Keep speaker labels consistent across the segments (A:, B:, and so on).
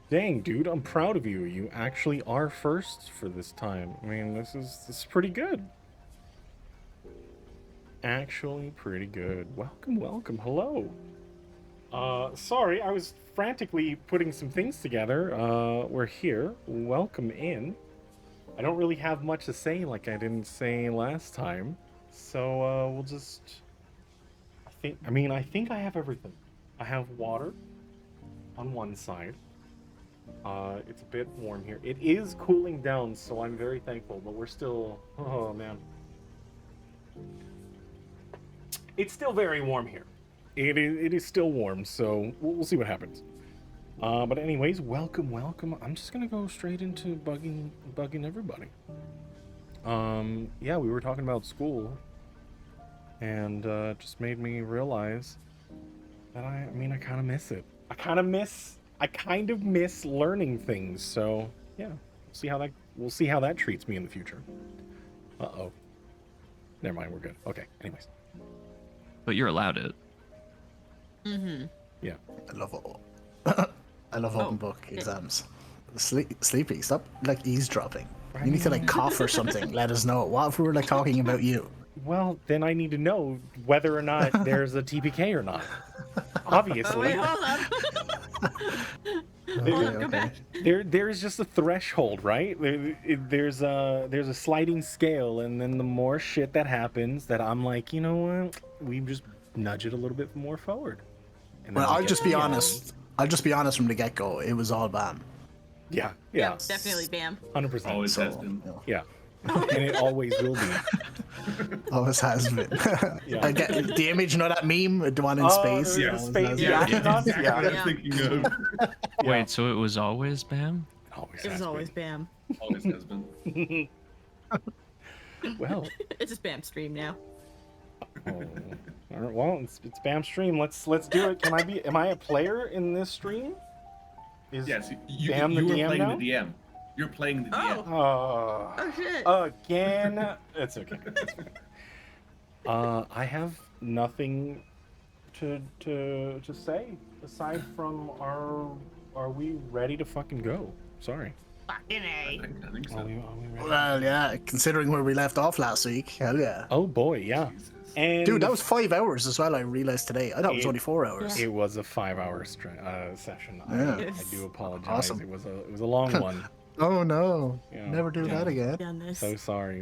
A: Dang, dude, I'm proud of you. You actually are first for this time. I mean, this is pretty good. Actually pretty good. Welcome, welcome. Hello. Sorry, I was frantically putting some things together. We're here. Welcome in. I don't really have much to say like I didn't say last time. So, we'll just I think I have everything. I have water on one side. It's a bit warm here. It is cooling down, so I'm very thankful, but we're still, oh man. It's still very warm here. It is still warm, so we'll see what happens. But anyways, welcome, welcome. I'm just gonna go straight into bugging everybody. Yeah, we were talking about school, and just made me realize that I kind of miss it. I kind of miss learning things. So yeah, we'll see how that treats me in the future. Uh-oh. Never mind, we're good. Okay. Anyways,
B: But you're allowed it.
C: Mm-hmm.
A: yeah.
D: I love all. I love open book
C: yeah.
D: exams. Sleepy, stop like eavesdropping. You need to like cough or something. Let us know. What if we were like talking about you?
A: Well, then I need to know whether or not there's a TPK or not.
C: Oh,
A: Obviously,
C: wait, hold on. Go back.
A: there's just a threshold, right? There's a sliding scale, and then the more shit that happens, that I'm like, you know what? We just nudge it a little bit more forward. And then
D: Well,
A: we
D: I'll
A: get
D: just
A: to
D: be
A: the
D: honest. I'll just be honest from the get go. It was all BAM.
A: end. Yeah,
C: Yeah,
A: yeah,
C: definitely BAM.
A: 100%.
E: Always
D: So
E: has been.
D: you know,
A: Yeah, and it always will be.
D: always has been.
A: Yeah.
D: I get the image. You know that meme, the one in
A: Oh,
D: space.
A: the
D: You know,
A: space,
D: that's-
A: the
E: Yeah,
A: astronauts.
E: exactly
A: Yeah,
E: what I
C: Yeah.
E: was thinking of.
A: yeah.
B: Wait, so it was always BAM?
A: Always
C: It was
A: has
C: always BAM.
E: Always has been.
A: Well,
C: It's a spam stream now.
A: oh, all right, well, it's BAM stream. Let's do it. Am I a player in this stream? Is
E: Yes, you
A: BAM the
E: were
A: DM
E: playing
A: now?
E: the DM. You're playing the DM.
C: Oh.
A: Oh,
C: shit.
A: again. It's okay. It's okay. I have nothing to say aside from are we ready to fucking go? Sorry.
C: Fucking A.
E: I think so.
A: Are we ready?
D: Well, yeah. Considering where we left off last week, hell yeah.
A: Oh boy, yeah.
E: Jesus.
A: And
D: Dude, that was 5 hours as well. I realized today. I thought it was only 4 hours.
A: it was a 5-hour session.
D: Yeah.
A: I do apologize.
D: Awesome.
A: It was a long one.
D: Oh no!
A: Yeah.
D: Never do that again.
C: Done this.
A: So sorry.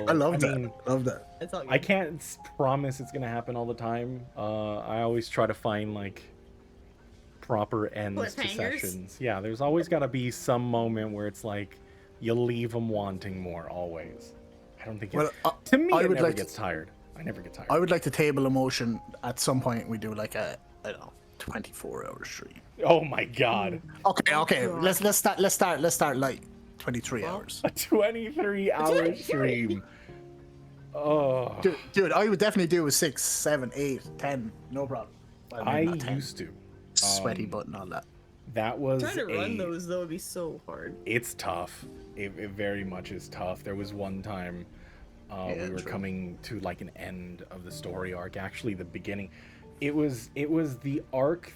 D: I love that.
A: mean,
D: Love that.
C: It's all good.
A: I can't promise it's gonna happen all the time. I always try to find like proper ends to
C: Cliffhangers?
A: sessions. Yeah, there's always got to be some moment where it's like you leave them wanting more. Always. I don't think.
D: Well,
A: To me,
D: I
A: it
D: would
A: never
D: like
A: gets tired. I never get tired.
D: I would like to table a motion at some point. We do like a, I don't know, 24-hour stream.
A: Oh my god.
D: Okay.
C: God.
D: Let's start like 23
C: Well,
D: hours.
A: A 23-hour stream. Oh.
D: Dude, I would definitely do a 6, 7, 8, 10. No problem. Well,
A: I
D: maybe not 10.
A: used to.
D: Sweaty button on that.
A: That was
C: trying to run those though would be so hard.
A: It's tough. It very much is tough. There was one time
D: Yeah,
A: we were
D: true.
A: coming to like an end of the story arc. Actually, the beginning. It was the arc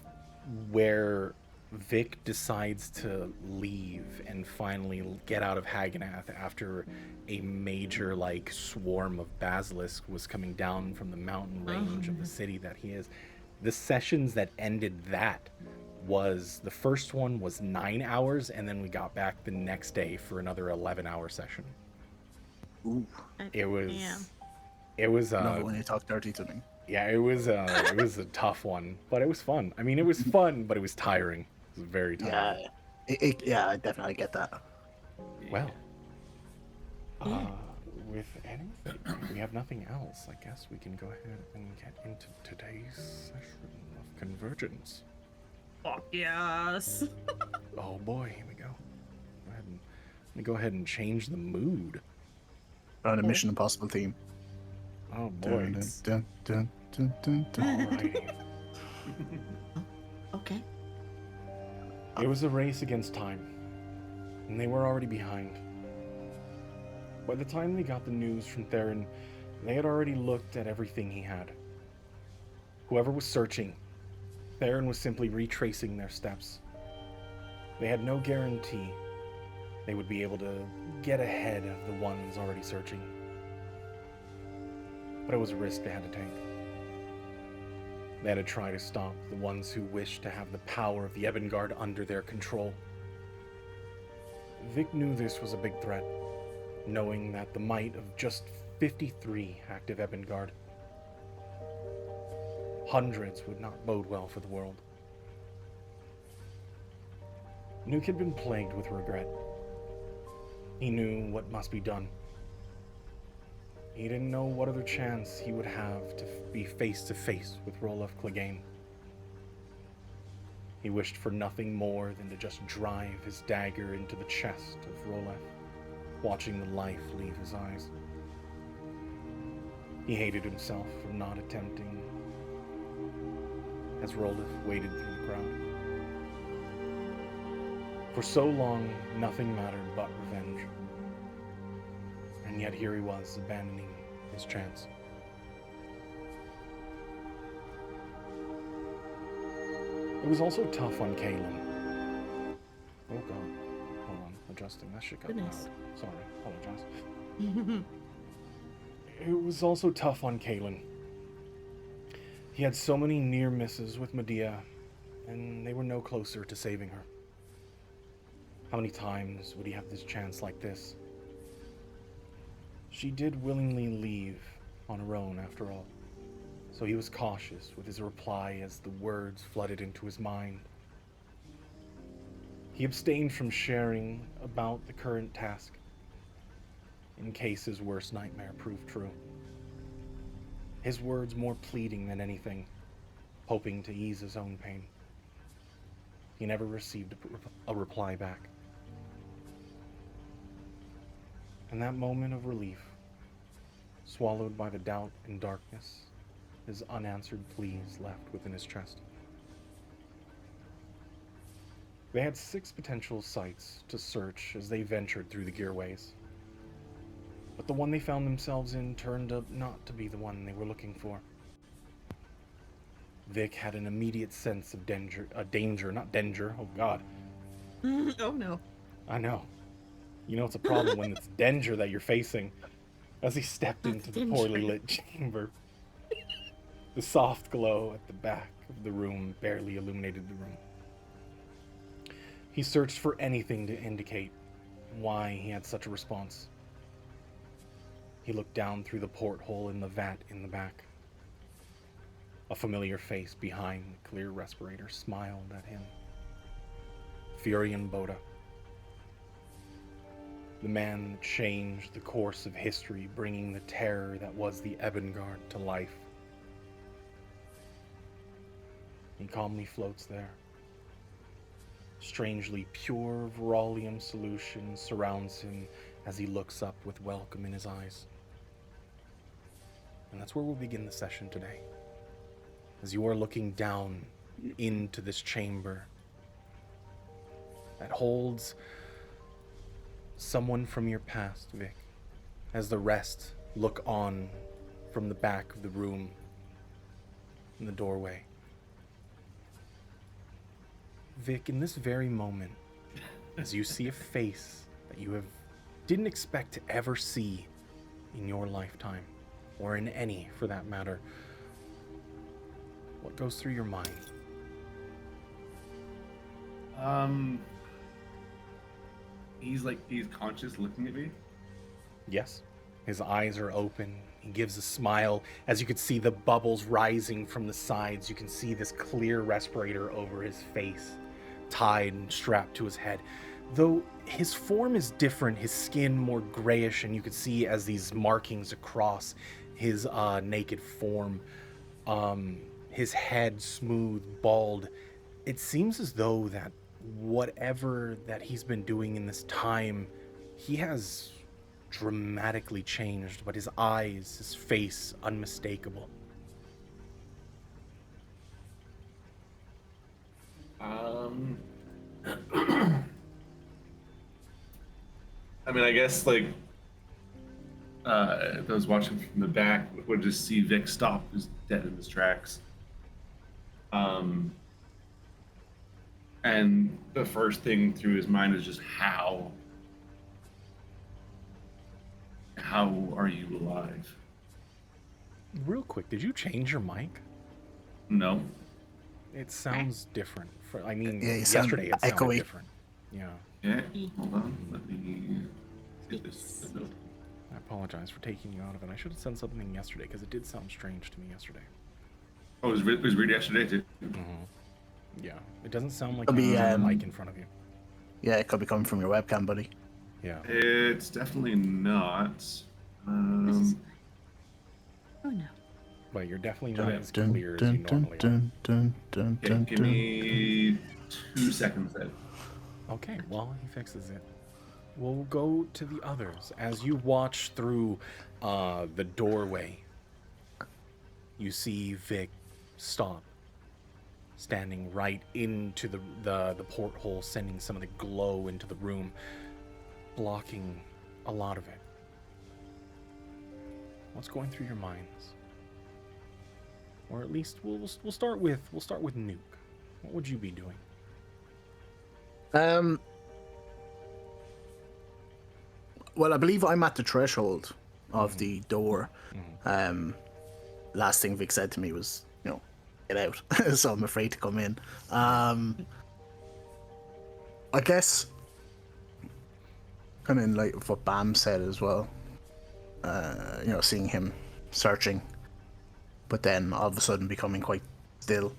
A: where Vic decides to leave and finally get out of Haganath after a major like swarm of basilisk was coming down from the mountain range of the city that he is. The sessions that ended that was the first one was 9 hours, and then we got back the next day for another 11-hour session.
D: Ooh.
A: It was
C: Damn.
A: it was
D: No, when you talk dirty to me.
A: yeah, it was a tough one, but it was fun. I mean, it was fun, but it was tiring. It was very tiring.
D: Yeah. Yeah, I definitely get that.
A: Well, with anything, if we have nothing else, I guess we can go ahead and get into today's session of Convergence.
C: Fuck yes.
A: Oh boy, here we go. Let me go ahead and change the mood.
D: On a Mission Impossible theme.
A: Oh boy.
D: Dun, dun, dun, dun, dun, dun.
A: Alrighty.
C: Okay.
A: It was a race against time, and they were already behind. By the time they got the news from Theron, they had already looked at everything he had. Whoever was searching, Theron was simply retracing their steps. They had no guarantee they would be able to get ahead of the ones already searching. But it was a risk they had to take. They had to try to stop the ones who wished to have the power of the Ebengard under their control. Vic knew this was a big threat, knowing that the might of just 53 active Ebengard. Hundreds would not bode well for the world. Nuke had been plagued with regret. He knew what must be done. He didn't know what other chance he would have to be face to face with Rolef Clegane. He wished for nothing more than to just drive his dagger into the chest of Rolef, watching the life leave his eyes. He hated himself for not attempting as Rolef waded through the crowd. For so long, nothing mattered but revenge. And yet here he was, abandoning his chance. It was also tough on Kaylin. Oh god. Hold on, adjusting. That shit got loud.
C: Goodness.
A: Sorry, apologize. It was also tough on Kaylin. He had so many near misses with Medea, and they were no closer to saving her. How many times would he have this chance like this? She did willingly leave on her own, after all, so he was cautious with his reply as the words flooded into his mind. He abstained from sharing about the current task, in case his worst nightmare proved true. His words more pleading than anything, hoping to ease his own pain. He never received a reply back. And that moment of relief, swallowed by the doubt and darkness, his unanswered pleas left within his chest. They had 6 potential sites to search as they ventured through the gearways. But the one they found themselves in turned up not to be the one they were looking for. Vic had an immediate sense of danger, oh god.
C: Oh no.
A: I know. You know it's a problem when it's danger that you're facing. As he stepped into the poorly lit chamber, the soft glow at the back of the room barely illuminated the room. He searched for anything to indicate why he had such a response. He looked down through the porthole in the vat in the back. A familiar face behind the clear respirator smiled at him. Furion Boda. The man that changed the course of history, bringing the terror that was the Ebengard to life. He calmly floats there. Strangely pure Verolium solution surrounds him as he looks up with welcome in his eyes. And that's where we'll begin the session today. As you are looking down into this chamber that holds someone from your past, Vic, as the rest look on from the back of the room in the doorway. Vic, in this very moment, as you see a face that you didn't expect to ever see in your lifetime, or in any for that matter, what goes through your mind?
E: He's conscious looking at me.
A: Yes. His eyes are open. He gives a smile. As you can see the bubbles rising from the sides, you can see this clear respirator over his face, tied and strapped to his head. Though his form is different, his skin more grayish, and you can see as these markings across his naked form, his head smooth, bald. It seems as though that whatever that he's been doing in this time, he has dramatically changed, but his eyes, his face, unmistakable.
E: I mean, I guess, like, if I was watching from the back, would just see Vic stop, who's dead in his tracks. And the first thing through his mind is just how. How are you alive?
A: Real quick, did you change your mic?
E: No.
A: It sounds different. I mean,
D: Yeah, you sound
A: yesterday it sounded
D: echoey.
A: different. Yeah.
E: Yeah. Hold on. Let me get this.
A: I apologize for taking you out of it. I should have said something yesterday because it did sound strange to me yesterday.
E: Oh, it was weird yesterday too.
A: Yeah. It doesn't sound like
D: It'll
A: you
D: be,
A: have a mic in front of you.
D: Yeah, it could be coming from your webcam, buddy.
A: Yeah.
E: It's definitely not.
F: This is... Oh no.
A: But you're definitely not
E: Dun,
A: as clear as you normally are.
E: Okay, give me 2 seconds then.
A: Okay, well, he fixes it. We'll go to the others. As you watch through the doorway, you see Vic stop, standing right into the porthole, sending some of the glow into the room, blocking a lot of it. What's going through your minds? Or at least we'll start with Nuke. What would you be doing?
D: Well, I believe I'm at the threshold of the door. Last thing Vic said to me was, get out. So I'm afraid to come in. I guess, kind of in light of what Bam said as well, seeing him searching, but then all of a sudden becoming quite still.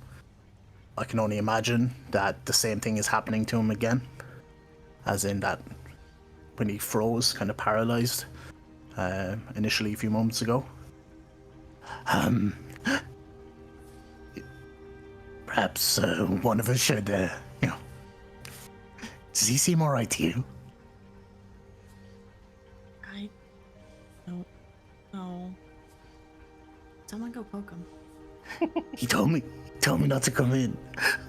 D: I can only imagine that the same thing is happening to him again, as in that when he froze, kind of paralyzed, initially a few moments ago. Perhaps one of us should, does he seem alright to you?
F: I don't know. Someone go poke him.
D: He told me not to come in.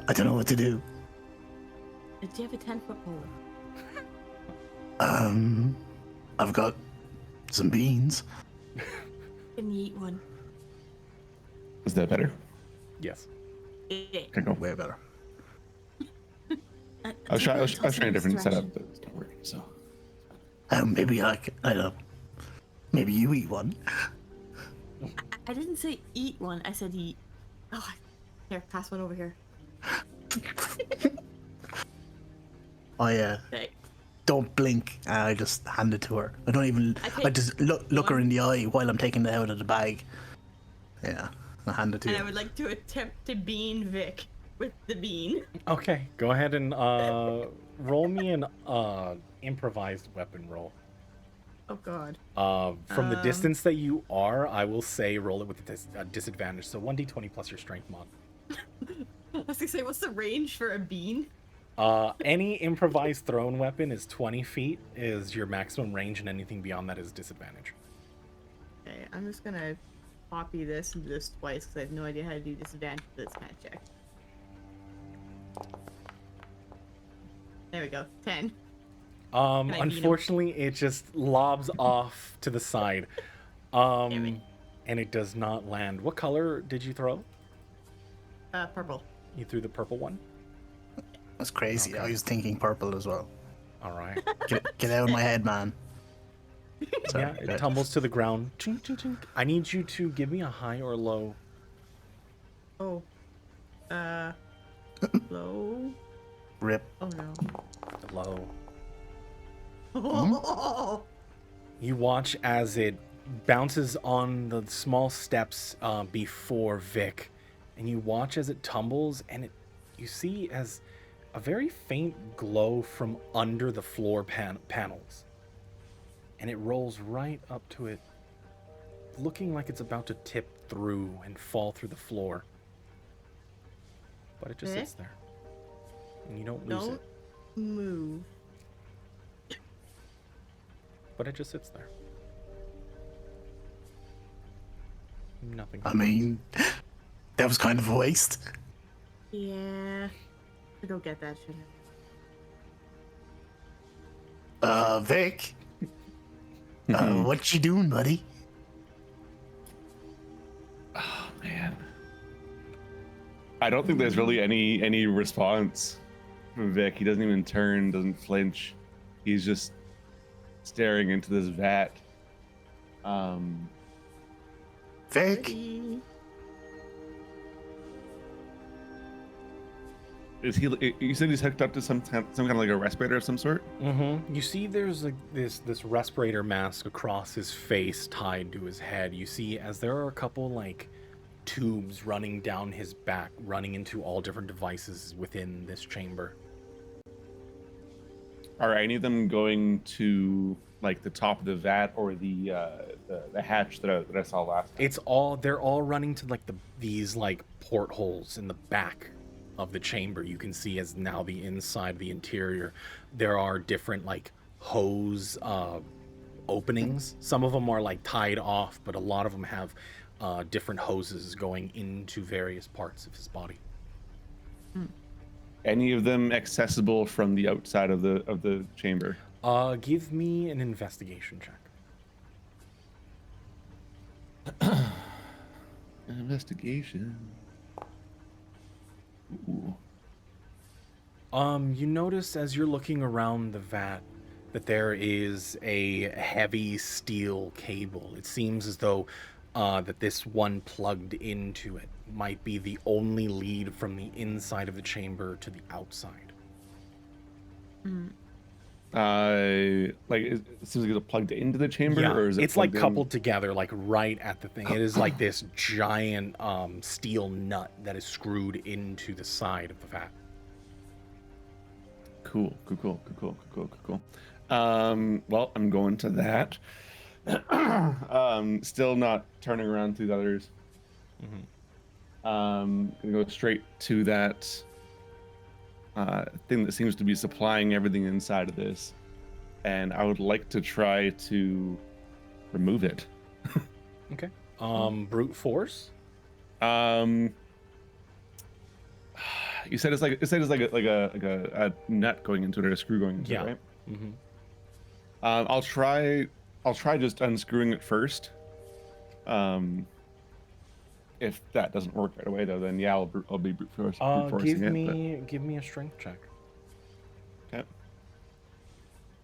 D: I don't know what to do.
F: Do you have a 10-foot pole?
D: I've got some beans.
F: Can you eat one?
C: Is that better?
A: Yes.
F: Yeah.
C: Okay, go.
D: Way better.
C: I was trying a different setup, but it's not working. So
D: Maybe I don't know. Maybe you eat one.
F: I didn't say eat one. I said eat. Oh, here, pass one over here.
D: I
F: Okay.
D: don't blink. I just hand it to her. I don't even.
F: I
D: I just look her
F: one.
D: in the eye while I'm taking it out of the bag. Yeah, I hand it to
F: And
D: you.
F: I would like to attempt to bean Vic with the bean.
A: Okay, go ahead and roll me an improvised weapon roll.
F: Oh god.
A: From the distance that you are, I will say roll it with a disadvantage. So 1d20 plus your strength mod.
F: I was gonna say, what's the range for a bean?
A: Any improvised thrown weapon is 20 feet is your maximum range, and anything beyond that is disadvantage.
F: Okay, I'm just gonna copy this and do this twice because I have no idea how to do disadvantage for this kind of check. There we go. 10. I beat him?
A: Unfortunately, it just lobs off to the side.
F: Damn it.
A: And it does not land. What color did you throw?
F: Purple.
A: You threw the purple one?
D: That's crazy.
A: Okay.
D: I was thinking purple as well.
A: All right.
D: Get out of my head, man. Sorry.
A: Yeah, it tumbles to the ground. Chink, chink, chink. I need you to give me a high or low.
F: Oh. Low.
D: Rip.
F: Oh no.
A: Low.
F: Oh.
A: You watch as it bounces on the small steps before Vic, and you watch as it tumbles, and you see as a very faint glow from under the floor panels, and it rolls right up to it, looking like it's about to tip through and fall through the floor, but it just sits there, and you don't lose
F: Don't
A: it,
F: move.
A: but it just sits there. Nothing.
D: I mean, that was kind of a waste.
F: Yeah. I go get that shit.
D: Vic. What you doing, buddy?
C: oh man, I don't think there's really any response.
G: from Vic. He doesn't even turn, doesn't flinch. He's just staring into this vat.
D: Vic?
F: Pretty.
G: Is he? You said he's hooked up to some kind of like a respirator of some sort.
A: Mm-hmm. You see, there's like this respirator mask across his face, tied to his head. You see, as there are a couple like tubes running down his back, running into all different devices within this chamber.
G: Are any of them going to like the top of the vat or the hatch that I saw last time?
A: They're all running to like these like portholes in the back of the chamber. You can see as now the inside, the interior, there are different like hose openings. Some of them are like tied off, but a lot of them have different hoses going into various parts of his body.
G: Any of them accessible from the outside of the chamber?
A: Give me an investigation check.
G: An investigation. Ooh.
A: You notice as you're looking around the vat that there is a heavy steel cable. It seems as though that this one plugged into it might be the only lead from the inside of the chamber to the outside.
G: Like it seems like it's plugged into the chamber,
A: Yeah,
G: or is it
A: it's like
G: plugged in?
A: coupled together, like right at the thing. It is like this giant steel nut that is screwed into the side of the vat.
G: Cool. Well, I'm going to that. Still not turning around to the others. Gonna go straight to that thing that seems to be supplying everything inside of this, and I would like to try to remove it.
A: Okay. Brute force.
G: You said it's like a nut going into it, or a screw going into
A: Yeah.
G: it, right?
A: Mm-hmm.
G: I'll try just unscrewing it first. If that doesn't work right away, though, then yeah, I'll be brute forcing it.
A: Give me a strength check.
G: Okay.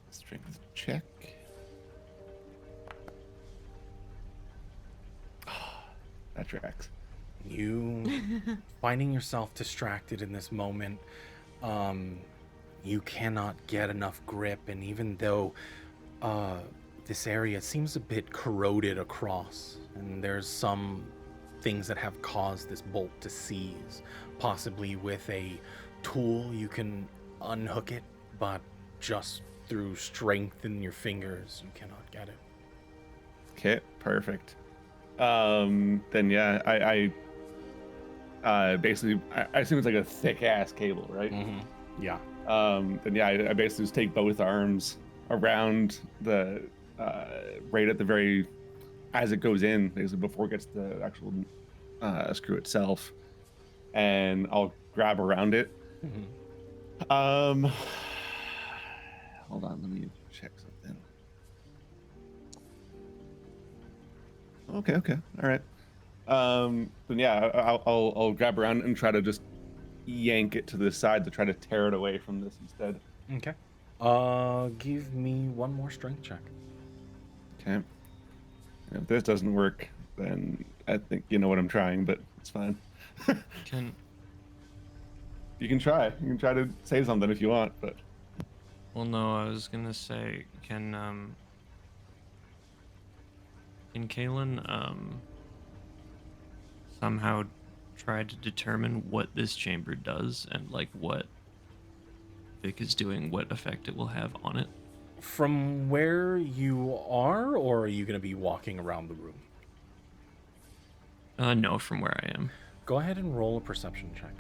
G: Strength check. That tracks.
A: You finding yourself distracted in this moment, you cannot get enough grip, and even though this area seems a bit corroded across, and there's some things that have caused this bolt to seize, possibly with a tool you can unhook it, but just through strength in your fingers you cannot get it.
G: Okay, perfect. Then yeah, I basically I assume it's like a thick ass cable, right?
A: Mm-hmm. Yeah.
G: Then yeah, I basically just take both arms around the right at the very as it goes in, basically before it gets to the actual screw itself, and I'll grab around it.
A: Mm-hmm.
G: Hold on, let me check something. Okay, all right. Then yeah, I'll grab around and try to just yank it to the side to try to tear it away from this instead.
A: Okay. Give me one more strength check.
G: Okay. If this doesn't work, then I think you know what I'm trying, but it's fine.
B: Can
G: You can try. You can try to say something if you want, but
B: well, no, I was gonna say, can Kalen somehow try to determine what this chamber does and like what Vic is doing, what effect it will have on it?
A: From where you are, or are you going to be walking around the room?
B: No, from where I am.
A: Go ahead and roll a perception check.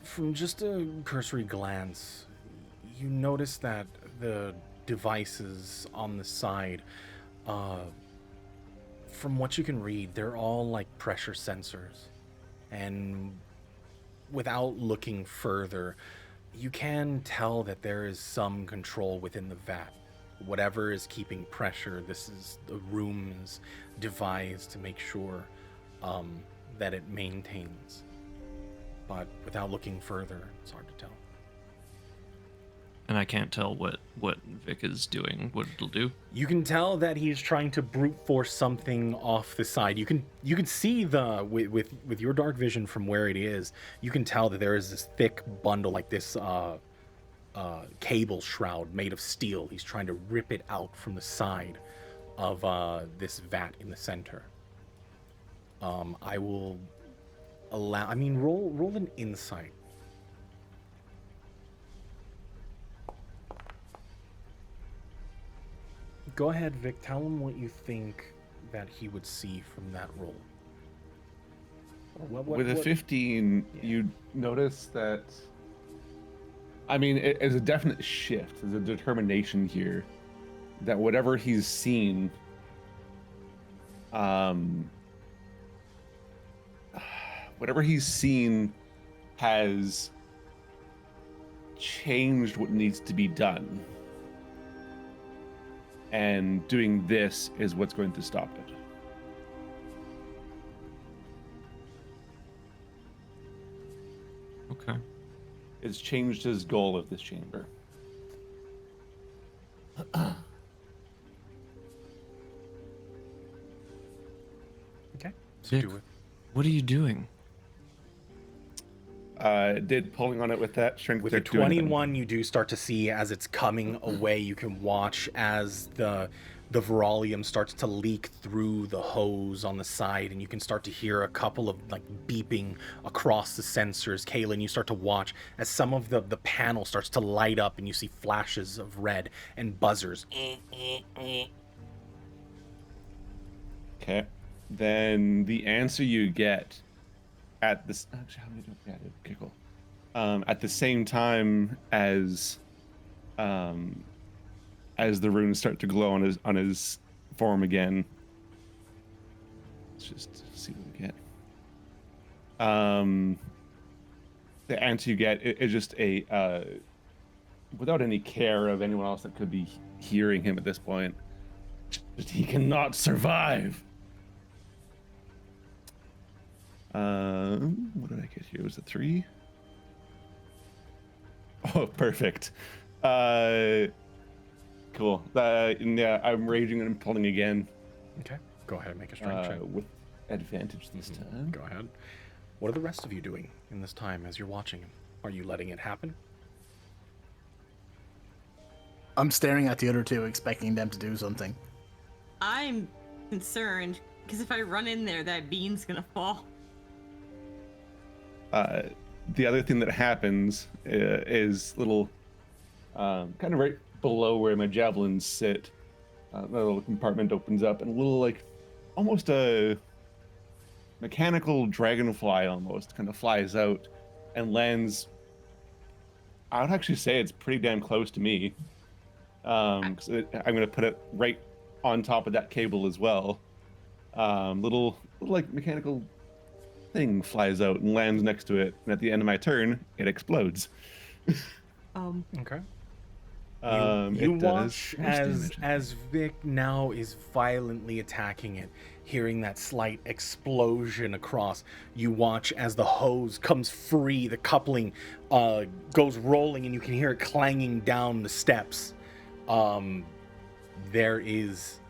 A: From just a cursory glance, you notice that the devices on the side, from what you can read, they're all like pressure sensors. And without looking further, you can tell that there is some control within the vat. whatever is keeping pressure, this is the room's devised to make sure that it maintains. But without looking further, it's hard to tell.
B: And I can't tell what Vic is doing, what it'll do.
A: You can tell that he's trying to brute force something off the side. You can see with your dark vision from where it is, you can tell that there is this thick bundle, like this cable shroud made of steel. He's trying to rip it out from the side of this vat in the center. I will allow. I mean, roll an insight. Go ahead, Vic. Tell him what you think that he would see from that roll.
G: With a 15, you notice that. I mean, it's a definite shift. There's a determination here that whatever he's seen, has changed what needs to be done. And doing this is what's going to stop it.
B: Okay.
G: It's changed his goal of this chamber.
A: Okay.
B: Vic,
A: Do it.
B: what are you doing?
G: Did pulling on it with that strength
A: With a
G: check do anything?
A: 21, you do start to see as it's coming away. You can watch as the Viralium starts to leak through the hose on the side, and you can start to hear a couple of like beeping across the sensors. Kaylin, you start to watch as some of the panel starts to light up, and you see flashes of red and buzzers.
G: Okay. Then the answer you get at this. Actually, how many do I get? Okay, cool. At the same time as the runes start to glow on his form again. Let's just see what we get. The answer you get is just a without any care of anyone else that could be hearing him at this point. Just, he cannot survive. What did I get here? Was it 3? Oh, perfect. Cool. Yeah, I'm raging and I'm pulling again.
A: Okay. Go ahead and make a strength check.
G: With advantage this time.
A: Go ahead. What are the rest of you doing in this time as you're watching him? Are you letting it happen?
D: I'm staring at the other two, expecting them to do something.
F: I'm concerned because if I run in there, that bean's gonna fall.
G: The other thing that happens is little, kind of right below where my javelins sit, that little compartment opens up, and a little, like, almost a mechanical dragonfly almost kind of flies out and lands. I would actually say it's pretty damn close to me. 'Cause I'm going to put it right on top of that cable as well. Little like mechanical thing flies out and lands next to it, and at the end of my turn, it explodes.
A: Okay.
G: It
A: You
G: does
A: watch
G: force damage.
A: as Vic now is violently attacking it, hearing that slight explosion across. You watch as the hose comes free, the coupling goes rolling, and you can hear it clanging down the steps. There is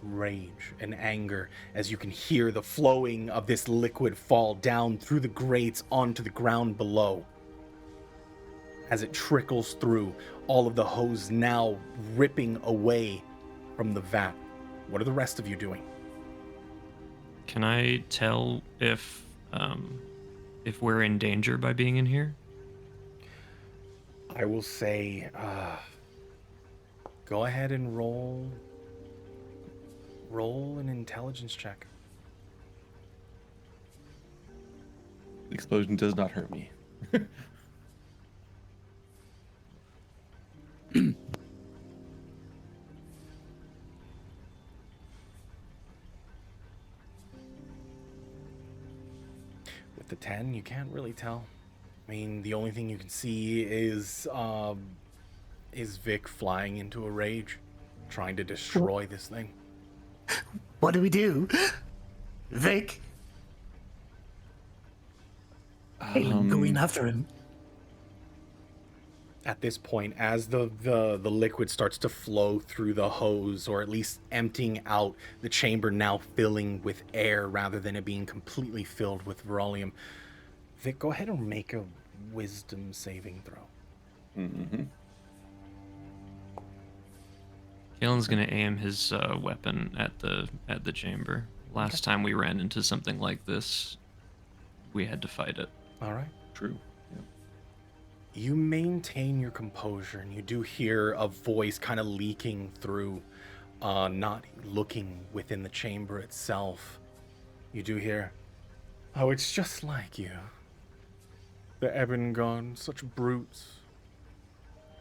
A: rage and anger as you can hear the flowing of this liquid fall down through the grates onto the ground below. As it trickles through, all of the hose now ripping away from the vat. What are the rest of you doing?
B: Can I tell if we're in danger by being in here?
A: I will say, go ahead and roll an intelligence check.
G: The explosion does not hurt me.
A: With the 10, you can't really tell. I mean, the only thing you can see is is Vic flying into a rage, trying to destroy this thing.
D: What do we do? Vic? Going after him.
A: At this point, as the liquid starts to flow through the hose, or at least emptying out, the chamber now filling with air rather than it being completely filled with Verolium. Vic, go ahead and make a wisdom saving throw.
G: Mm-hmm.
B: Kalen's gonna aim his weapon at the chamber. Last time we ran into something like this, we had to fight it.
A: All right.
G: True.
A: You maintain your composure, and you do hear a voice kind of leaking through, not looking within the chamber itself. You do hear, "Oh, it's just like you. The Ebon, such brutes,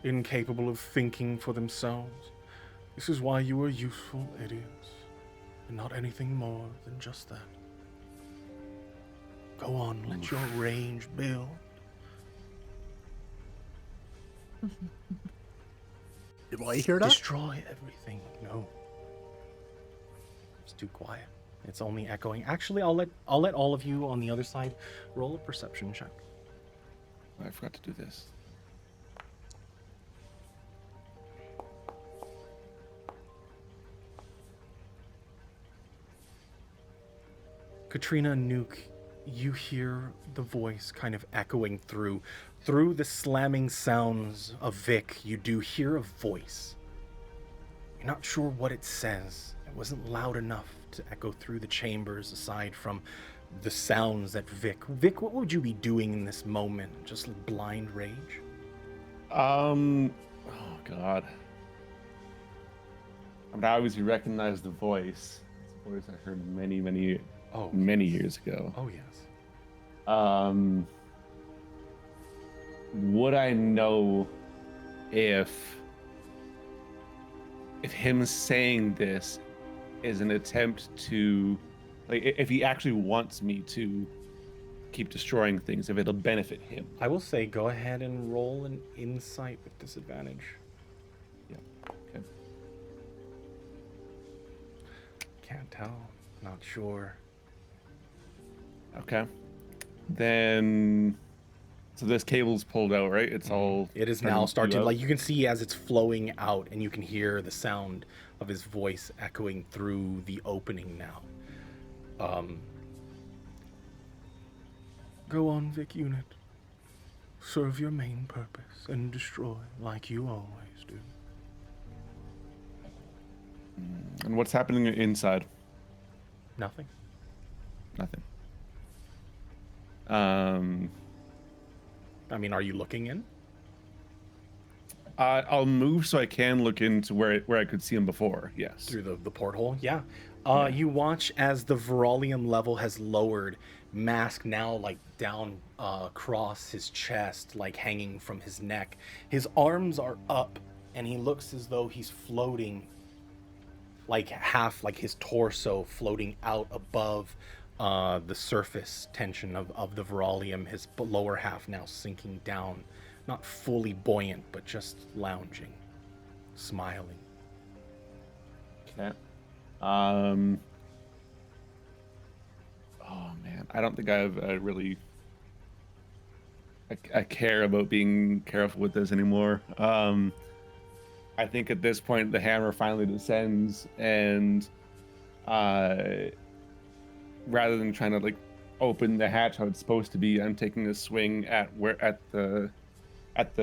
A: incapable of thinking for themselves. This is why you are useful idiots, and not anything more than just that. Go on, let your rage build."
D: Did I hear that?
A: Destroy everything. No. It's too quiet. It's only echoing. Actually, I'll let all of you on the other side roll a perception check.
G: I forgot to do this.
A: Katrina and Nuke, you hear the voice kind of echoing through the slamming sounds of Vic. You do hear a voice. You're not sure what it says. It wasn't loud enough to echo through the chambers aside from the sounds that Vic, what would you be doing in this moment? Just blind rage?
G: Oh God. I mean, I obviously recognize the voice. It's a voice I heard many years ago.
A: Oh yes.
G: Would I know if him saying this is an attempt to, like, if he actually wants me to keep destroying things, if it'll benefit him?
A: I will say go ahead and roll an insight with disadvantage.
G: Yeah. Okay.
A: Can't tell. Not sure.
G: Okay. Then, so this cable's pulled out, right? It's all.
A: It is
G: starting
A: now
G: to
A: starting,
G: out?
A: like you can see as it's flowing out, and you can hear the sound of his voice echoing through the opening now. Go on, Vic Unit. Serve your main purpose and destroy like you always do.
G: And what's happening inside?
A: Nothing.
G: Nothing.
A: I mean, are you looking in?
G: I'll move so I can look into where I could see him before. Yes.
A: Through the porthole? Yeah. You watch as the Verolium level has lowered, mask now like down across his chest, like hanging from his neck. His arms are up, and he looks as though he's floating, like half, like his torso floating out above the surface tension of the Verolium. His lower half now sinking down, not fully buoyant, but just lounging, smiling.
G: Okay. Oh man, I don't think I've really. I care about being careful with this anymore. I think at this point the hammer finally descends, and rather than trying to like open the hatch how it's supposed to be, I'm taking a swing at the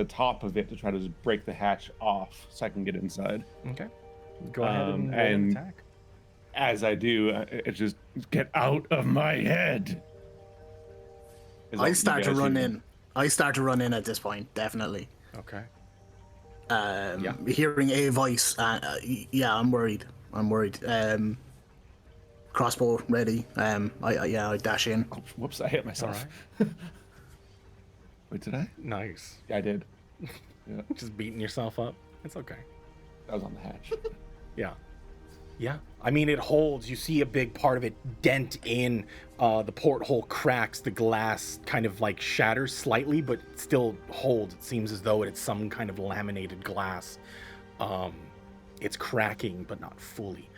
G: top of it to try to just break the hatch off so I can get inside.
A: Okay. Go ahead and roll an attack.
G: As I do, it just get out of my head.
D: I start to run in. I start to run in at this point, definitely.
A: Okay.
D: Hearing a voice, yeah, I'm worried. Crossbow ready. I dash in.
G: Oh, whoops! I hit myself.
A: All
G: Wait, did I?
A: Nice.
G: Yeah, I did. Yeah,
A: Just beating yourself up. It's okay.
G: that was on the hatch.
A: Yeah. Yeah, I mean, it holds. You see a big part of it dent in. The porthole cracks, the glass kind of like shatters slightly, but still holds. It seems as though it's some kind of laminated glass. It's cracking, but not fully.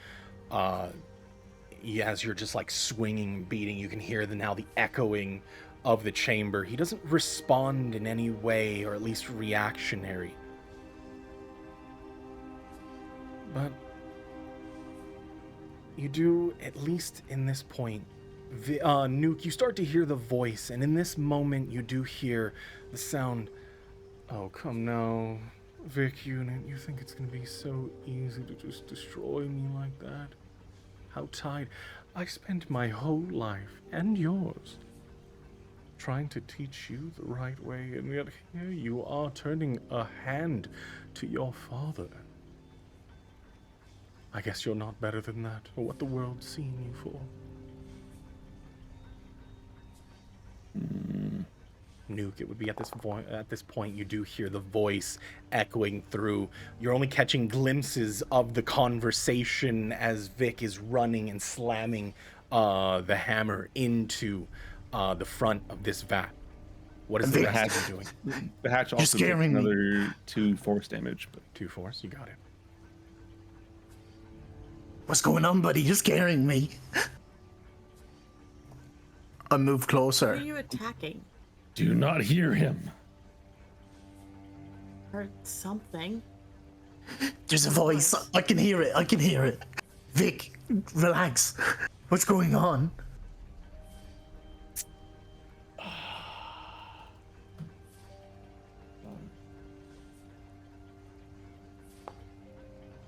A: As you're just like swinging, beating, you can hear now the echoing of the chamber. He doesn't respond in any way, or at least reactionary. But you do, at least in this point, Nuke, you start to hear the voice, and in this moment you do hear the sound. Oh, come now, Vic Unit, you think it's gonna be so easy to just destroy me like that? How tired. I spent my whole life, and yours, trying to teach you the right way, and yet here you are turning a hand to your father. I guess you're not better than that, or what the world's seen you for. Nuke, it would be at this point you do hear the voice echoing through. You're only catching glimpses of the conversation as Vic is running and slamming the hammer into the front of this vat. What is the rest of you doing?
G: The hatch also takes another 2 force damage. But
A: 2 force, you got it.
D: What's going on, buddy? You're scaring me. I move closer.
F: Who are you attacking?
G: do not hear him.
F: Or something.
D: There's a voice. I can hear it. I can hear it. Vic, relax. What's going on?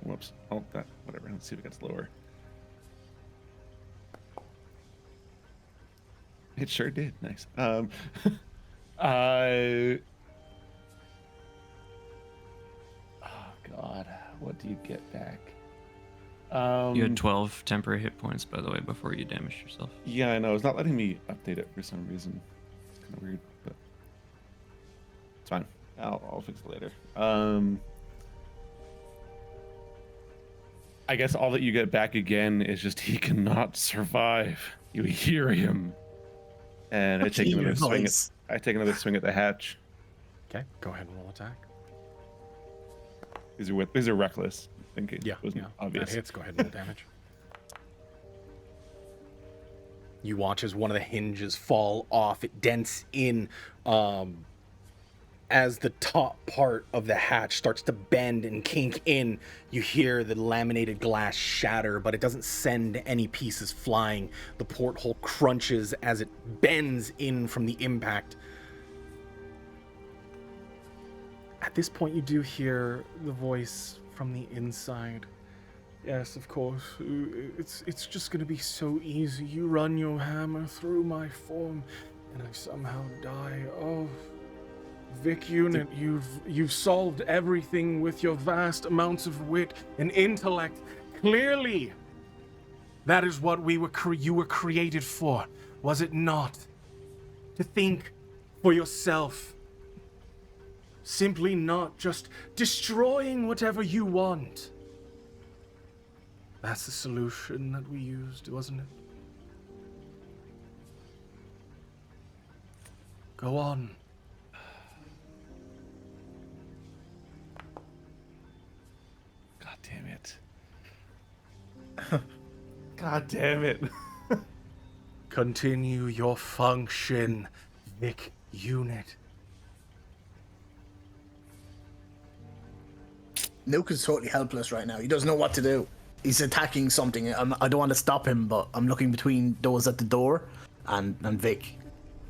G: Whoops. Oh, that. Whatever. Let's see if it gets lower. It sure did. Nice. Oh God. What do you get back?
B: You had 12 temporary hit points, by the way, before you damaged yourself.
G: Yeah, I know. It's not letting me update it for some reason. It's kind of weird, but it's fine. I'll fix it later. I guess all that you get back again is just he cannot survive. You hear him, and I take another swing. I take another swing at the hatch.
A: Okay, go ahead and roll attack.
G: These are reckless. I think it
A: Yeah,
G: wasn't obvious.
A: That hits. Go ahead and roll damage. You watch as one of the hinges fall off. It dents in as the top part of the hatch starts to bend and kink in. You hear the laminated glass shatter, but it doesn't send any pieces flying. The porthole crunches as it bends in from the impact. At this point, you do hear the voice from the inside. Yes, of course. It's just gonna be so easy. You run your hammer through my form, and I somehow die. Oh, Vic Unit, you've solved everything with your vast amounts of wit and intellect. Clearly, that is what you were created for, was it not? To think for yourself. Simply not just destroying whatever you want. That's the solution that we used, wasn't it? Go on.
G: God damn it. God damn it.
A: Continue your function, Vic Unit.
D: Nuke is totally helpless right now. He doesn't know what to do. He's attacking something. I don't want to stop him, but I'm looking between those at the door and Vic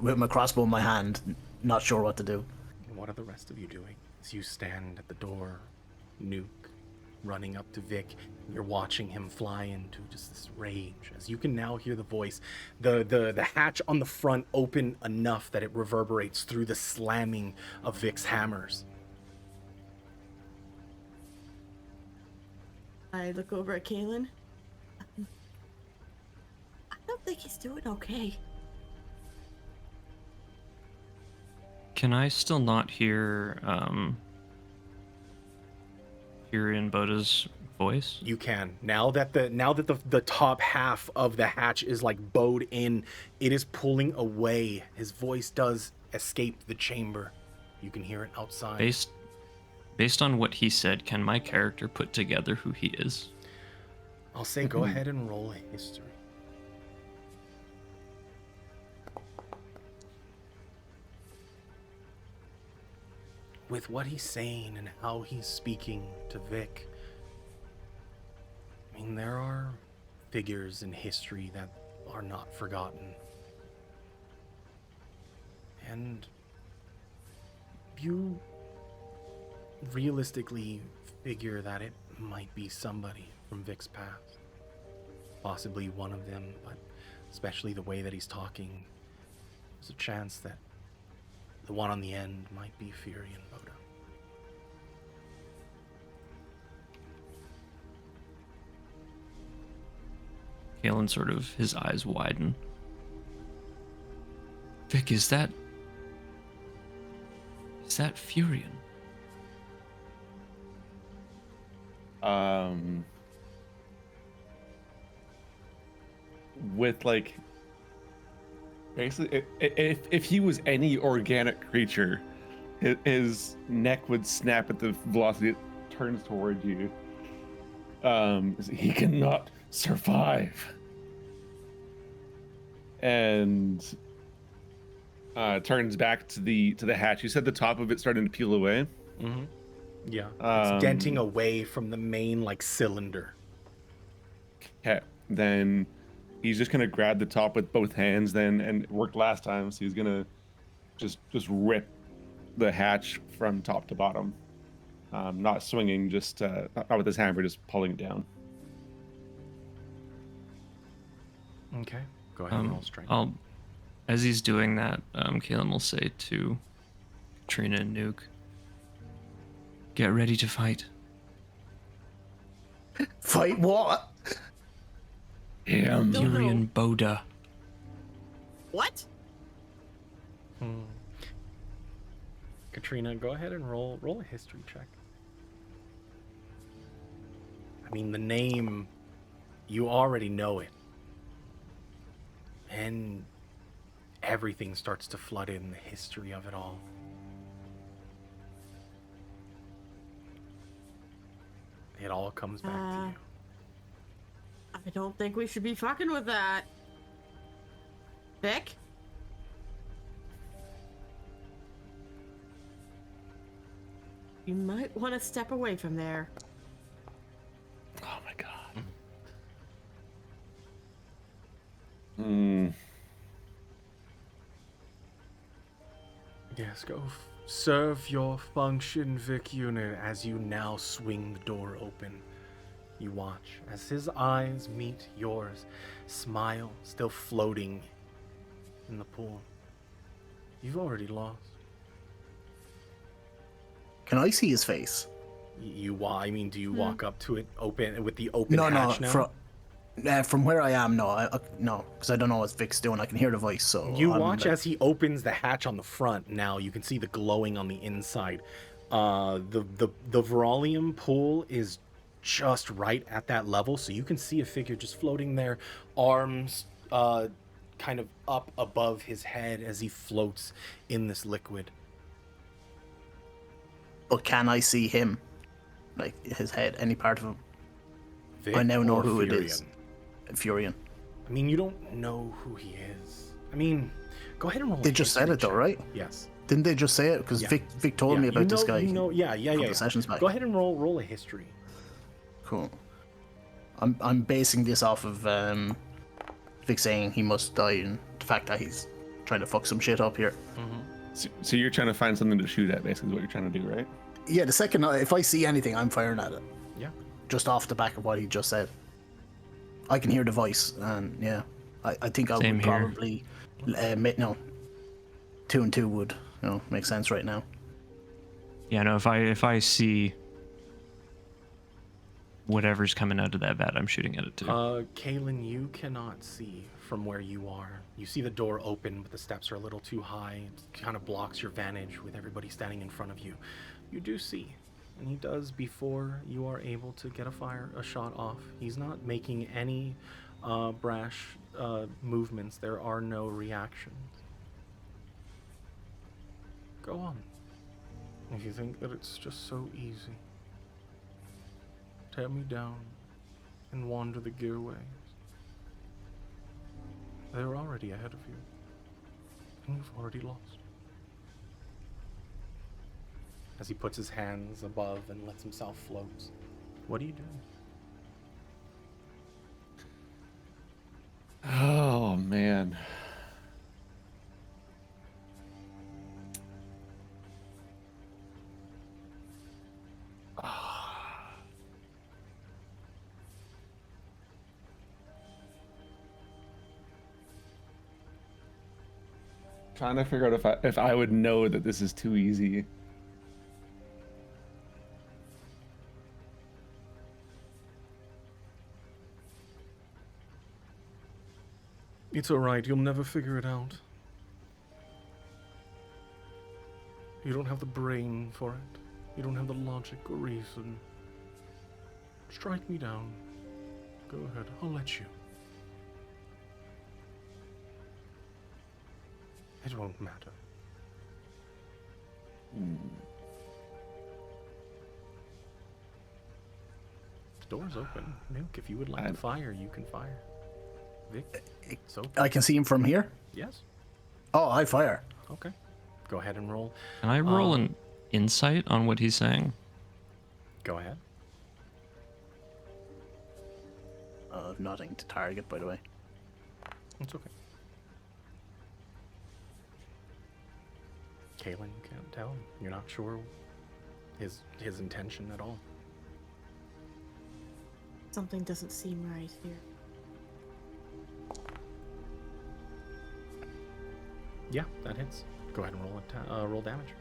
D: with my crossbow in my hand, not sure what to do.
A: What are the rest of you doing? As you stand at the door, Nuke, running up to Vic, you're watching him fly into just this rage. As you can now hear the voice, the hatch on the front open enough that it reverberates through the slamming of Vic's hammers.
F: I look over at Kaylin. I don't think he's doing okay.
B: Can I still not hear Fury and Boda's voice?
A: You can. Now that the top half of the hatch is like bowed in, it is pulling away. His voice does escape the chamber. You can hear it outside.
B: Based on what he said, can my character put together who he is?
A: I'll say go ahead and roll a history. With what he's saying and how he's speaking to Vic, I mean, there are figures in history that are not forgotten. And you realistically figure that it might be somebody from Vic's past. Possibly one of them, but especially the way that he's talking, there's a chance that the one on the end might be Fury and Boda.
B: Kalen sort of, his eyes widen. Vic, is that Furion?
G: With like, basically, if he was any organic creature, his neck would snap at the velocity it turns toward you. He cannot survive. And turns back to the hatch. You said the top of it starting to peel away.
A: Mm-hmm. Yeah, it's denting away from the main like cylinder.
G: Okay, then he's just gonna grab the top with both hands. Then, and it worked last time, so he's gonna just rip the hatch from top to bottom. Not swinging, just not with his hammer, just pulling it down.
A: Okay, go ahead and roll strength.
B: As he's doing that, Kalen will say to Katrina and Nuke, "Get ready to fight."
D: Fight what?
G: Him.
B: Furion Boda.
F: What?
A: Katrina, go ahead and roll a history check. I mean, the name, you already know it. And everything starts to flood in, the history of it all. It all comes back to you.
F: I don't think we should be fucking with that. Vic? You might want to step away from there.
G: Oh my god.
A: Yes, go serve your function, Vic Unit, as you now swing the door open. You watch as his eyes meet yours, smile still floating in the pool. You've already lost.
D: Can I see his face?
A: Do you walk up to it open with the open hatch now?
D: From where I am, no, because I don't know what Vic's doing. I can hear the voice, so
A: You watch as he opens the hatch on the front. Now you can see the glowing on the inside. The Verolium pool is just right at that level, so you can see a figure just floating there, arms kind of up above his head as he floats in this liquid.
D: But can I see him? Like his head, any part of him?
A: Vic
D: I now know
A: or
D: who it
A: Furion?
D: is. Furion.
A: I mean, you don't know who he is. I mean, go ahead and roll.
D: They just said it though, right?
A: Yes.
D: Didn't they just say it? Because
A: Yeah.
D: Vic told me about this guy.
A: Yeah.
D: Sessions back.
A: Go ahead and roll a history.
D: Cool. I'm basing this off of Vic saying he must die and the fact that he's trying to fuck some shit up here.
G: So you're trying to find something to shoot at, basically, is what you're trying to do, right?
D: Yeah, the second if I see anything, I'm firing at it.
A: Yeah.
D: Just off the back of what he just said. I can hear the voice, and yeah, I think I
B: Same
D: would
B: here.
D: probably, 2 and 2 would make sense right now.
B: Yeah, no, if I see whatever's coming out of that vat, I'm shooting at it too.
A: Kaylin, you cannot see from where you are. You see the door open, but the steps are a little too high. It kind of blocks your vantage with everybody standing in front of you. You do see And he does before you are able to get a shot off. He's not making any brash movements. There are no reactions. Go on. If you think that it's just so easy, tear me down and wander the gearways. They're already ahead of you, and you've already lost. As he puts his hands above and lets himself float, what do you do?
G: Oh man. Trying to figure out if I would know that this is too easy.
A: It's alright, you'll never figure it out. You don't have the brain for it. You don't have the logic or reason. Strike me down. Go ahead, I'll let you. It won't matter. The door's open. Nuke, if you would like to fire, you can fire. Vic, it's open.
D: I can see him from here?
A: Yes?
D: Oh, I fire.
A: Okay. Go ahead and roll.
B: Can I roll an insight on what he's saying?
A: Go ahead.
D: Nothing to target, by the way.
A: It's okay. Kaylin, you can't tell. You're not sure his intention at all.
F: Something doesn't seem right here.
A: Yeah, that hits. Go ahead and roll damage.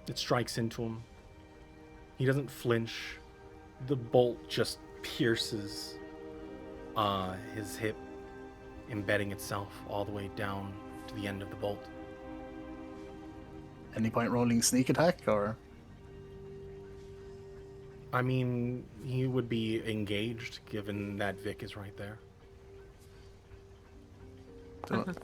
A: It strikes into him. He doesn't flinch. The bolt just pierces his hip, embedding itself all the way down to the end of the bolt.
D: Any point rolling sneak attack, or?
A: I mean, he would be engaged, given that Vic is right there.
D: Don't-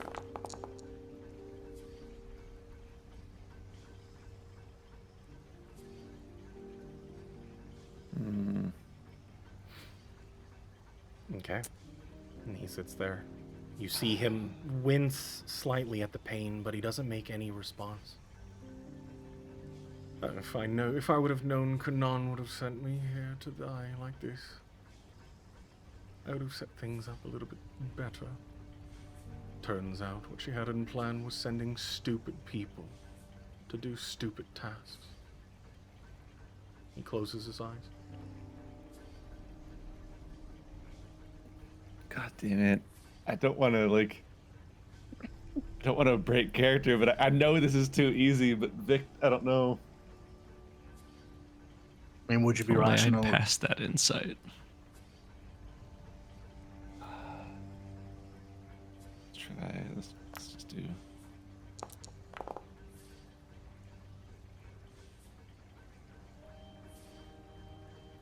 A: Okay. And he sits there. You see him wince slightly at the pain, but he doesn't make any response. If I would have known Kanan would have sent me here to die like this, I would have set things up a little bit better. Turns out what she had in plan was sending stupid people to do stupid tasks. He closes his eyes.
G: God damn it. I don't want to break character, but I know this is too easy, but Vic, I don't know.
D: I mean, would you be
B: Only
D: rational?
B: I'd pass that insight.
G: Let's just do.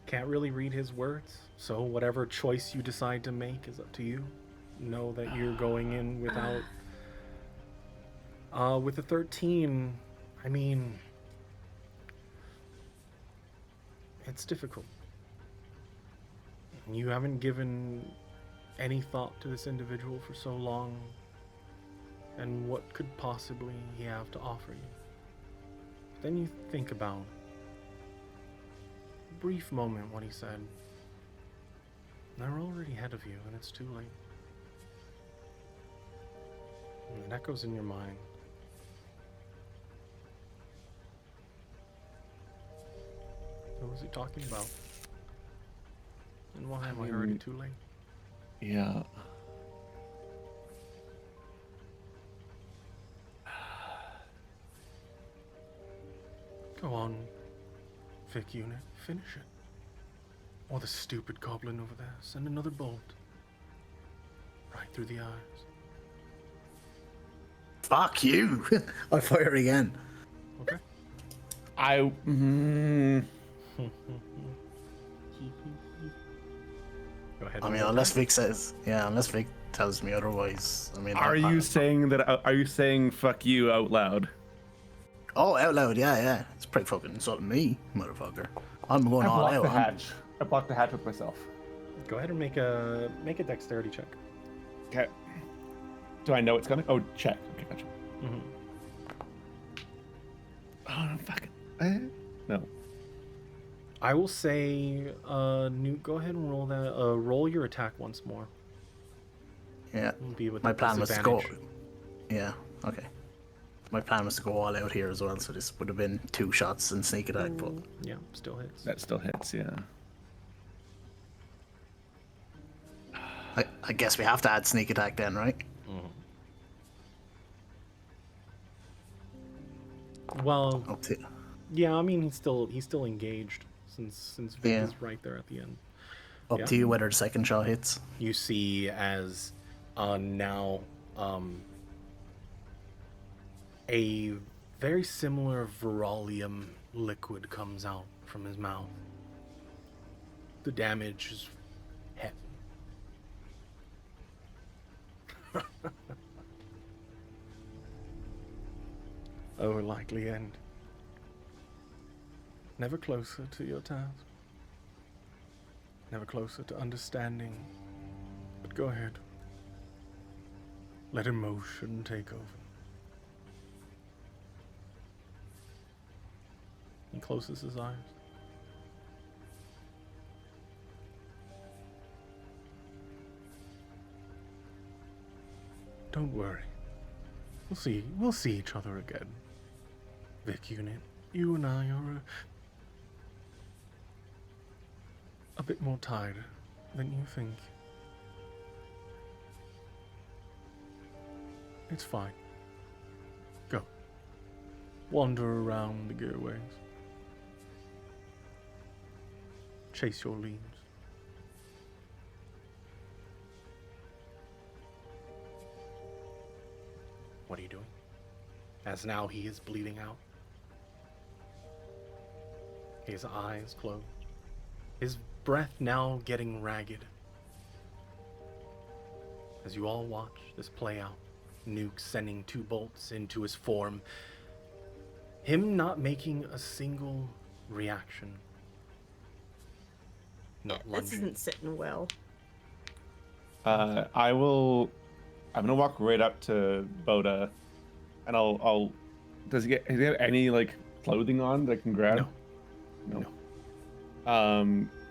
A: Can't really read his words, so whatever choice you decide to make is up to you. Know that you're going in without... with a 13, I mean... It's difficult. You haven't given any thought to this individual for so long, and what could possibly he have to offer you. Then you think about a brief moment what he said. They're already ahead of you, and it's too late. And it echoes in your mind. What was he talking about? And why am I already too late?
G: Yeah.
A: Go on, Vic Unit, finish it. Or the stupid goblin over there, send another bolt. Right through the eyes.
D: Fuck you! I fire again.
A: Okay.
G: I.
A: Go ahead.
D: I
A: and
D: mean,
A: roll
D: unless
A: attack.
D: Vic says, unless Vic tells me otherwise. I mean,
G: Are you saying that? Are you saying "fuck you" out loud?
D: Oh, out loud, yeah. It's pretty fucking insulting me, motherfucker. I'm going
G: I
D: all
G: blocked
D: out.
G: the hatch. I blocked the hatch with myself.
A: Go ahead and make a dexterity check.
G: Okay. Do I know it's coming? Oh, check. Okay, gotcha.
A: Mm-hmm.
G: Oh, no, fuck it. No.
A: I will say, Newt, go ahead and roll that. Roll your attack once more.
D: Yeah.
A: It'll be with
D: My
A: a
D: plan was to go.
A: disadvantage.
D: Yeah. Okay. My plan was to go all out here as well, so this would have been 2 shots and sneak attack, but
A: Yeah, still hits.
G: That still hits, yeah.
D: I guess we have to add sneak attack then, right?
A: Well,
D: Up to
A: yeah, I mean he's still engaged since Vic
D: Yeah.
A: is right there at the end.
D: up
A: Yeah.
D: to you whether the second shot hits.
A: You see as now a very similar Verolium liquid comes out from his mouth. The damage is heavy. Oh, a likely end. Never closer to your task. Never closer to understanding. But go ahead. Let emotion take over. He closes his eyes. Don't worry. We'll see each other again. Vic Unit, you and I are a bit more tired than you think. It's fine. Go. Wander around the gearways. Chase your leads. What are you doing? As now he is bleeding out. His eyes closed. His breath now getting ragged. As you all watch this play out, Nuke sending 2 bolts into his form. Him not making a single reaction. Not
F: This
A: lunging.
F: isn't sitting well.
G: I'm gonna walk right up to Boda, and I'll. Does he have any like clothing on that I can grab? No.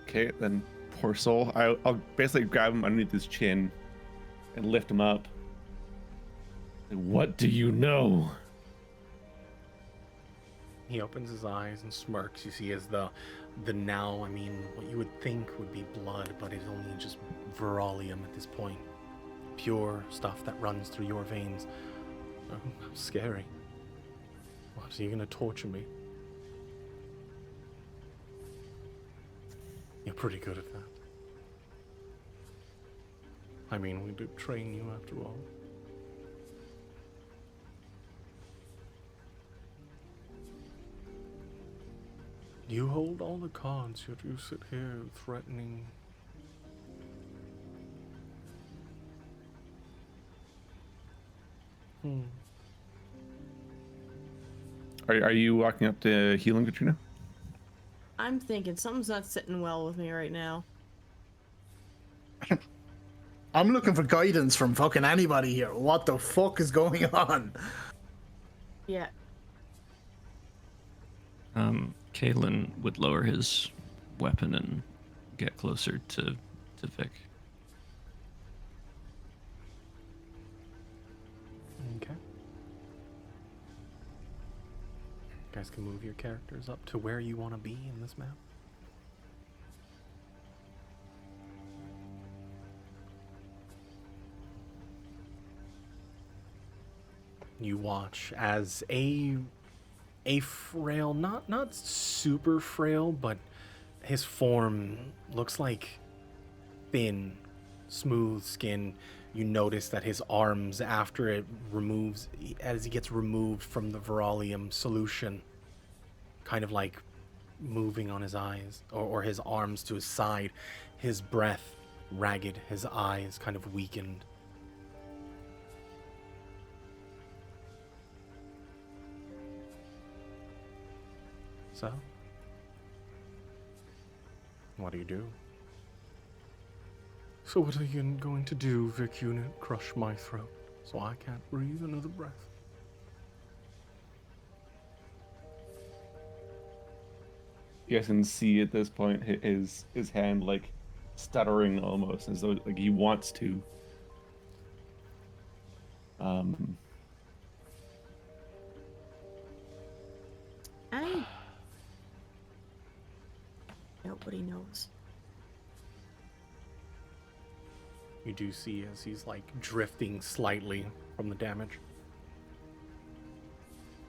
G: Okay, then poor soul. I'll basically grab him underneath his chin, and lift him up. What do you know?
A: He opens his eyes and smirks. You see as the now, I mean, what you would think would be blood, but it's only just Verolium at this point. Pure stuff that runs through your veins. Oh, how scary. What, are you gonna torture me? You're pretty good at that. I mean, we did train you after all. You hold all the cards, yet you sit here threatening.
G: Are you walking up to healing, Katrina?
F: I'm thinking something's not sitting well with me right now.
D: I'm looking for guidance from fucking anybody here. What the fuck is going on?
F: Yeah.
B: Kalen would lower his weapon and get closer to Vic.
A: Okay. You guys can move your characters up to where you want to be in this map. You watch as a frail, not super frail, but his form looks like thin, smooth skin, You notice that his arms, after it removes, as he gets removed from the Viralium solution, kind of like moving on his eyes, or his arms to his side, his breath ragged, his eyes kind of weakened. So, what do you do? So what are you going to do, Vic Unit? Crush my throat so I can't breathe another breath?
G: You guys can see at this point his hand like stuttering almost as though like he wants to.
F: Nobody knows.
A: You do see as he's like drifting slightly from the damage.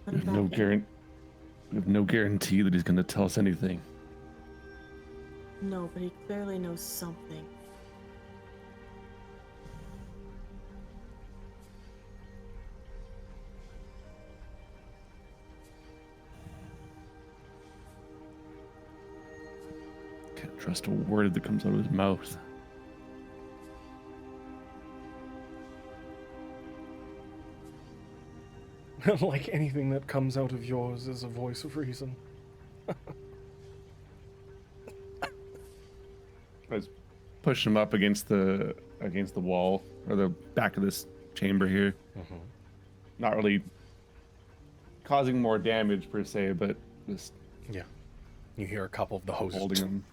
F: What
G: We have
F: about him?
G: we have no guarantee that he's going to tell us anything.
F: No, but he clearly knows something.
G: Can't trust a word that comes out of his mouth.
A: Like anything that comes out of yours is a voice of reason.
G: Let's push him up against the wall or the back of this chamber here. Not really causing more damage per se, but just
A: Yeah. You hear a couple of the hoses
G: holding him.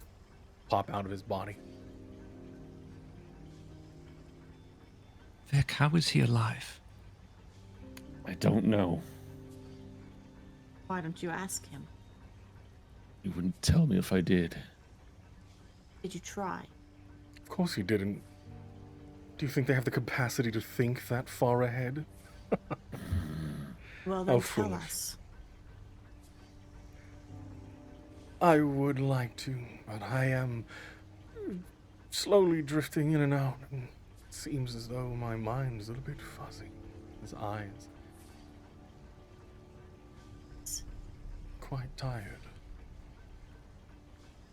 A: pop out of his body.
B: Vic, how is he alive?
G: I don't know.
F: Why don't you ask him?
G: He wouldn't tell me if I did.
F: Did you try?
A: Of course he didn't. Do you think they have the capacity to think that far ahead?
F: Well,
A: How
F: then tell
A: foolish.
F: us.
A: I would like to, but I am slowly drifting in and out, and it seems as though my mind is a little bit fuzzy. His eyes. Quite tired.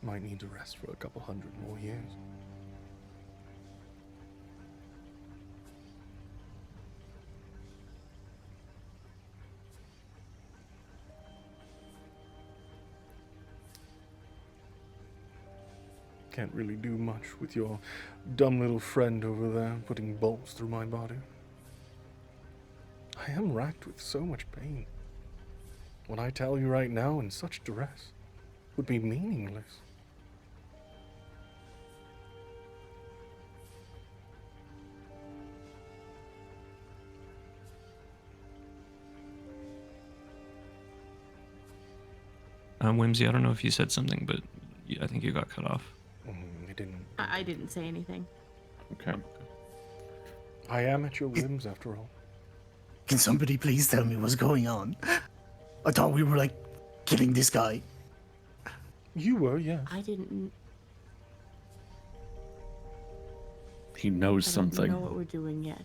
A: Might need to rest for a couple hundred more years. Can't really do much with your dumb little friend over there putting bolts through my body. I am racked with so much pain. What I tell you right now in such duress would be meaningless.
B: Whimsy, I don't know if you said something, but I think you got cut off.
A: It didn't.
F: I didn't say anything.
G: Okay.
A: I am at your whims, after all.
D: Can somebody please tell me what's going on? I thought we were like killing this guy.
A: You were, yes.
F: I didn't.
G: He knows
F: I
G: something.
F: don't know what we're doing yet.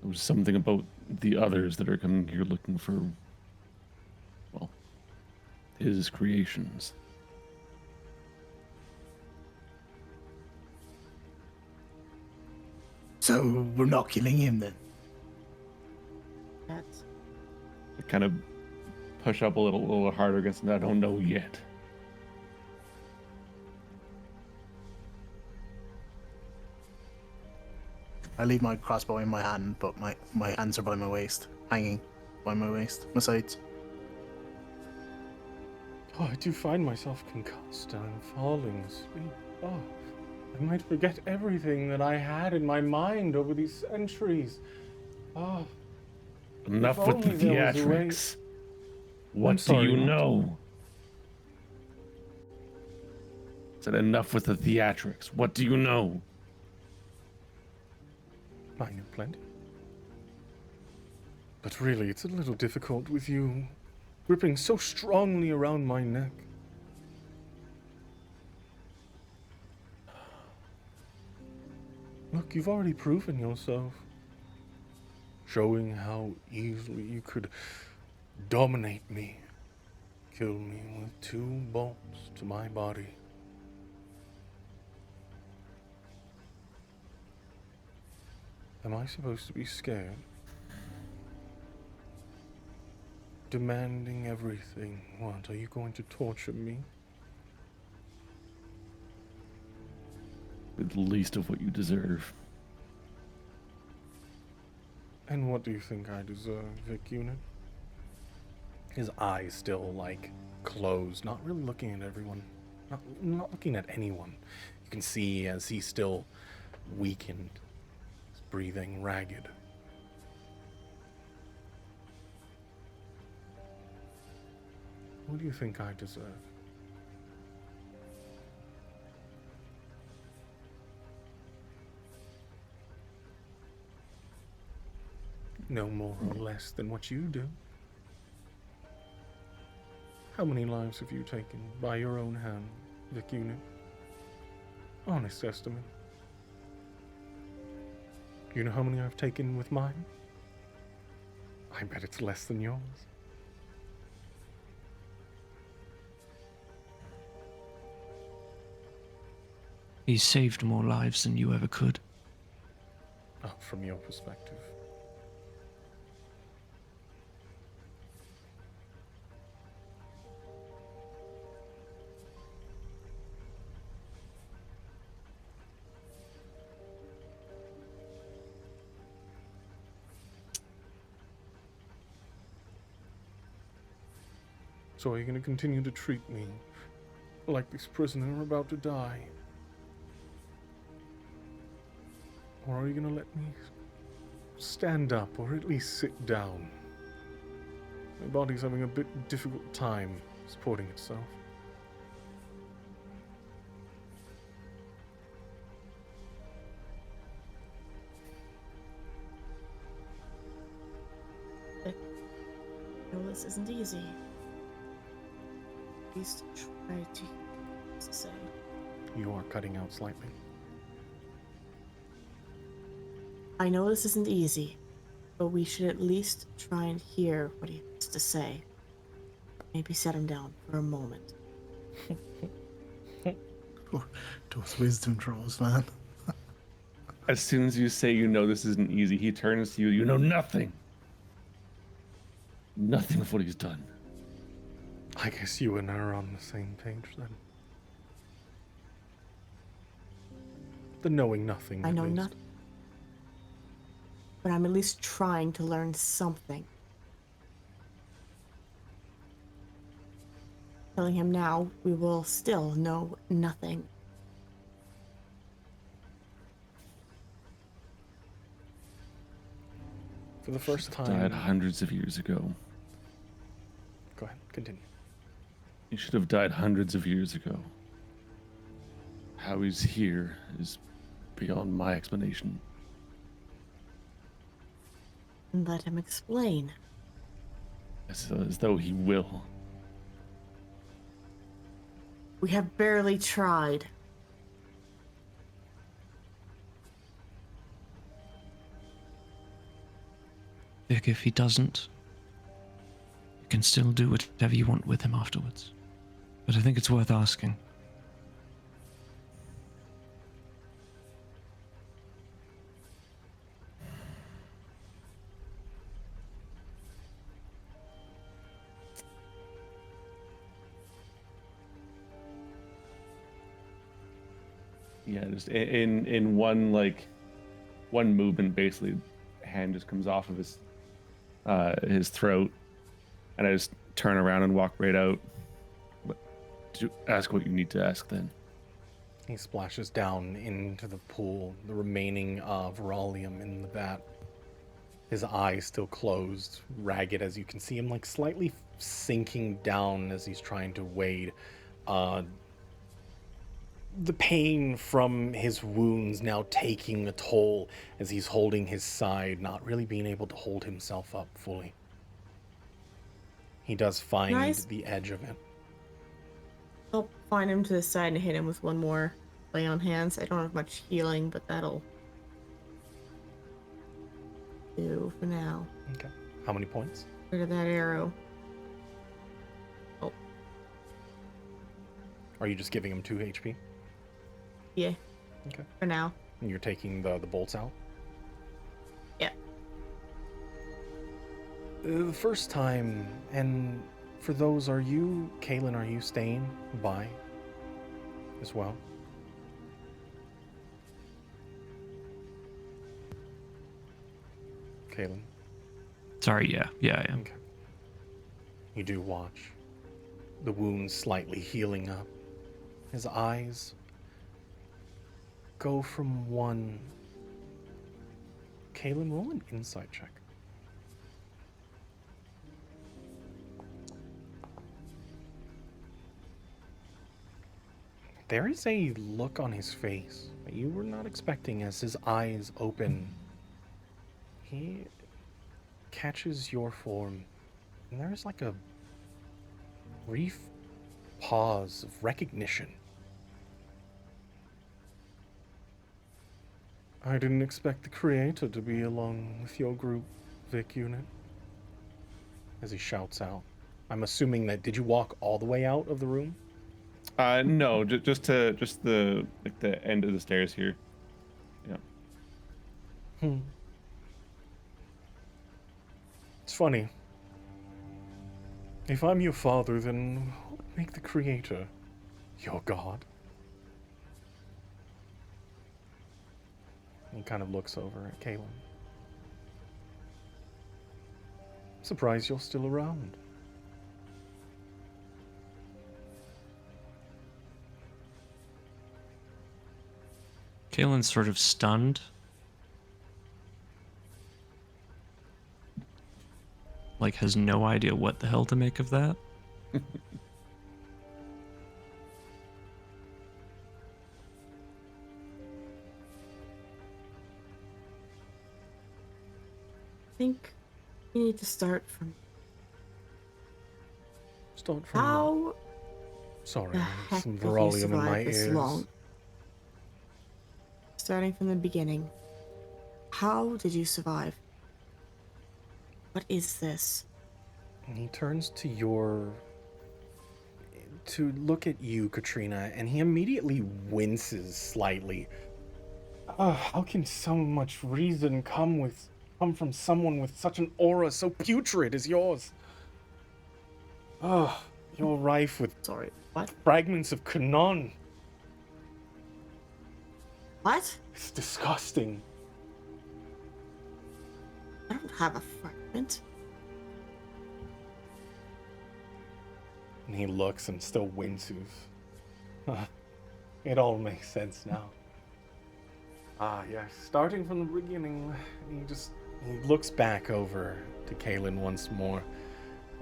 G: There was something about the others that are coming here looking for, well, his creations.
D: So we're not killing him then.
F: That's
G: I kind of push up a little harder against him. I don't know yet.
D: I leave my crossbow in my hand, but my hands are by my waist, hanging by my waist, my sides.
A: Oh, I do find myself concussed and I'm falling asleep. Oh, I might forget everything that I had in my mind over these centuries. Oh,
G: Enough
A: If
G: with the
A: only there was a way-
G: theatrics. What do
A: sorry,
G: you
A: what?
G: know? Said enough with the theatrics. What do you know?
A: I know plenty. But really, it's a little difficult with you gripping so strongly around my neck. Look, you've already proven yourself, showing how easily you could dominate me, kill me with 2 bolts to my body. Am I supposed to be scared? Demanding everything. What, are you going to torture me?
G: With the least of what you deserve.
A: And what do you think I deserve, Vic Unit? His eyes still, like, closed, not really looking at everyone. Not looking at anyone. You can see as he's still weakened, his breathing ragged. What do you think I deserve? No more or less than what you do. How many lives have you taken by your own hand, Vic Unit? Honest estimate. You know how many I've taken with mine? I bet it's less than yours.
B: He saved more lives than you ever could.
A: Oh, from your perspective. So are you going to continue to treat me like this prisoner about to die? Or are you going to let me stand up or at least sit down? My body's having a bit difficult time supporting itself.
F: No, this isn't easy. At least try to say.
A: You are cutting out slightly.
F: I know this isn't easy, but we should at least try and hear what he has to say. Maybe set him down for a moment.
D: Those wisdom draws, man.
G: As soon as you say you know this isn't easy, he turns to you. You know nothing. Nothing of what he's done.
A: I guess you and I are on the same page then. The knowing nothing.
F: I
A: at
F: know
A: least.
F: nothing. But I'm at least trying to learn something. Telling him now, we will still know nothing.
A: For the first time.
G: Died hundreds of years ago.
A: Go ahead, continue.
G: He should have died hundreds of years ago. How he's here is beyond my explanation.
F: And let him explain.
G: As though he will.
F: We have barely tried.
B: Vic, if he doesn't, you can still do whatever you want with him afterwards. But I think it's worth asking.
G: Yeah, just in one movement, basically, hand just comes off of his throat, and I just turn around and walk right out. But ask what you need to ask then.
A: He splashes down into the pool, the remaining Verolium in the vat. His eyes still closed, ragged, as you can see him like slightly sinking down as he's trying to wade. The pain from his wounds now taking a toll as he's holding his side, not really being able to hold himself up fully. He does find the edge of it.
F: I'll find him to the side and hit him with one more lay on hands. I don't have much healing, but that'll 2 for now.
A: Okay. How many points?
F: Rid of that arrow. Oh,
A: Are you just giving him 2 HP?
F: yeah.
A: Okay.
F: For now.
A: And you're taking the bolts out?
F: Yeah.
A: The first time, and for those, Kaylin, are you staying by as well? Kaylin?
B: Sorry, yeah, I am.
A: Okay. You do watch. The wound slightly healing up. His eyes go from one. Kaylin, roll an insight check. There is a look on his face that you were not expecting as his eyes open. He catches your form, and there's like a brief pause of recognition. I didn't expect the creator to be along with your group, Vic Unit. As he shouts out. I'm assuming that, did you walk all the way out of the room?
G: No, just the end of the stairs here. Yeah.
A: It's funny. If I'm your father, then make the creator your god. He kind of looks over at Kaylin. Surprised you're still around.
B: Kaylin's sort of stunned. Like, has no idea what the hell to make of that.
F: I think you need to start from
A: Start from
F: how
A: Sorry,
F: the
A: I
F: heck
A: have some
F: did you
A: Verolium in my
F: survive this
A: ears.
F: long? Starting from the beginning. How did you survive? What is this?
A: And he turns to look at you, Katrina, and he immediately winces slightly. How can so much reason come from someone with such an aura so putrid as yours? You're rife with
F: Sorry, what?
A: fragments of Kanon.
F: What?
A: It's disgusting.
F: I don't have a fragment.
A: And he looks and still winces. It all makes sense now. Yes. Starting from the beginning, he looks back over to Kaylin once more.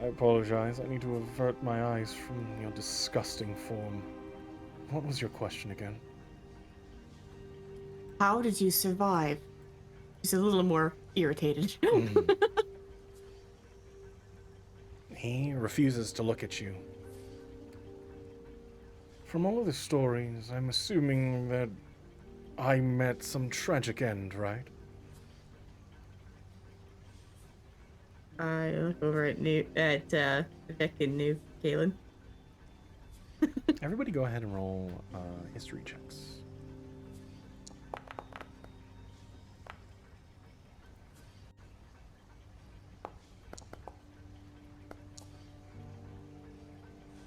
A: I apologize. I need to avert my eyes from your disgusting form. What was your question again?
F: How did you survive? She's a little more irritated.
A: He refuses to look at you. From all of the stories, I'm assuming that I met some tragic end, right?
F: I look over at Vic and New Kaylin.
A: Everybody go ahead and roll history checks.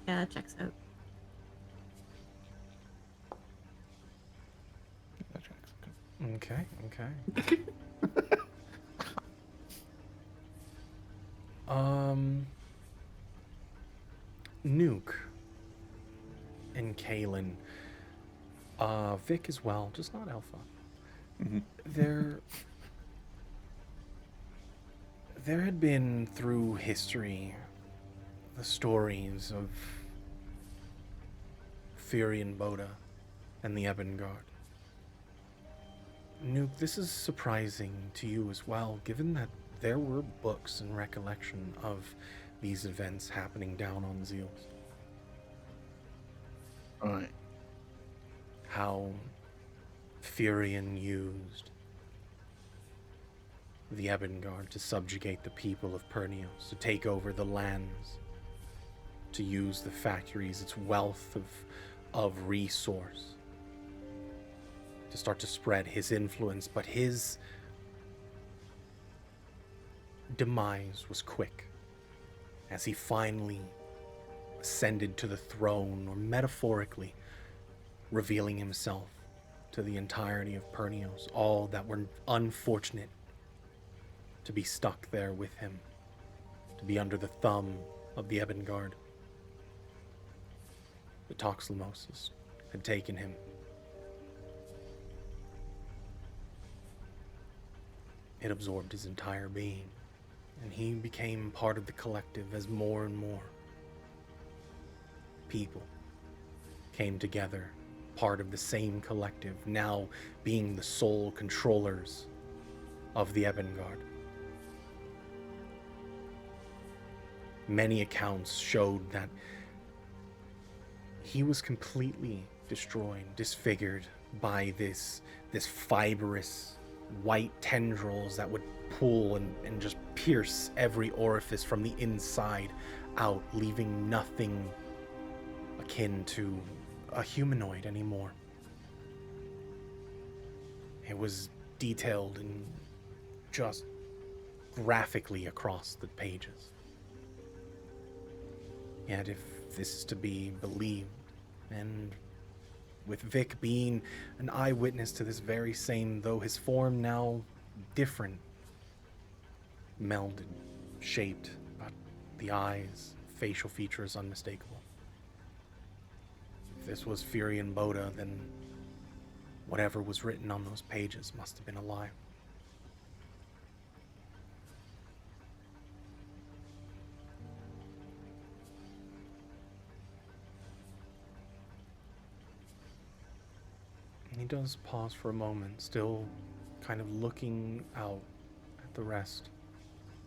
F: Yeah, that checks out.
A: Okay. Nuke and Kaylin. Vic as well, just not Alpha.
G: Mm-hmm.
A: There had been through history the stories of Fury and Boda and the Ebon Guard. Nuke, this is surprising to you as well, given that there were books and recollection of these events happening down on Zeals.
D: Right.
A: How Furion used the Ebengard to subjugate the people of Pernios, to take over the lands, to use the factories, its wealth of resource, to start to spread his influence. But his demise was quick as he finally ascended to the throne, or metaphorically revealing himself to the entirety of Pernios, all that were unfortunate to be stuck there with him, to be under the thumb of the Ebengard. The Toxlimosis had taken him. It absorbed his entire being, and he became part of the collective as more and more people came together, part of the same collective, now being the sole controllers of the Ebengard. Many accounts showed that he was completely destroyed, disfigured by this fibrous white tendrils that would pull and just pierce every orifice from the inside out, leaving nothing akin to a humanoid anymore. It was detailed and just graphically across the pages. Yet if this is to be believed, and with Vic being an eyewitness to this very same, though his form now different, melded, shaped, but the eyes, facial features unmistakable. If this was Furian Boda, then whatever was written on those pages must have been a lie. He does pause for a moment, still kind of looking out at the rest.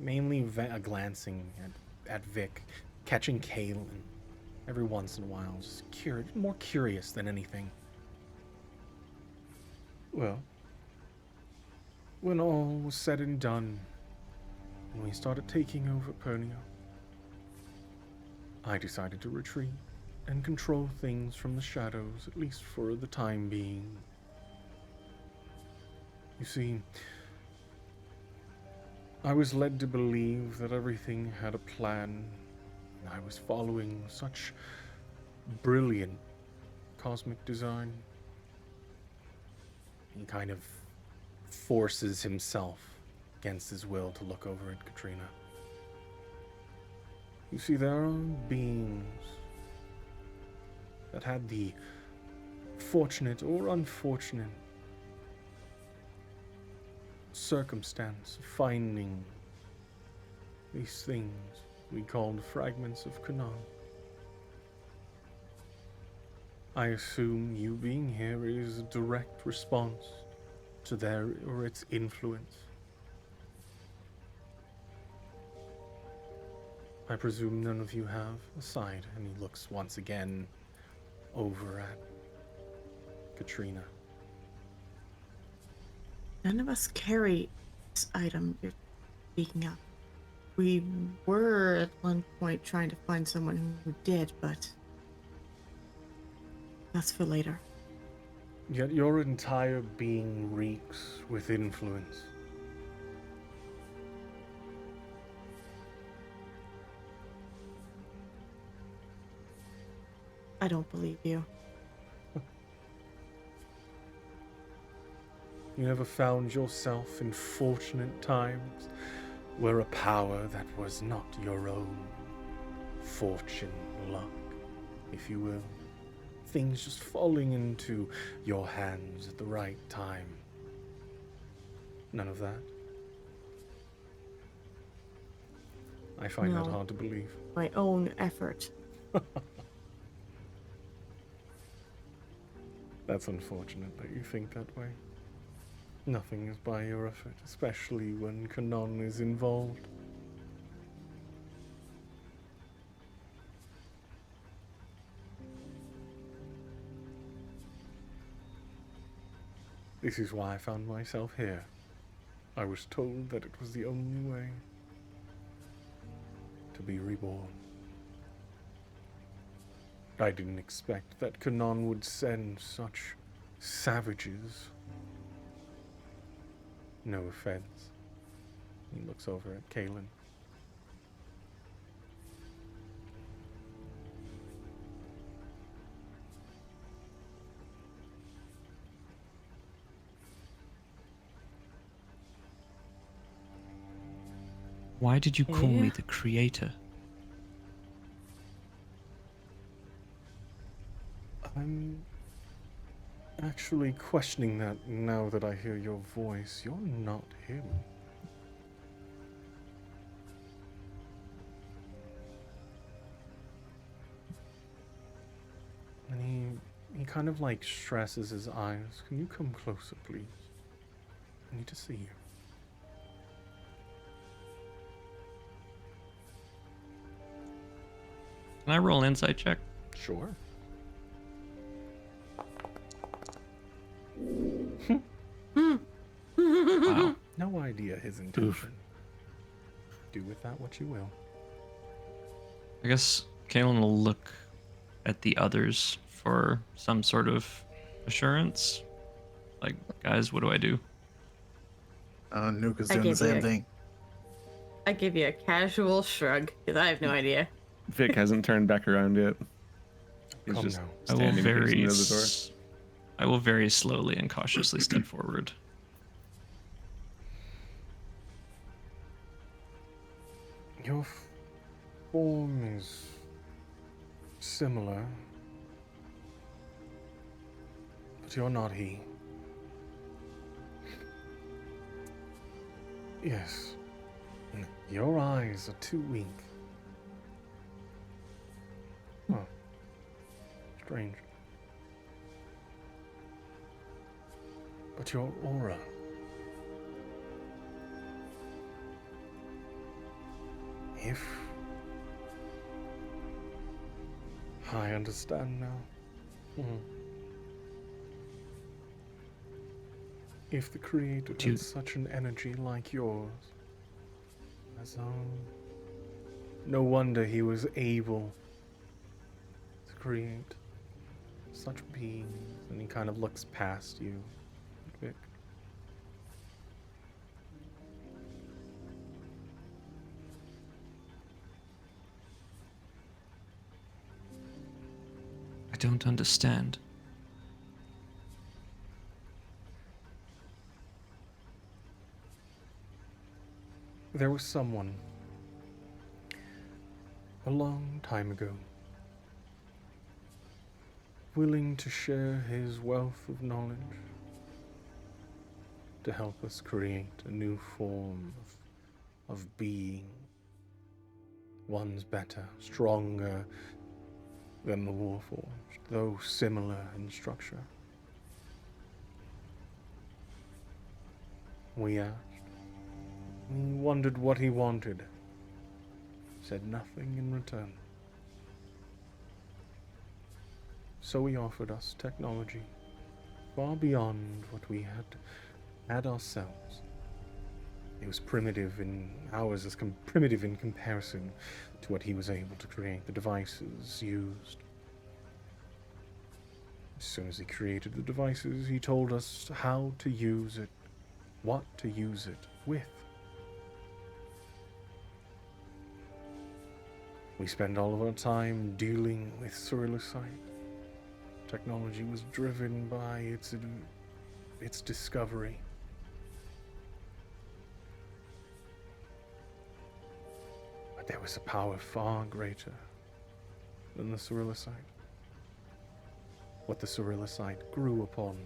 A: Mainly glancing at Vic, catching Kaelin every once in a while, just more curious than anything. Well, when all was said and done, when we started taking over Pernia, I decided to retreat and control things from the shadows, at least for the time being. You see, I was led to believe that everything had a plan. I was following such brilliant cosmic design. He kind of forces himself against his will to look over at Katrina. You see, there are beings that had the fortunate or unfortunate circumstance of finding these things we called fragments of Canaan. I assume you being here is a direct response to their or its influence. I presume none of you have, aside, and he looks once again over at Katrina.
F: None of us carry this item you're speaking of. We were at one point trying to find someone who did, but that's for later.
A: Yet your entire being reeks with influence.
F: I don't believe you.
A: You ever found yourself in fortunate times where a power that was not your own, fortune, luck, if you will, things just falling into your hands at the right time? None of that? I find that
F: No.
A: hard to believe.
F: My own effort.
A: That's unfortunate that you think that way. Nothing is by your effort, especially when Kanon is involved. This is why I found myself here, I was told that it was the only way to be reborn. I didn't expect that Kanan would send such savages. No offense. He looks over at Kaelin.
B: Why did you call me
F: Yeah.
B: the creator?
A: I'm actually questioning that now that I hear your voice. You're not him. And he kind of like stresses his eyes. Can you come closer, please? I need to see you.
B: Can I roll an insight check?
A: Sure.
B: Wow.
A: No idea his intention. Do with that what you will.
B: I guess Kalen will look at the others for some sort of assurance. Like, guys, what do I do?
D: Nuka's
H: I
D: doing the
H: gave you
D: same
H: a-
D: thing.
H: I give you a casual shrug because I have no idea.
G: Vic hasn't turned back around yet. He's
A: Come
G: just
A: now.
B: I will
G: standing facing
B: very,
G: the other door.
B: I will very slowly and cautiously step forward.
A: Your form is similar, but you're not he. Yes, your eyes are too weak. Huh. Strange. But your aura. If I understand now. If the Creator
B: Do you-
A: had such an energy like yours, as no wonder he was able to create such beings. And he kind of looks past you, Vic.
B: I don't understand.
A: There was someone a long time ago willing to share his wealth of knowledge to help us create a new form of being. One's better, stronger than the Warforged, though similar in structure. We asked. We wondered what he wanted. Said nothing in return. So he offered us technology far beyond what we had ourselves. It was primitive in ours, as primitive in comparison to what he was able to create, the devices used. As soon as he created the devices, he told us how to use it, what to use it with. We spend all of our time dealing with Cerulean. Technology was driven by its discovery. But there was a power far greater than the Cerulean. What the Cerulean grew upon,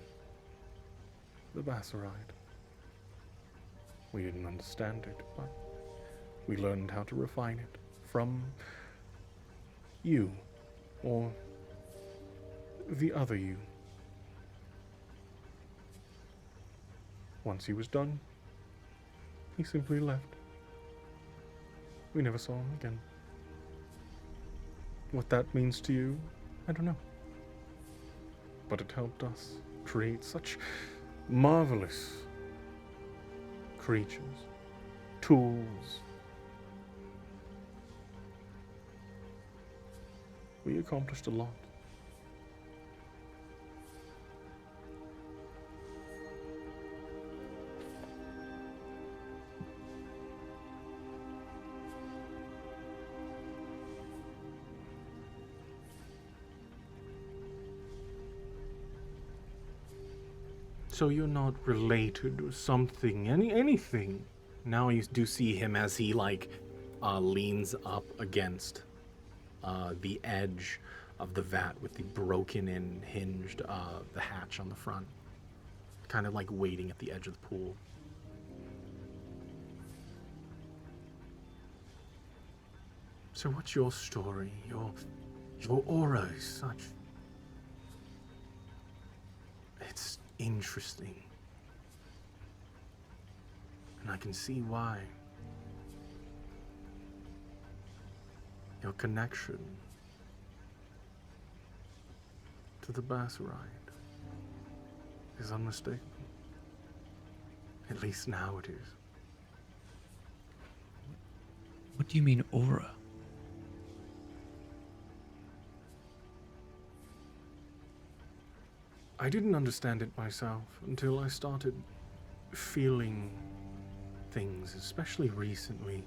A: the Basaride. We didn't understand it, but we learned how to refine it from you, or the other you. Once he was done, he simply left. We never saw him again. What that means to you, I don't know. But it helped us create such marvelous creatures, tools. We accomplished a lot. So you're not related or something, anything. Now you do see him as he leans up against the edge of the vat with the broken and hinged the hatch on the front, kind of like waiting at the edge of the pool. So what's your story? Your aura is such. It's interesting. And I can see why. Your connection to the Basarite is unmistakable. At least now it is.
B: What do you mean, aura?
A: I didn't understand it myself until I started feeling things, especially recently.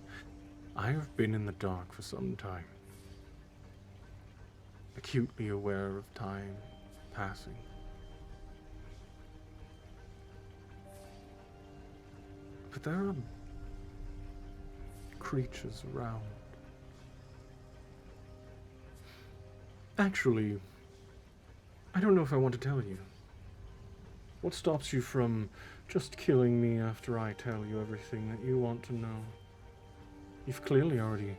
A: I have been in the dark for some time, acutely aware of time passing. But there are creatures around. Actually, I don't know if I want to tell you. What stops you from just killing me after I tell you everything that you want to know? You've clearly already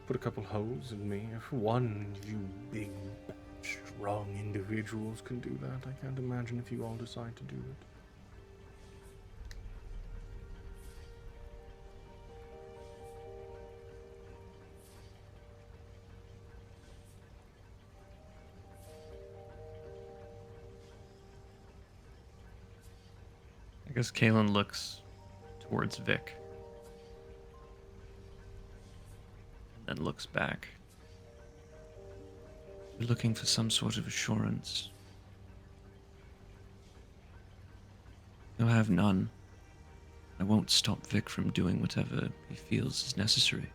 A: put a couple holes in me. If one of you big, strong individuals can do that, I can't imagine if you all decide to do it.
B: I guess Kalen looks towards Vic. And then looks back. You're looking for some sort of assurance. I have none. I won't stop Vic from doing whatever he feels is necessary.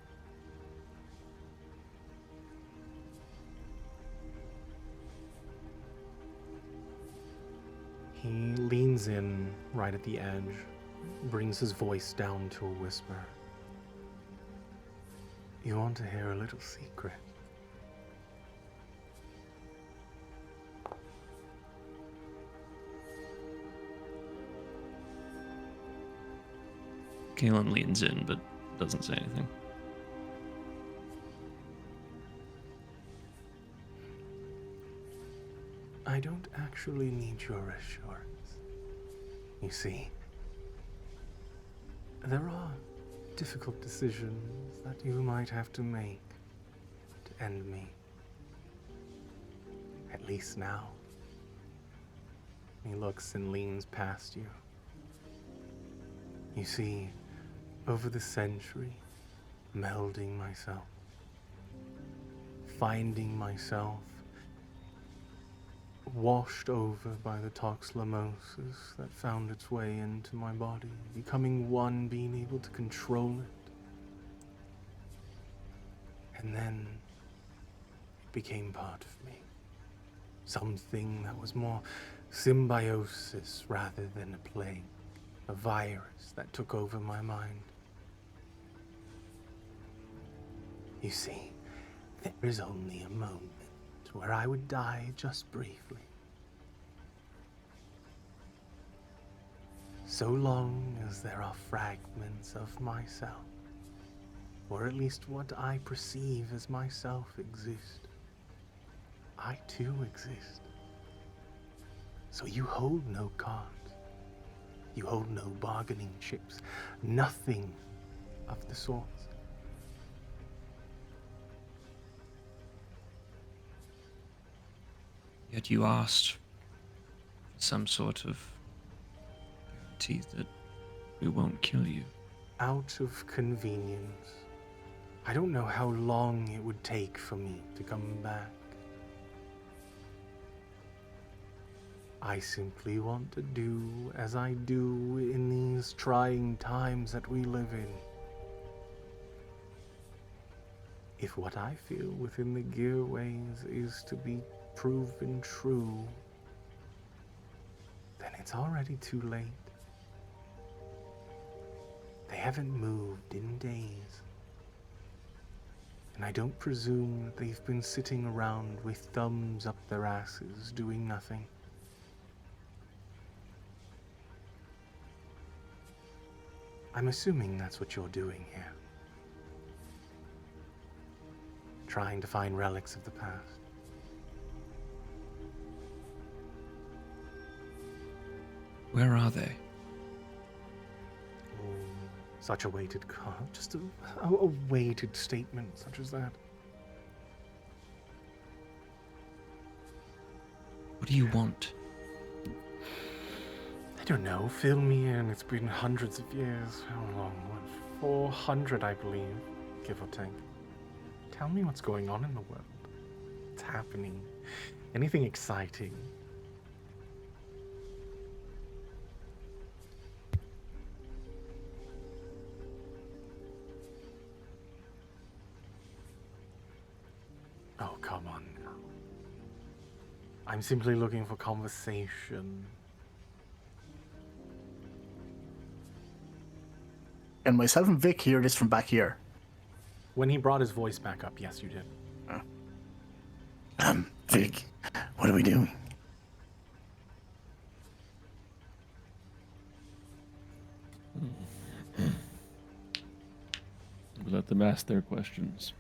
A: He leans in right at the edge, brings his voice down to a whisper. You want to hear a little secret?
B: Kalen leans in, but doesn't say anything.
A: I don't actually need your assurance. You see, there are difficult decisions that you might have to make to end me. At least now. He looks and leans past you. You see, over the century, melding myself, finding myself washed over by the toxlamosis that found its way into my body, becoming one, being able to control it. And then it became part of me. Something that was more symbiosis rather than a plague, a virus that took over my mind. You see, there is only a moment where I would die just briefly. So long as there are fragments of myself, or at least what I perceive as myself exist, I too exist. So you hold no cards. You hold no bargaining chips. Nothing of the sorts.
B: Yet you asked for some sort of guarantee that We won't kill you.
A: Out of convenience. I don't know how long it would take for me to come back. I simply want to do as I do in these trying times that we live in. If what I feel within the Gearways is to be proven true, then it's already too late. They haven't moved in days. And I don't presume that they've been sitting around with thumbs up their asses doing nothing. I'm assuming that's what you're doing here. Trying to find relics of the past.
B: Where are they?
A: Oh, such a weighted card. Just a weighted statement such as that.
B: What do you want?
A: I don't know. Fill me in. It's been hundreds of years. How long? What? 400, I believe, give or take. Tell me what's going on in the world. What's happening? Anything exciting? Oh, come on now. I'm simply looking for conversation.
D: And myself and Vic hear this from back here.
A: When he brought his voice back up, yes, you did.
D: Vic, what are we doing?
G: We let them ask their questions.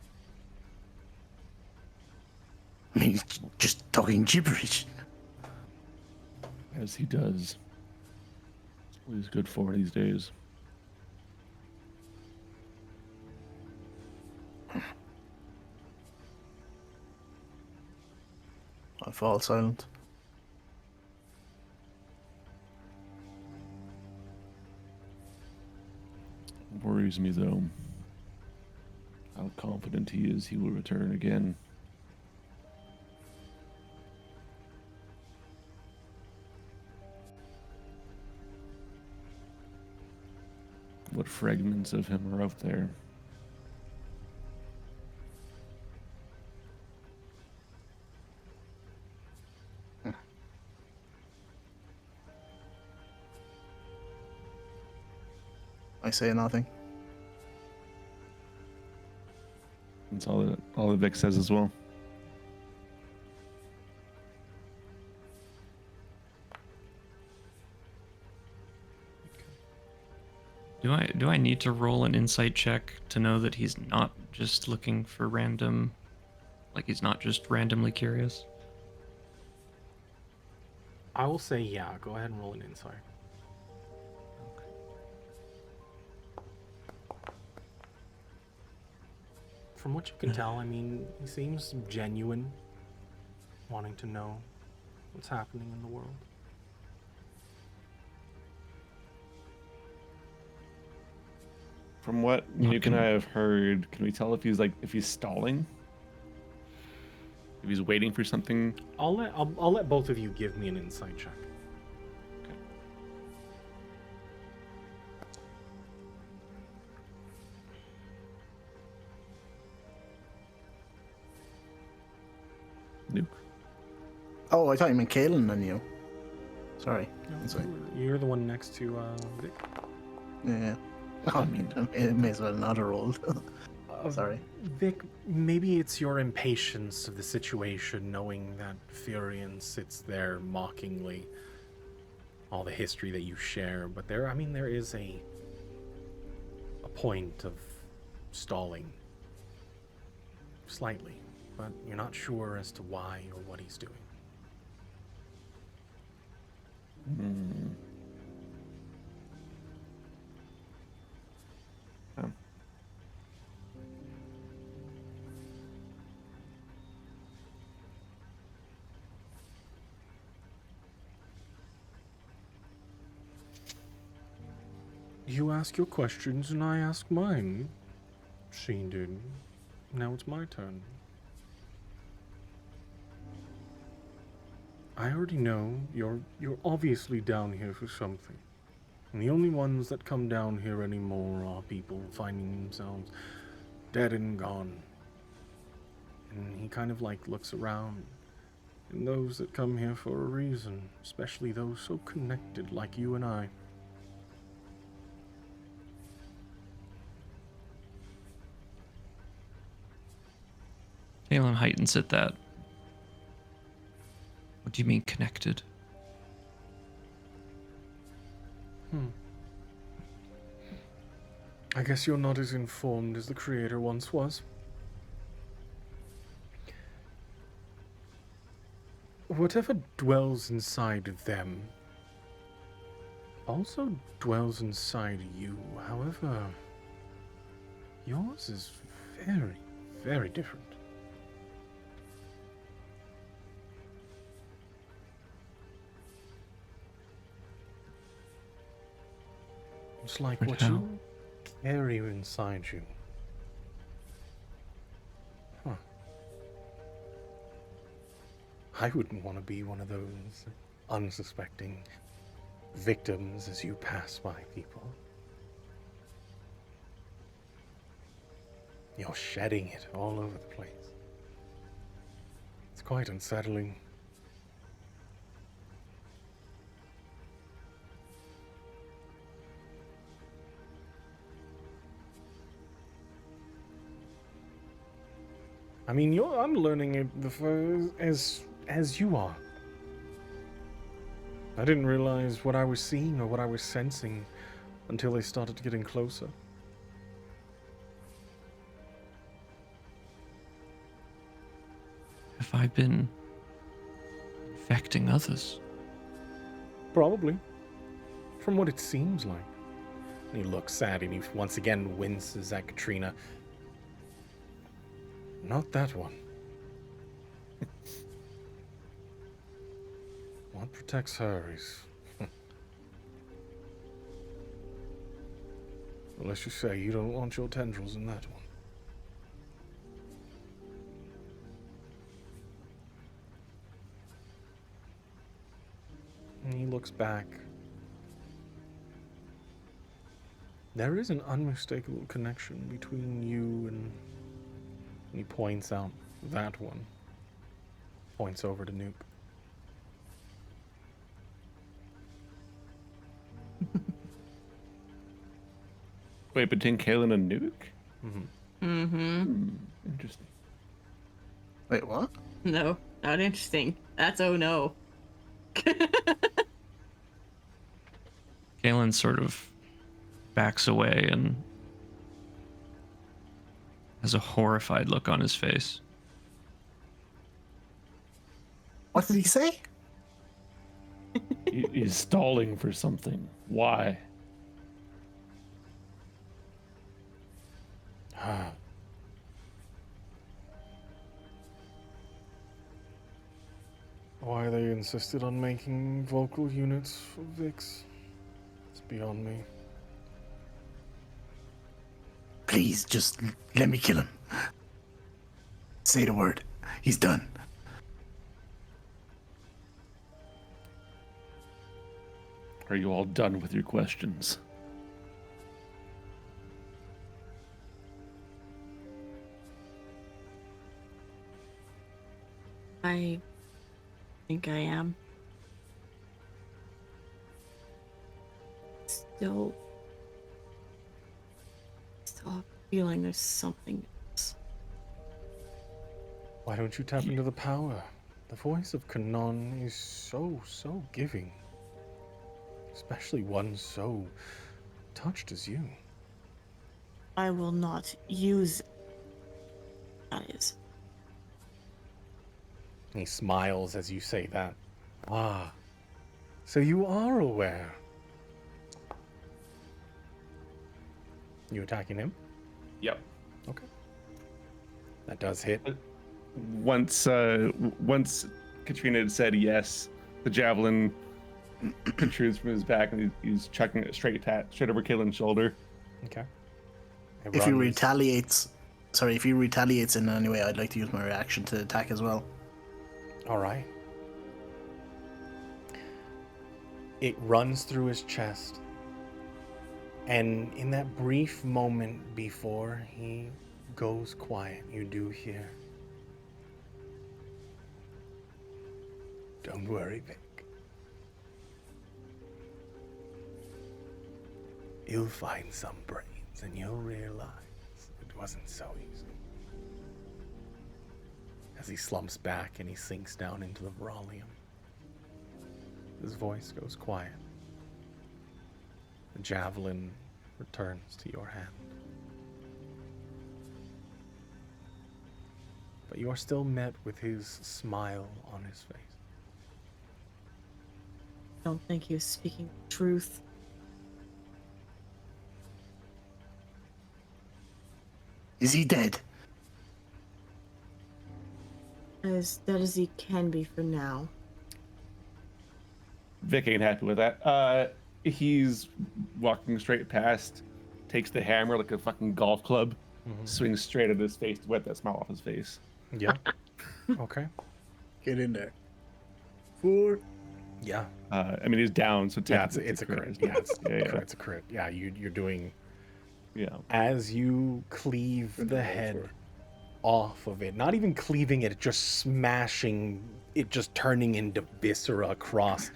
D: I mean, he's just talking gibberish.
G: As he does. That's what he's good for these days.
D: I fall silent.
G: Worries me, though, how confident he is he will return again. What fragments of him are out there?
D: I say nothing.
G: That's all that Vic says as well.
B: Do I need to roll an insight check to know that he's not just looking for random, like he's not just randomly curious?
A: I will say yeah. Go ahead and roll an insight. From what you can tell, I mean, he seems genuine, wanting to know what's happening in the world.
G: From what Nuke and I have heard, can we tell if he's stalling? If he's waiting for something?
A: I'll let both of you give me an insight check.
G: Okay. Nuke.
D: Oh, I thought you meant Kaelin and you. Sorry.
A: No,
D: Insight.
A: you're the one next to Vic.
D: Yeah. I mean, it may as well not have rolled. Sorry.
A: Vic, maybe it's your impatience of the situation, knowing that Furion sits there mockingly, all the history that you share, but there is a point of stalling. Slightly, but you're not sure as to why or what he's doing.
G: Oh.
A: You ask your questions and I ask mine. She did. Now it's my turn. I already know you're obviously down here for something. And the only ones that come down here anymore are people finding themselves dead and gone. And he kind of like looks around. And those that come here for a reason, especially those so connected like you and I.
B: Galen heightens at that. What do you mean connected?
A: I guess you're not as informed as the creator once was. Whatever dwells inside of them also dwells inside you. However, yours is very, very different. And it's like what you carry inside you. Huh. I wouldn't want to be one of those unsuspecting victims as you pass by people. You're shedding it all over the place. It's quite unsettling. I mean, I'm learning it as you are. I didn't realize what I was seeing or what I was sensing until they started getting closer.
B: Have I been infecting others?
A: Probably. From what it seems like. And he looks sad and he once again winces at Katrina. Not that one. What protects her is... Unless you say you don't want your tendrils in that one. And he looks back. There is an unmistakable connection between you and he points out that one. Points over to Nuke.
G: Wait, between Kalen and Nuke? Interesting.
D: Wait, what?
H: No, not interesting. That's oh no.
B: Galen sort of backs away and has a horrified look on his face.
D: What did he say?
G: He's stalling for something. Why?
A: Why they insisted on making vocal units for Vix, it's beyond me.
D: Please, just let me kill him. Say the word. He's done.
G: Are you all done with your questions?
F: I think I am. Still feeling there's something else.
A: Why don't you tap into the power? The voice of Kanon is so giving. Especially one so touched as you.
F: I will not use that is.
A: He smiles as you say that. Ah, so you are aware. You attacking him?
G: Yep.
A: Okay. That does hit.
G: Once Katrina had said yes, the javelin protrudes from his back, and he's chucking it straight over Kaelin's shoulder.
A: Okay.
D: If he retaliates, in any way, I'd like to use my reaction to attack as well.
A: All right. It runs through his chest. And in that brief moment before he goes quiet, you do hear, "Don't worry, Vic. You'll find some brains and you'll realize it wasn't so easy." As he slumps back and he sinks down into the Verolium, his voice goes quiet. The javelin returns to your hand. But you are still met with his smile on his face.
F: I don't think he was speaking the truth.
D: Is he dead?
F: As dead as he can be for now.
G: Vic ain't happy with that. He's walking straight past, takes the hammer like a fucking golf club, swings straight at his face to wipe that smile off his face.
A: Yeah. Okay.
D: Get in there. 4.
A: Yeah.
G: I mean, he's down, so
A: Yeah,
G: technically
A: it's a crit. Yeah,
G: yeah.
A: it's a crit. Yeah, you're doing.
G: Yeah.
A: As you cleave the head off of it, not even cleaving it, just smashing it, just turning into viscera across,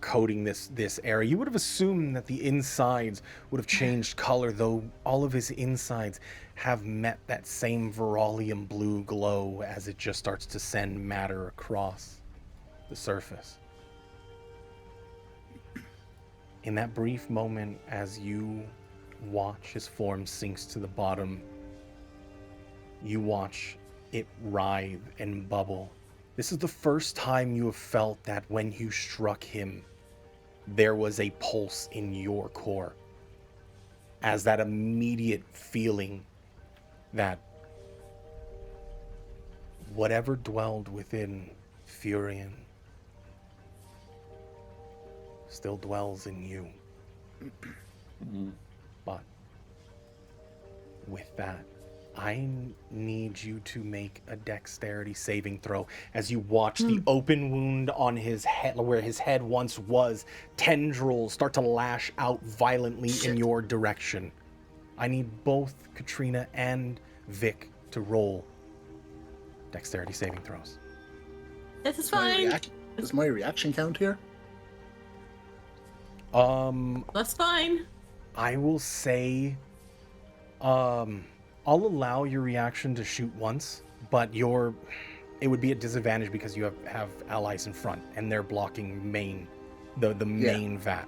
A: coating this area. You would have assumed that the insides would have changed color, though all of his insides have met that same Verolium blue glow as it just starts to send matter across the surface. In that brief moment, as you watch his form sinks to the bottom, you watch it writhe and bubble. This is the first time you have felt that when you struck him, there was a pulse in your core. As that immediate feeling that whatever dwelled within Furion still dwells in you. But with that, I need you to make a dexterity saving throw as you watch the open wound on his head, where his head once was, tendrils start to lash out violently in your direction. I need both Katrina and Vic to roll dexterity saving throws.
H: This is fine.
D: Does my reaction count here?
H: That's fine.
A: I will say, I'll allow your reaction to shoot once, but it would be a disadvantage because you have allies in front and they're blocking the main vat.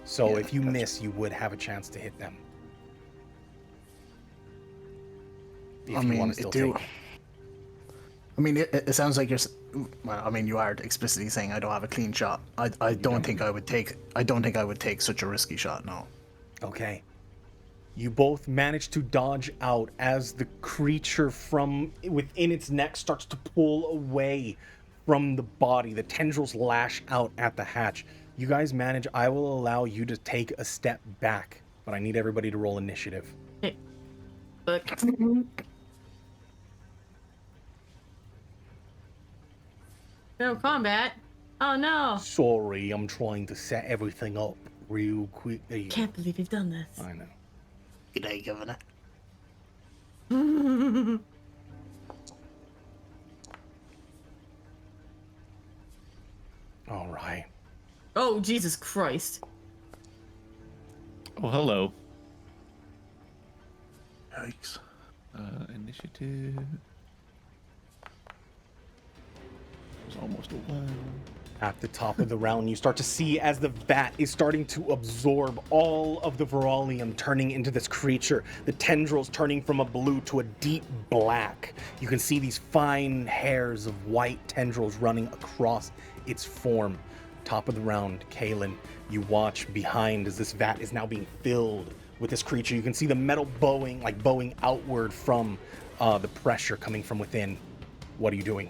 A: So if you miss, you would have a chance to hit them. If you want to still take it.
D: I mean, it sounds like you're. Well, I mean, you are explicitly saying I don't have a clean shot. I don't think I would take such a risky shot. No.
A: Okay. You both manage to dodge out as the creature from within its neck starts to pull away from the body. The tendrils lash out at the hatch. You guys manage. I will allow you to take a step back, but I need everybody to roll initiative.
H: Hey, look. No combat. Oh no.
A: Sorry, I'm trying to set everything up real quick. There you go.
F: Can't believe you've done this.
A: I know.
D: Good day, Governor.
A: All right.
H: Oh, Jesus Christ.
G: Oh, hello.
D: Yikes.
G: Initiative. It was almost a 1.
A: At the top of the round, you start to see as the vat is starting to absorb all of the Verolium, turning into this creature. The tendrils turning from a blue to a deep black. You can see these fine hairs of white tendrils running across its form. Top of the round, Kaelin, you watch behind as this vat is now being filled with this creature. You can see the metal bowing outward from the pressure coming from within. What are you doing?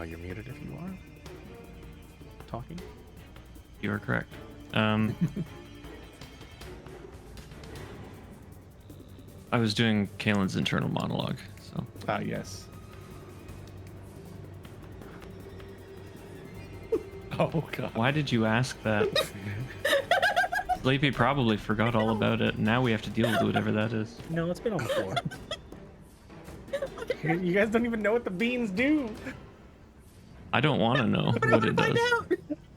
A: You're muted if you are talking.
B: You are correct. I was doing Kalen's internal monologue, so.
G: Ah, yes. Oh god.
B: Why did you ask that? Sleepy probably forgot all about it. Now we have to deal with whatever that is.
A: No, it's been on the floor. You guys don't even know what the beans do.
B: I don't want to know what it does.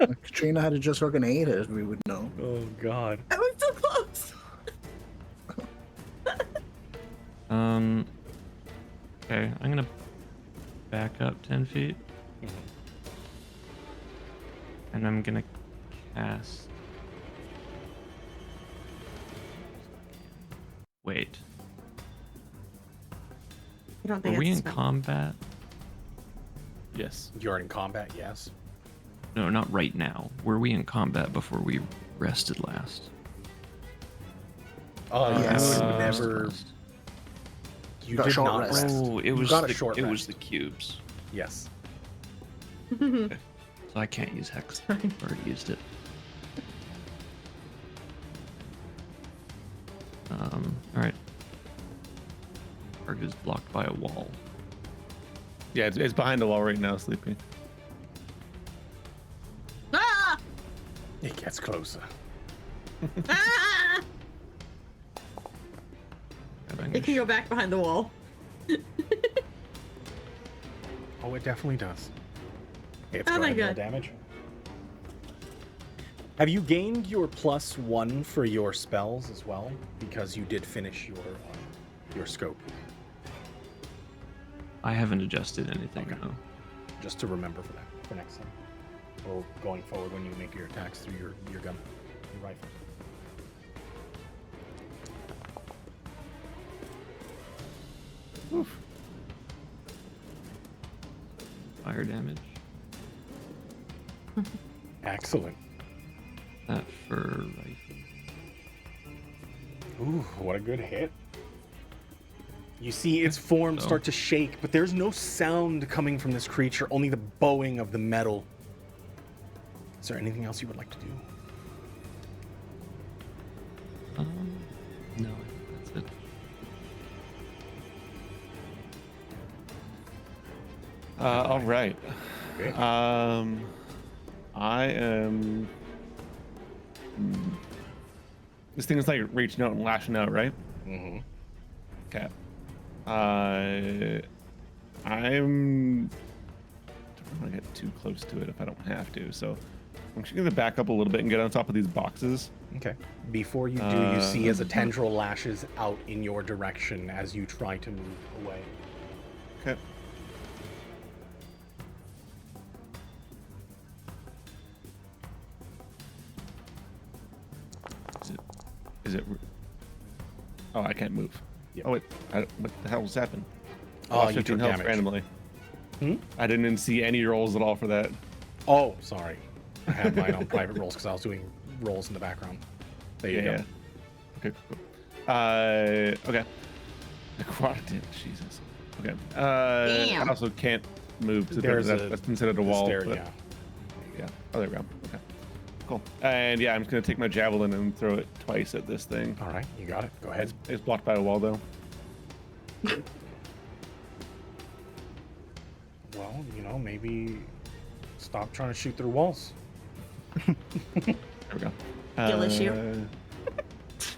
D: If Katrina had just fucking ate it, we would know.
A: Oh god.
F: I was so close.
B: Okay, I'm gonna back up 10 feet. And I'm gonna cast. Wait.
F: I don't
B: Are
F: think
B: we
F: it's
B: in combat?
G: Yes.
A: You're in combat, yes.
B: No, not right now. Were we in combat before we rested last?
A: Oh,
D: Yes.
A: you
B: Rested
A: never.
B: last.
A: You
D: Got
A: did
D: short
A: not
D: rest.
A: rest.
B: Oh, it
A: You
B: was
A: got a
B: the,
A: short
B: it
A: rest.
B: was the cubes.
A: Yes.
B: So I can't use hex. I've already used it. All right. Target is blocked by a wall.
G: Yeah, it's behind the wall right now, Sleepy.
F: Ah!
A: It gets closer.
F: Ah! It can go back behind the wall.
A: Oh, it definitely does. It's
F: Oh
A: go
F: my
A: ahead and roll
F: God.
A: damage. Have you gained your +1 for your spells as well? Because you did finish your scope.
B: I haven't adjusted anything.
A: Okay.
B: No.
A: Just to remember for that for next time, or going forward when you make your attacks through your gun, your rifle. Oof.
B: Fire damage.
A: Excellent.
B: That for rifle.
A: Ooh, what a good hit. You see its form
B: So-
A: start to shake, but there's no sound coming from this creature, only the bowing of the metal. Is there anything else you would like to do?
B: No, I think that's it.
G: All right.
A: Okay.
G: I am. This thing is like reaching out and lashing out, right?
A: Mm-hmm.
G: Okay. I'm. Don't want to get too close to it if I don't have to. So I'm just gonna back up a little bit and get on top of these boxes.
A: Okay. Before you do, you see as a tendril lashes out in your direction as you try to move away.
G: Okay. Is it? Oh, I can't move.
A: Yep.
G: Oh wait, what the hell just happened? I
A: Oh,
G: lost
A: you
G: 15
A: took
G: health
A: damage.
G: randomly.
A: Hmm?
G: I didn't see any rolls at all for that.
A: Oh, sorry. I had mine on private rolls because I was doing rolls in the background. There you go.
G: Okay, cool. Okay. Necrotic damage, Jesus. Okay.
H: Damn.
G: I also can't move. So
A: There's
G: that's considered a wall.
A: Stair,
G: but-
A: yeah.
G: Yeah. Oh, there we go. Okay. Cool. And yeah, I'm just gonna take my javelin and throw it twice at this thing.
A: All right, you got it. Go ahead.
G: It's blocked by a wall though.
A: Well, maybe stop trying to shoot through walls.
G: There we go.
H: Skill issue.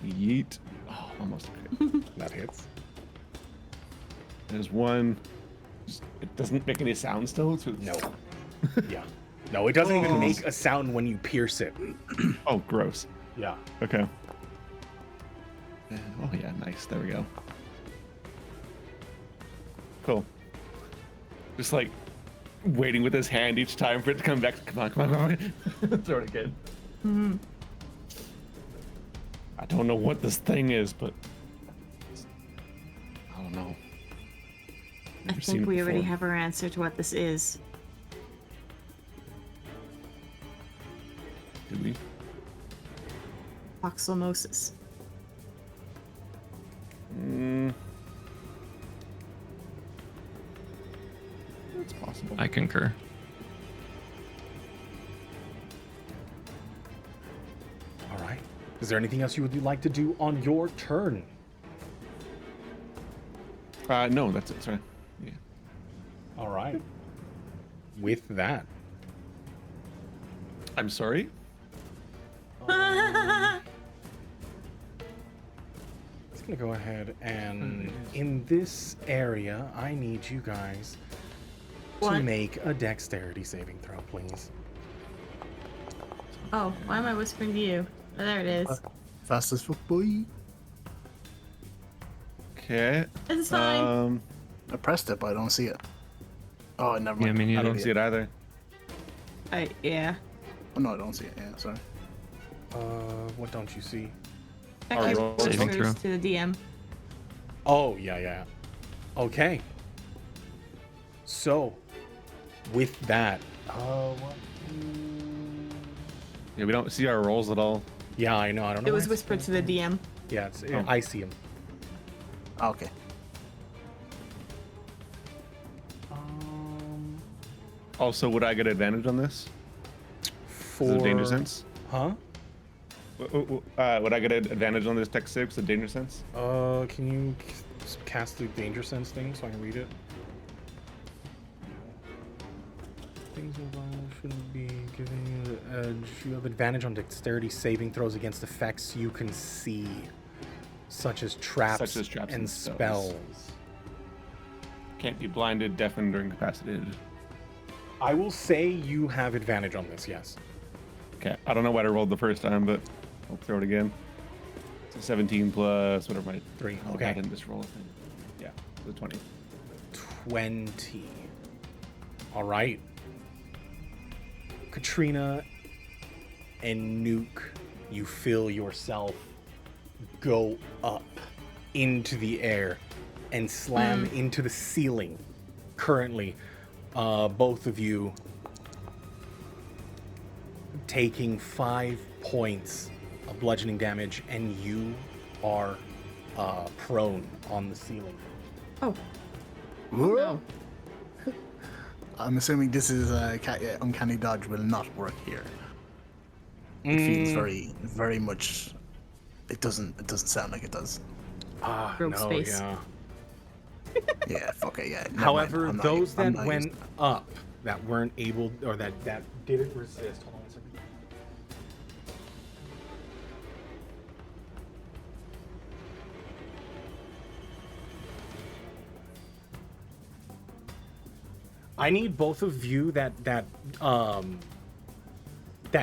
G: Yeet. Oh, almost. Okay.
A: That hits.
G: There's one. It doesn't make any sound still. So
A: No. Yeah. No, it doesn't even
G: Oh.
A: make a sound when you pierce it.
G: Oh, gross.
A: Yeah.
G: Okay. Oh yeah, nice. There we go. Cool. Just like waiting with his hand each time for it to come back. Come on, come on, come on. Throw it again.
F: Mm-hmm.
G: I don't know what this thing is, but I don't know.
F: I
G: Never seen
F: think
G: it
F: we already
G: before.
F: have our answer to what this is.
G: Did we?
F: Oxalomosis.
G: it's possible.
B: I concur.
A: All right. Is there anything else you would like to do on your turn?
G: No, that's it. Sorry. Yeah.
A: All right. With that,
G: I'm sorry.
A: it's gonna go ahead and in this area, I need you guys to
H: What?
A: make a dexterity saving throw, please.
H: Oh, why am I whispering to you? Oh, there it is.
D: Fast as fuck, boy.
G: Okay.
H: This is fine.
D: I pressed it, but I don't see it. Oh, never mind.
B: Yeah, me neither.
G: I don't see it either.
H: Yeah.
D: Oh, no, I don't see it. Yeah, sorry.
A: What don't you see?
H: Becky
G: roll
B: saving
H: whispers
B: throw.
H: to the DM.
A: Oh, yeah. Okay. So, with that, what?
G: Yeah, we don't see our rolls at all.
A: Yeah, I know. I don't know.
H: It was
A: why it's-
H: whispered to the DM.
A: Yeah, it's,
G: Oh.
A: I see him.
D: Okay.
G: Also, would I get advantage on this?
A: For
G: Is it danger sense?
A: Huh?
G: Would I get an advantage on this text save? Is it danger sense?
A: Can you cast the danger sense thing so I can read it? Things involved shouldn't be giving you the edge. You have advantage on dexterity saving throws against effects you can see, such as traps, and spells.
G: Can't be blinded, deafened, or incapacitated.
A: I will say you have advantage on this, yes.
G: Okay, I don't know what I rolled the first time, but I'll throw it again. So 17 plus whatever my
A: 3,
G: I'll
A: okay.
G: add in this roll. Yeah, the 20.
A: 20. All right. Katrina and Nuke, you feel yourself go up into the air and slam into the ceiling. Currently, both of you taking 5 points of bludgeoning damage, and you are prone on the ceiling.
H: Oh.
D: Whoa.
H: No.
D: I'm assuming this is uncanny dodge will not work here. It feels very much. It doesn't sound like it does.
H: Rope
A: No,
H: space.
A: yeah.
D: Yeah, fuck it, yeah. Never
A: However,
D: mind.
A: those
D: I'm
A: that
D: not
A: went
D: using it.
A: up, that weren't able, or that didn't resist. Hold on a second. I need both of you that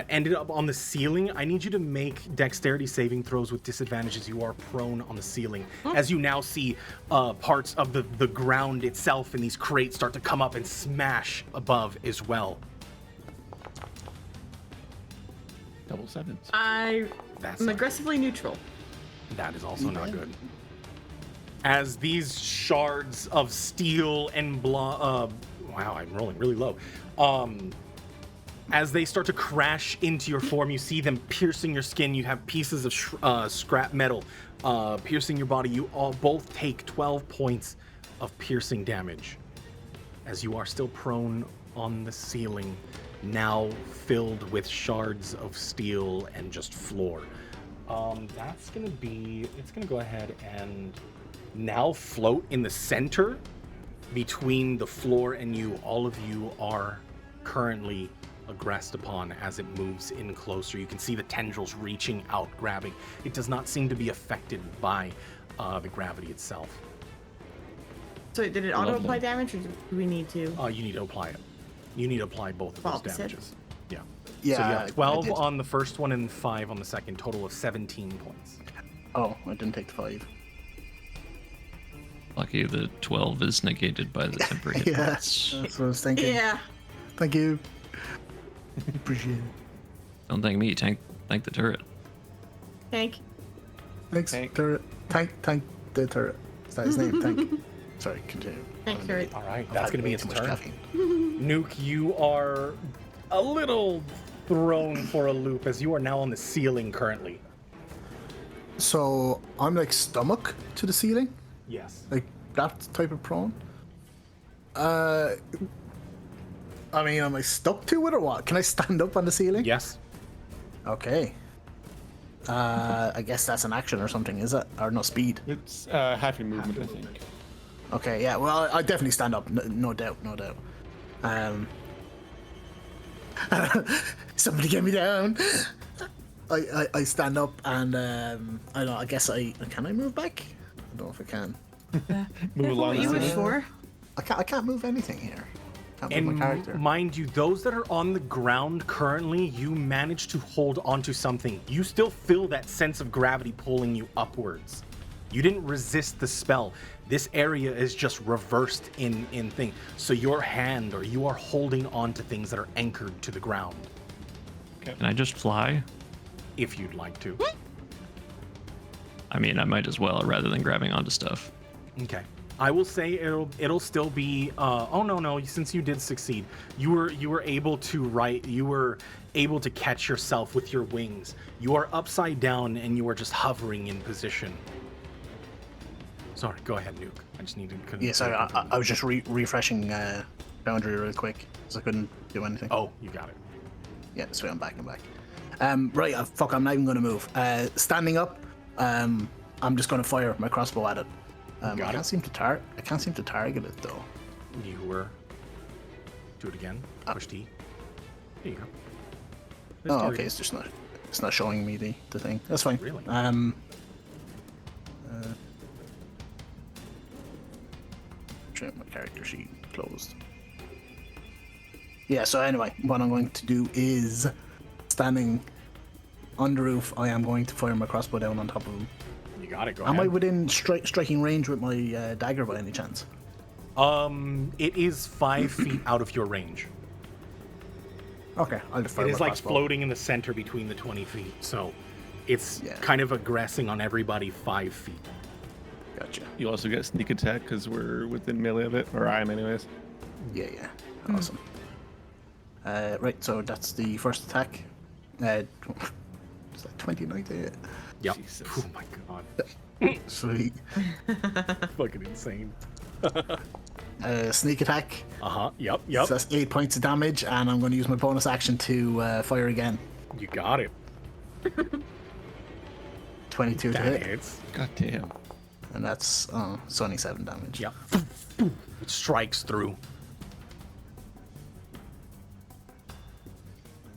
A: ended up on the ceiling. I need you to make dexterity saving throws with disadvantages. You are prone on the ceiling. As you now see parts of the ground itself and these crates start to come up and smash above as well.
G: Double sevens.
H: I'm
A: That's
H: aggressively neutral.
A: That is also not good. As these shards of steel and wow, I'm rolling really low. As they start to crash into your form, you see them piercing your skin. You have pieces of scrap metal piercing your body. You all both take 12 points of piercing damage, as you are still prone on the ceiling, now filled with shards of steel and just floor. It's gonna go ahead and now float in the center between the floor and you. All of you are currently aggressed upon as it moves in closer. You can see the tendrils reaching out, grabbing. It does not seem to be affected by the gravity itself.
H: So did it auto apply damage, or do we need to?
A: You need to apply it. You need to apply both of those
H: Opposite.
A: damages. Yeah.
D: Yeah,
A: So you
D: I
A: have 12
D: did.
A: on the first one and 5 on the second, total of 17 points.
D: Oh, I didn't take the 5.
B: Lucky the 12 is negated by the temporary hit
D: Yeah,
B: points.
D: that's what I was thinking.
H: Yeah.
D: Thank you. Appreciate it.
B: Don't thank me, thank the turret.
H: Tank.
D: Thanks,
G: Tank.
D: turret. Tank the turret. Is that his name? Tank. Sorry, continue.
H: Tank turret.
A: All right,
D: I've
A: that's
D: had
A: going to be
D: way
A: its
D: too much
A: turn.
D: caffeine.
A: Nuke, you are a little thrown for a loop as you are now on the ceiling currently.
D: So I'm like stomach to the ceiling,
A: Yes.
D: like that type of prone. I mean, am I stuck to it or what? Can I stand up on the ceiling?
A: Yes.
D: Okay. I guess that's an action or something, is it? Or no, speed.
G: It's half your movement, I think.
D: Okay, yeah, well, I definitely stand up, no doubt, no doubt. Somebody get me down. I stand up and I don't know, I guess can I move back? I don't know if I can.
G: Move along.
H: What you
G: the
H: wish
G: ceiling.
H: for?
D: I can't move anything here. Can't move
A: And
D: my character.
A: mind you, those that are on the ground currently, you manage to hold onto something. You still feel that sense of gravity pulling you upwards. You didn't resist the spell. This area is just reversed in thing. So your hand or you are holding on to things that are anchored to the ground,
B: Can I just fly?
A: if you'd like to.
B: I mean, I might as well rather than grabbing onto stuff.
A: Okay. I will say it'll still be oh no, since you did succeed. You were able to catch yourself with your wings. You are upside down and you are just hovering in position. Sorry, go ahead, Nuke. I just need to
D: Yeah, sorry, I was just refreshing boundary real quick because I couldn't do anything.
A: Oh, you got it.
D: Yeah, sweet, I'm back. Right, fuck, I'm not even gonna move. Standing up, I'm just gonna fire my crossbow at it. I
A: Got
D: can't
A: it.
D: seem to target it though.
A: You were. Do it again. Push T. There you go. This
D: Oh,
A: target-
D: okay, it's not showing me the thing. That's fine.
A: Really?
D: Trim my character sheet closed. Yeah, so anyway, what I'm going to do is standing on the roof, I am going to fire my crossbow down on top of him.
A: You got it. Go
D: Am I
A: ahead.
D: within striking range with my dagger by any chance?
A: It is 5 feet out of your range.
D: Okay, I'll just fire
A: It
D: my
A: is like
D: crossbow.
A: floating in the center between the 20 feet. So it's
D: Yeah.
A: kind of aggressing on everybody 5 feet.
D: Gotcha.
G: You also get sneak attack because we're within melee of it, or I am anyways.
D: Yeah. Awesome. Right, so that's the first attack. Is that 29 to hit?
A: Yep.
G: Jesus.
A: Oh my god.
D: Sweet.
A: Fucking insane.
D: Sneak attack.
A: Uh-huh. Yep.
D: So that's 8 points of damage, and I'm going to use my bonus action to fire again.
A: You got it.
D: 22 to
A: That
D: hit,
A: hits.
G: God damn.
D: and that's it's only 7 damage.
A: Yep. It strikes through.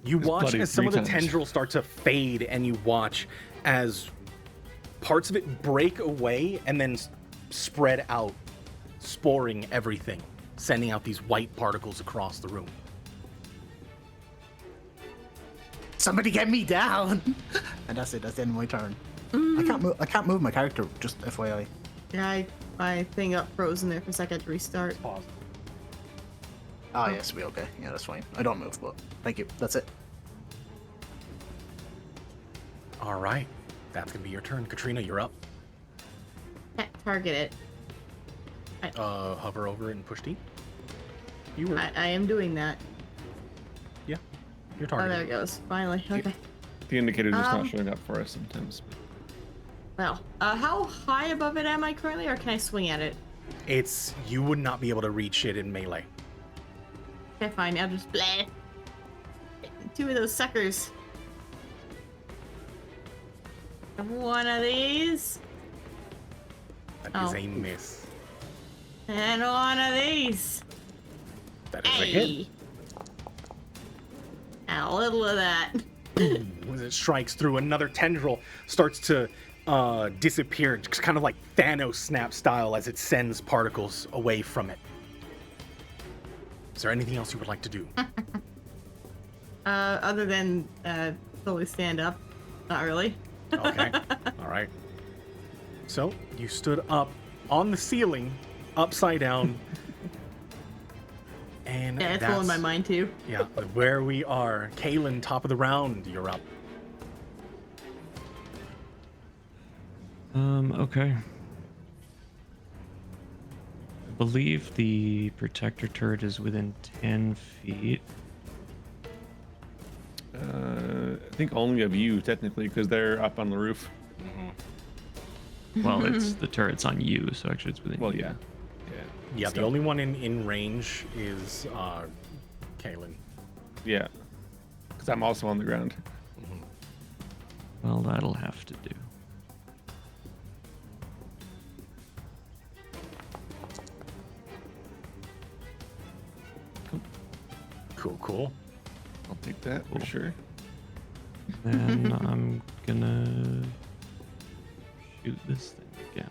A: You watch
G: bloody
A: as some of the
G: 3 times.
A: tendrils start to fade, and you watch as parts of it break away and then spread out, sporing everything, sending out these white particles across the room.
D: Somebody get me down! And that's it. That's the end of my turn. I can't move my character. Just FYI.
H: Yeah, my thing got frozen there for a second to restart.
A: Pause.
D: Oh yes, we okay. Yeah, that's fine. I don't move, but thank you. That's it.
A: All right. That's going to be your turn. Katrina, you're up.
H: Can't target it.
A: Hover over it and push T. You were.
H: I am doing that.
A: Yeah. You're
H: Oh, there
A: targeting.
H: it goes. Finally. Okay.
G: The indicator's just
H: Um,
G: not showing up for us sometimes.
H: Well, how high above it am I currently, or can I swing at it?
A: It's you would not be able to reach it in melee.
H: Okay, fine. I'll just bleh. 2 of those suckers. One of these,
A: That is
H: Oh.
A: a miss.
H: and one of these.
A: That is a hit.
H: Hey. And a little of that.
A: As it strikes through, another tendril starts to disappear, just kind of like Thanos snap style, as it sends particles away from it. Is there anything else you would like to do?
H: Other than totally stand up. Not really.
A: Okay. All right. So you stood up on the ceiling, upside down. And
H: Yeah, it's blowing my mind too.
A: Yeah, where we are. Kaylin, top of the round, you're up.
B: Okay. I believe the protector turret is within 10 feet.
G: I think only of you, technically, because they're up on the roof.
B: Well, it's the turret's on you, so actually it's within.
G: Well,
B: you.
G: yeah.
A: Yeah, the only one in range is Kalen.
G: Yeah. Because I'm also on the ground.
B: Well, that'll have to do.
A: Cool.
G: I'll take that for sure.
B: Then I'm gonna shoot this thing again.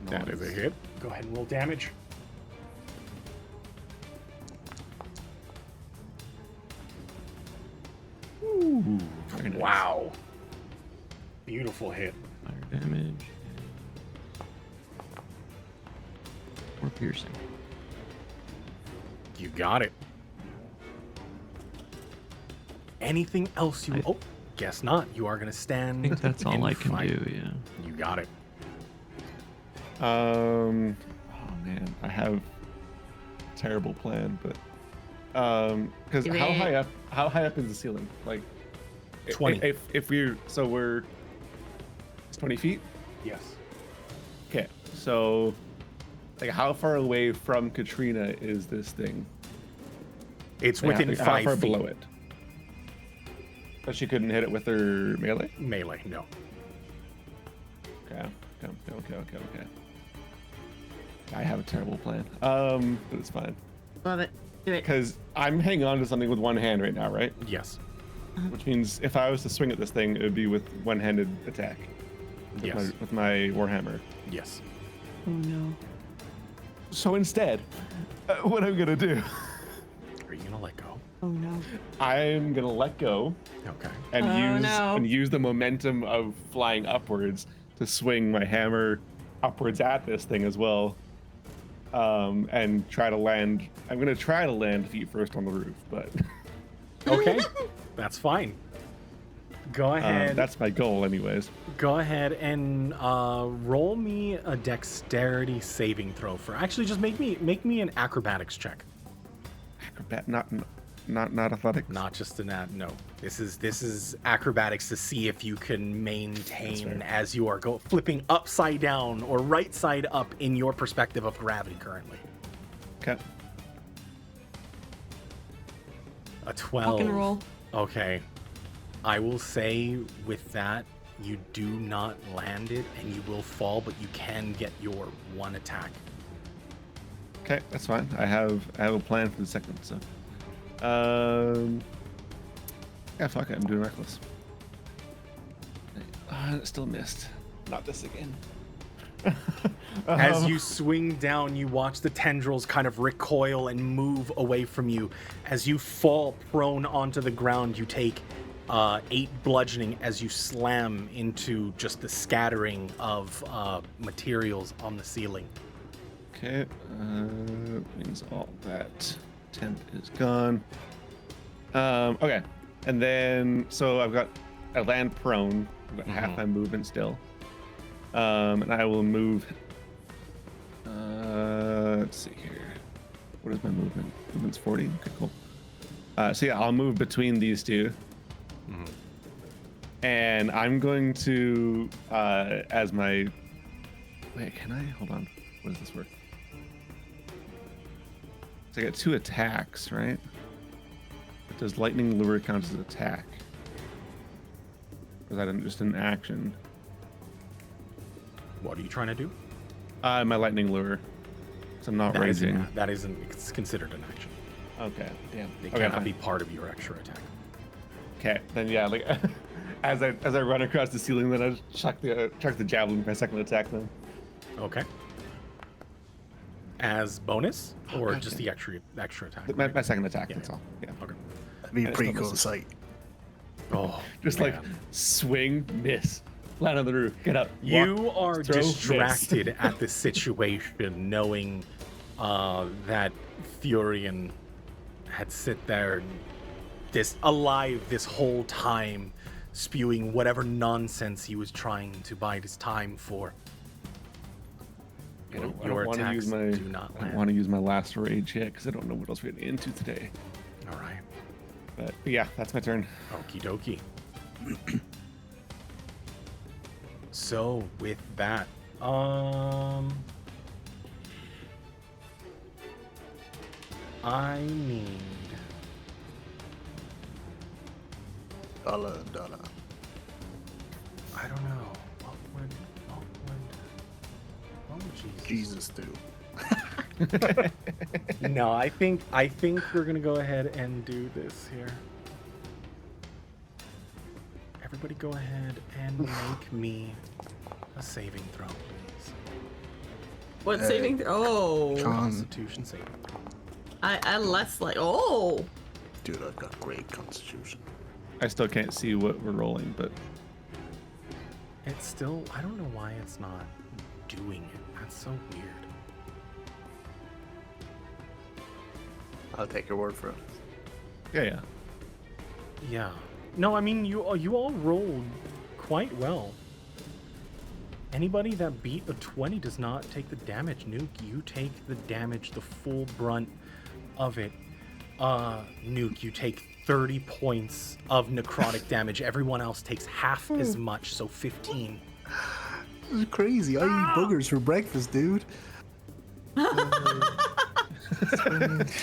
A: That is a hit. Go ahead and roll damage.
G: Ooh, very nice.
A: Wow. Beautiful hit.
B: Fire damage. Or piercing.
A: You got it. Anything else you... Oh, guess not. You are going to stand
B: I think that's all
A: and
B: I can
A: fight.
B: do, yeah.
A: You got it.
G: Oh man, I have a terrible plan, but because how high up is the ceiling? Like
A: 20.
G: If we're it's 20 feet.
A: Yes.
G: Okay, so like how far away from Katrina is this thing?
A: It's
G: Like,
A: within
G: how
A: 5
G: far
A: feet.
G: below it? But she couldn't hit it with her melee.
A: Melee, no.
G: Okay. I have a terrible plan. But it's fine.
H: Love it. Do it.
G: Because I'm hanging on to something with one hand right now, right?
A: Yes.
G: Which means if I was to swing at this thing, it would be with one-handed attack.
A: Yes.
G: With my Warhammer.
A: Yes.
F: Oh no.
G: So instead, what I'm gonna do,
A: Are you going to let go?
F: Oh no.
G: I'm gonna let go
A: Okay.
G: and use the momentum of flying upwards to swing my hammer upwards at this thing as well. And try to land. I'm gonna try to land feet first on the roof, but
A: Okay. That's fine. Go ahead.
G: that's my goal, anyways.
A: Go ahead and roll me a dexterity saving throw for. Actually, just make me an acrobatics check.
G: Acrobat, not athletics.
A: Not just a nat. No, this is acrobatics to see if you can maintain as you are flipping upside down or right side up in your perspective of gravity currently.
G: Okay.
A: A 12.
F: Rock and roll.
A: Okay. I will say with that, you do not land it and you will fall, but you can get your one attack.
G: Okay, that's fine. I have a plan for the second. So, yeah, fuck it. I'm doing reckless. It still missed. Not this again.
A: As you swing down, you watch the tendrils kind of recoil and move away from you. As you fall prone onto the ground, you take 8 bludgeoning as you slam into just the scattering of materials on the ceiling.
G: Okay, means all that temp is gone. Okay, and then so I land prone. I've got half my movement still. And I will move. Let's see here. What is my movement? Movement's 40. Okay, cool. So yeah, I'll move between these two. And I'm going to, as my. Wait, can I? Hold on. What does this work? So I got 2 attacks, right? But does lightning lure count as an attack? Or is that just an action?
A: What are you trying to do?
G: My lightning lure. So I'm not raising.
A: That isn't. It's considered an action.
G: Okay, damn.
A: It
G: Okay,
A: cannot
G: fine.
A: be part of your extra attack.
G: Okay, then yeah, like as I run across the ceiling, then I chuck the javelin for my second attack. Then.
A: Okay. As bonus or
G: God
A: just
G: damn.
A: the extra attack?
G: My second attack.
A: Yeah,
G: That's
A: yeah.
G: all. Yeah.
A: Okay.
D: That'd be a
G: I
D: pretty
G: still
D: cool
G: miss it.
D: sight.
A: Oh,
G: Just like
A: man.
G: swing, miss, land on the roof, get up.
A: You
G: walk,
A: are
G: throw, miss.
A: distracted at the situation, knowing that Furion had sit there, alive this whole time, spewing whatever nonsense he was trying to bide his time for.
G: I don't
A: Your
G: want to
A: attacks
G: use my.
A: do not
G: I don't
A: land.
G: want to use my last rage yet because I don't know what else we're getting into today.
A: All right.
G: But yeah, that's my turn.
A: Okie dokie. So with that, I need
D: Dollar.
A: I don't know. Oh Jesus.
D: Jesus, dude.
A: No, I think we're gonna go ahead and do this here. Everybody go ahead and make me a saving throw, please.
H: What saving? Oh,
A: Constitution saving throw.
H: I less like. Oh,
D: Dude, I've got great constitution.
G: I still can't see what we're rolling, but
A: It's still, I don't know why it's not doing it. That's so weird.
D: I'll take your word for it.
G: yeah.
A: Yeah. No, I mean, you all rolled quite well. Anybody that beat a 20 does not take the damage. Nuke, you take the damage, the full brunt of it. Nuke, you take 30 points of necrotic damage. Everyone else takes half as much, so 15.
D: This is crazy. I eat boogers for breakfast, dude.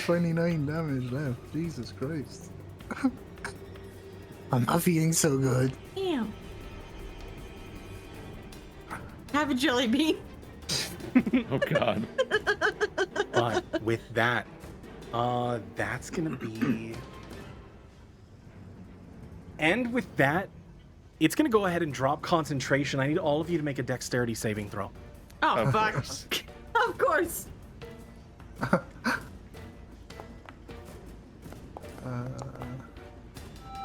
D: 29 damage left. Jesus Christ. I'm not feeling so good.
H: damn. Have a jelly bean.
G: Oh God.
A: But with that, that's gonna be... And with that, it's gonna go ahead and drop concentration. I need all of you to make a dexterity saving throw.
H: Oh
G: Of
H: fuck.
G: course.
H: Of course.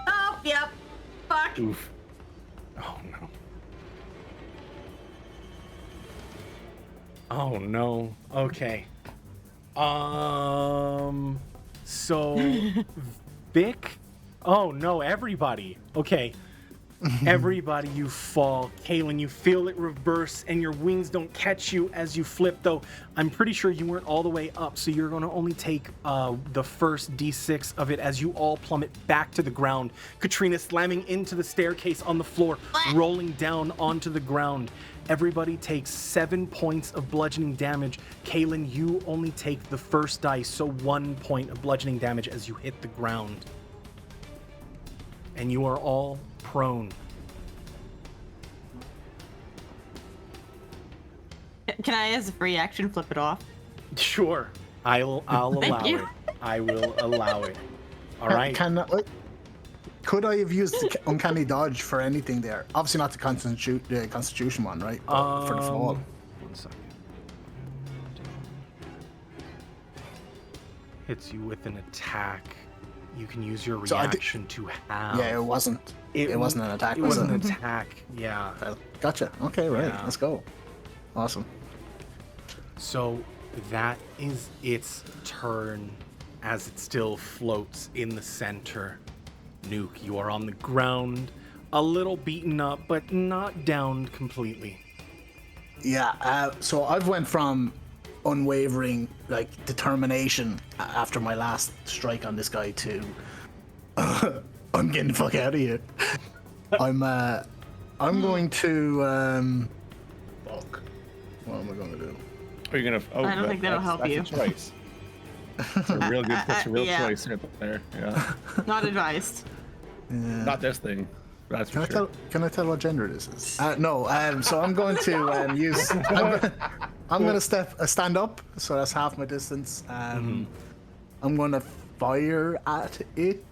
H: Oh yep. Fuck.
A: Oof. Oh no. Oh no. Okay. So Vic. Oh no, everybody. Okay. Everybody, you fall. Kaylin, you feel it reverse and your wings don't catch you as you flip, though I'm pretty sure you weren't all the way up, so you're going to only take the first d6 of it as you all plummet back to the ground. Katrina slamming into the staircase on the floor, rolling down onto the ground. Everybody takes 7 points of bludgeoning damage. Kaylin, you only take the first dice, so 1 point of bludgeoning damage as you hit the ground. And you are all prone.
H: Can I, as a free action, flip it off?
A: Sure, I'll allow
H: you.
A: it. I will allow it. All right.
D: Could I have used the uncanny dodge for anything there? Obviously not the constitution one, right? But for the fall.
A: 1 second. Hits you with an attack. You can use your
D: So
A: reaction to have.
D: Yeah, it wasn't an attack.
A: It
D: was
A: wasn't an attack. Yeah.
D: Gotcha. Okay, right.
A: Yeah.
D: Let's go. Awesome.
A: So that is its turn as it still floats in the center. Nuke, you are on the ground, a little beaten up, but not downed completely.
D: Yeah, so I've went from unwavering, like, determination after my last strike on this guy to I'm getting the fuck out of here. I'm going to fuck. What am I gonna do?
G: Are you gonna? Oh,
H: I don't think that'll help you.
G: That's a choice. That's a real good. That's a real
H: Yeah.
G: choice right there. Yeah.
H: Not advised.
G: Not this thing. That's for sure.
D: Can I tell what gender this is? No. So I'm going to use. I'm going to stand up. So that's half my distance. I'm going to fire at it.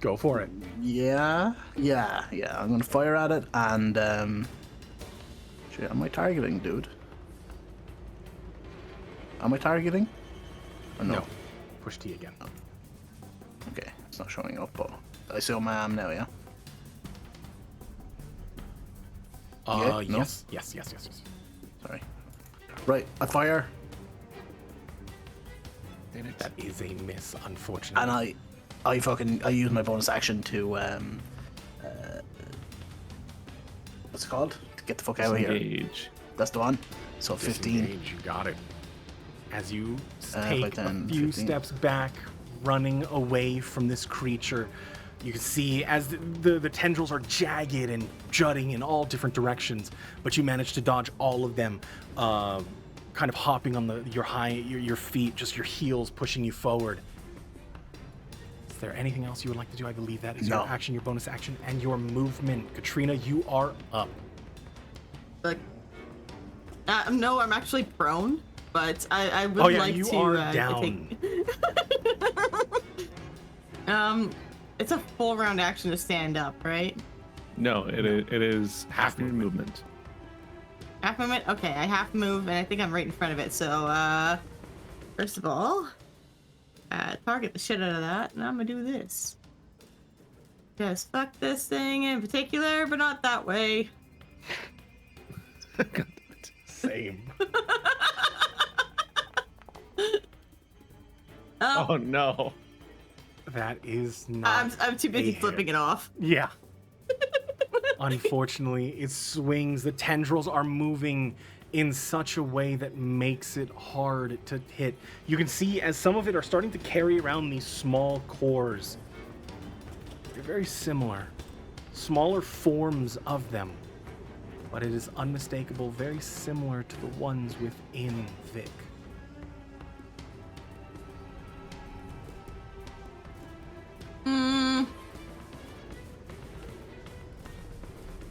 A: Go for it.
D: Yeah. I'm going to fire at it, and shit, am I targeting, dude? Am I targeting? Or no.
A: No. Push T again.
D: Okay, it's not showing up, but I assume I am now, yeah? Yeah? No?
A: Yes.
D: Sorry. Right, I fire,
A: That is a miss, unfortunately.
D: and I use my bonus action to, what's it called? To get the fuck out of here.
G: Disengage.
D: That's the one. So 15.
A: Disengage, you got it. As you
D: By
A: take
D: 10,
A: a few
D: 15.
A: steps back, running away from this creature, You can see as the tendrils are jagged and jutting in all different directions, but you manage to dodge all of them, kind of hopping on your feet, just your heels pushing you forward. Is there anything else you would like to do? I believe that is your action, your bonus action, and your movement. Katrina, you are up.
H: Like, no, I'm actually prone, but I would like
A: you
H: to.
A: are down.
H: It's a full round action to stand up, right?
G: No, it is half your movement.
H: Half movement? Okay, I half move, and I think I'm right in front of it. So, first of all, target the shit out of that, and I'm gonna do this. Just fuck this thing in particular, but not that way.
G: God,
A: Same.
G: oh no.
A: That is not.
H: I'm too busy flipping it off.
A: Yeah. Unfortunately, it swings. The tendrils are moving in such a way that makes it hard to hit. You can see as some of it are starting to carry around these small cores. They're very similar. Smaller forms of them. But it is unmistakable, very similar to the ones within Vic.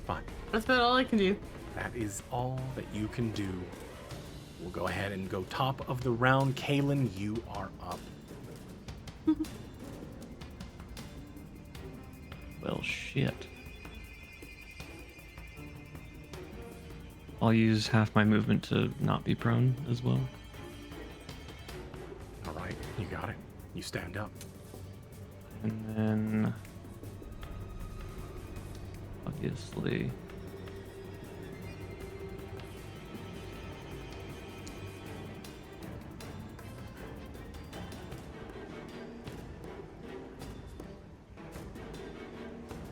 A: Fine.
H: That's about all I can do.
A: That is all that you can do. We'll go ahead and go top of the round. Kaylin, you are up.
B: Well, shit. I'll use half my movement to not be prone as well.
A: All right, you got it. You stand up.
B: And then... obviously...